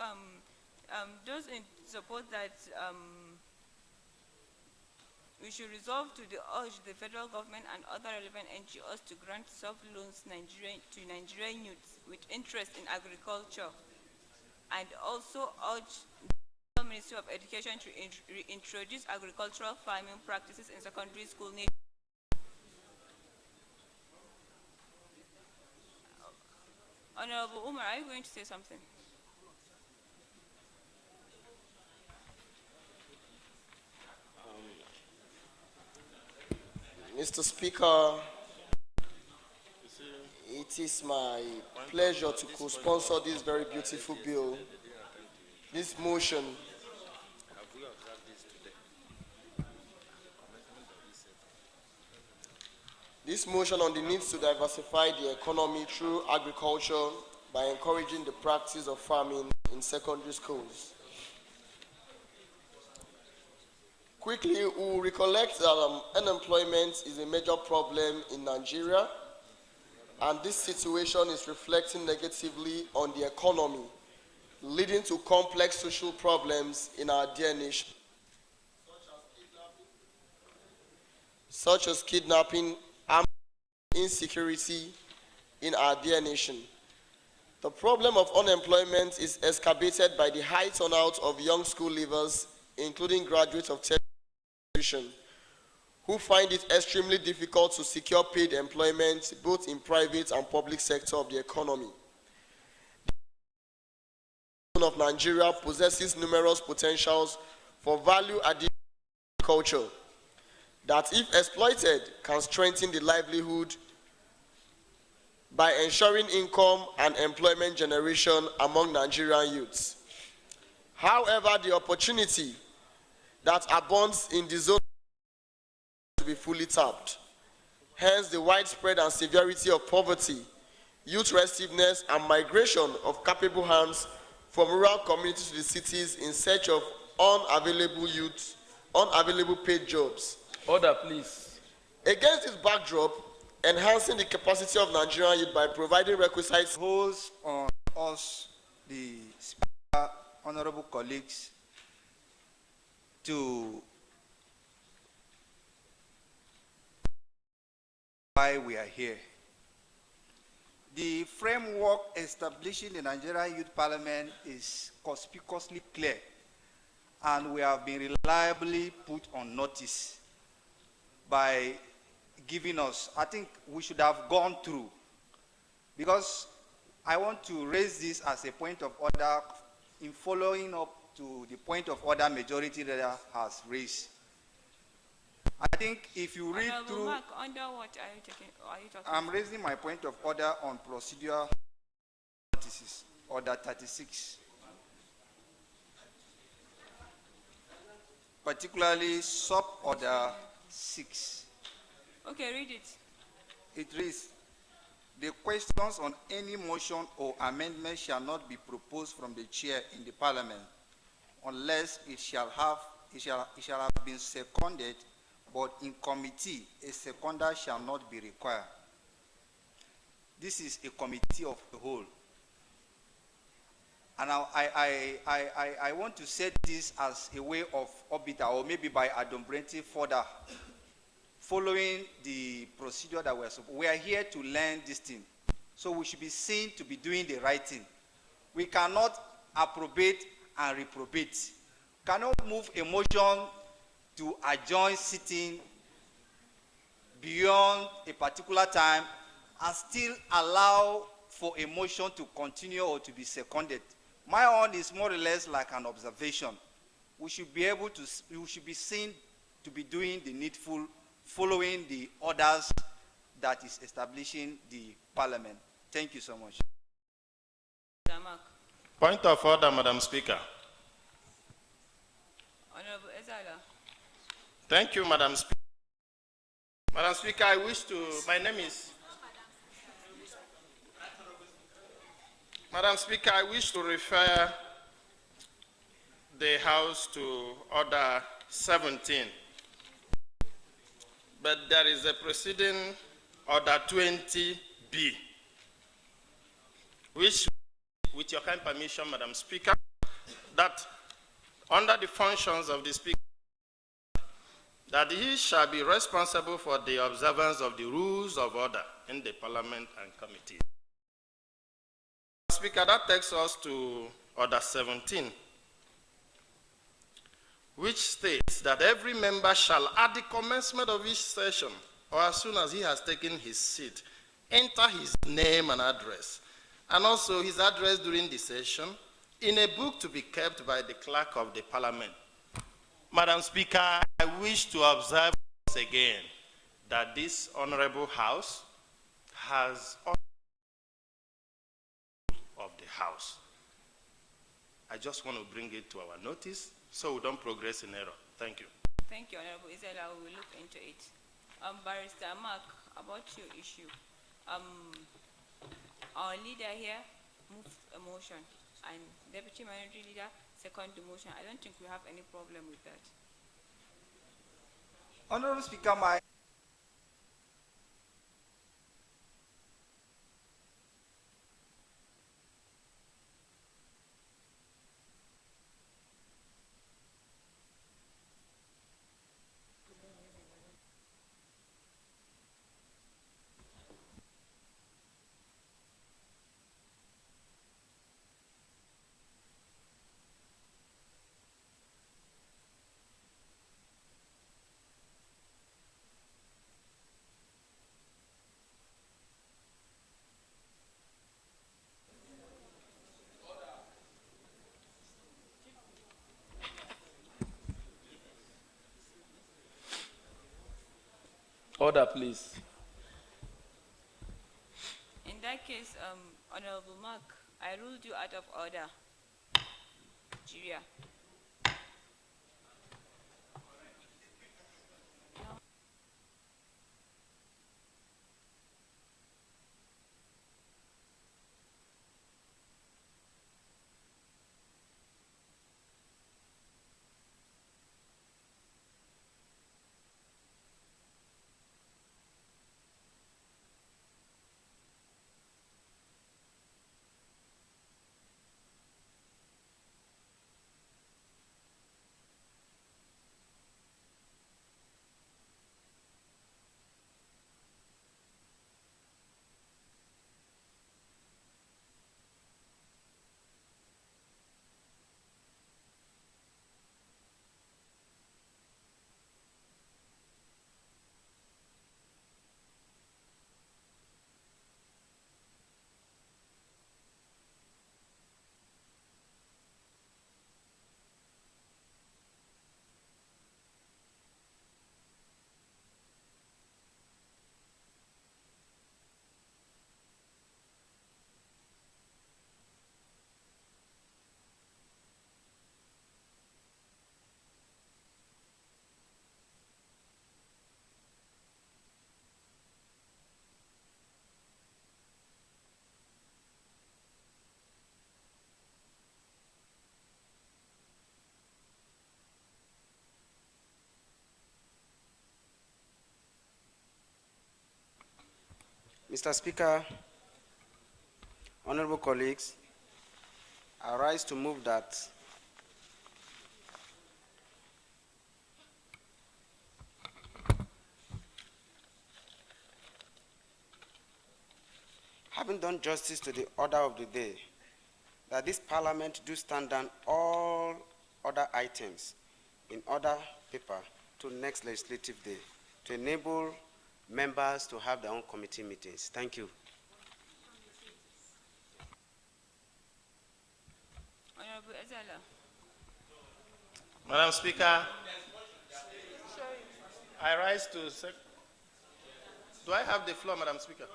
Speaker 17: those in support that we should resolve to urge the federal government and other relevant NGOs to grant soft loans to Nigerian youths with interest in agriculture, and also urge the Ministry of Education to reintroduce agricultural farming practices in secondary school. Honorable Umar, are you going to say something?
Speaker 18: Mr. Speaker, it is my pleasure to co-sponsor this very beautiful bill, this motion. This motion on the need to diversify the economy through agriculture by encouraging the practice of farming in secondary schools. Quickly, we will recollect that unemployment is a major problem in Nigeria, and this situation is reflecting negatively on the economy, leading to complex social problems in our dear nation, such as kidnapping, armed insecurity in our dear nation. The problem of unemployment is exacerbated by the high turnout of young school leavers, including graduates of education, who find it extremely difficult to secure paid employment both in private and public sector of the economy. The of Nigeria possesses numerous potentials for value-added agriculture that, if exploited, can strengthen the livelihood by ensuring income and employment generation among Nigerian youths. However, the opportunity that abounds in the zone to be fully tapped. Hence, the widespread and severity of poverty, youth restiveness, and migration of capable hands from rural communities to the cities in search of unavailable paid jobs.
Speaker 19: Order, please.
Speaker 18: Against this backdrop, enhancing the capacity of Nigerian youth by providing requisites
Speaker 20: holds on us, the Speaker, honorable colleagues, to why we are here. The framework establishing the Nigerian Youth Parliament is conspicuously clear, and we have been reliably put on notice by giving us. I think we should have gone through, because I want to raise this as a point of order in following up to the point of order majority leader has raised. I think if you read through,
Speaker 17: Mark, under what are you talking
Speaker 20: I'm raising my point of order on procedure notices, order 36, particularly sub order 6.
Speaker 17: Okay, read it.
Speaker 20: It reads, the questions on any motion or amendment shall not be proposed from the chair in the Parliament unless it shall have been seconded, but in committee a seconder shall not be required. This is a committee of the whole. And now I want to set this as a way of orbiter, or maybe by adumbrating further, following the procedure that we are here to learn this thing. So we should be seen to be doing the right thing. We cannot approbate and reprobate. Cannot move a motion to adjourn sitting beyond a particular time and still allow for a motion to continue or to be seconded. My own is more or less like an observation. We should be able to, we should be seen to be doing the needful, following the orders that is establishing the Parliament. Thank you so much.
Speaker 21: Point of order, Madam Speaker.
Speaker 17: Honorable Ezala.
Speaker 21: Thank you, Madam Speaker. Madam Speaker, I wish to, Madam Speaker, I wish to refer the House to Order 17. But there is a preceding Order 20B, which, with your kind permission, Madam Speaker, that under the functions of the Speaker, that he shall be responsible for the observance of the rules of order in the Parliament and committees. Speaker, that takes us to Order 17, which states that every member shall, at the commencement of each session, or as soon as he has taken his seat, enter his name and address, and also his address during the session, in a book to be kept by the clerk of the Parliament. Madam Speaker, I wish to observe once again that this honorable House has of the House. I just want to bring it to our notice so we don't progress in error. Thank you.
Speaker 17: Thank you, Honorable Isela. We will look into it. Barrister Mark, about your issue. Our leader here moved a motion, and Deputy Minority Leader seconded the motion. I don't think we have any problem with that.
Speaker 20: Honorable Speaker, my
Speaker 14: Order, please.
Speaker 17: In that case, Honorable Mark, I ruled you out of order. Nigeria.
Speaker 3: Mr. Speaker, honorable colleagues, I rise to move that having done justice to the order of the day, that this Parliament do stand down all other items in order paper to next legislative day to enable members to have their own committee meetings. Thank you.
Speaker 17: Honorable Ezala.
Speaker 21: Madam Speaker, I rise to do I have the floor, Madam Speaker?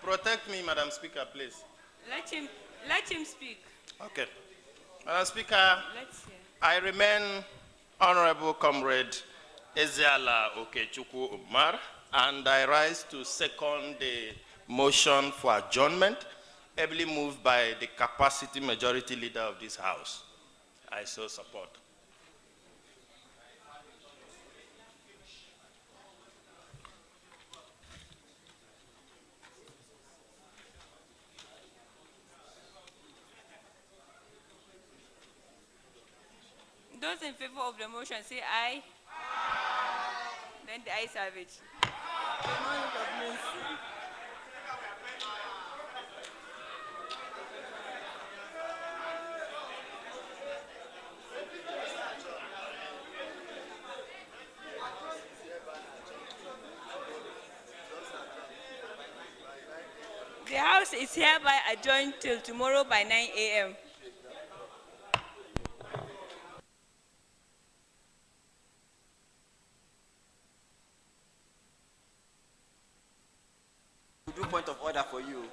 Speaker 21: Protect me, Madam Speaker, please.
Speaker 17: Let him speak.
Speaker 21: Okay. Madam Speaker,
Speaker 17: Let's hear.
Speaker 21: I remain Honorable Comrade Ezeala Okechukwu Umar, and I rise to second the motion for adjournment, ably moved by the capacity majority leader of this House. I so support.
Speaker 17: Those in favor of the motion say aye. When the eyes have it. The House is hereby adjourned till tomorrow by 9 a.m.
Speaker 19: To do point of order for you.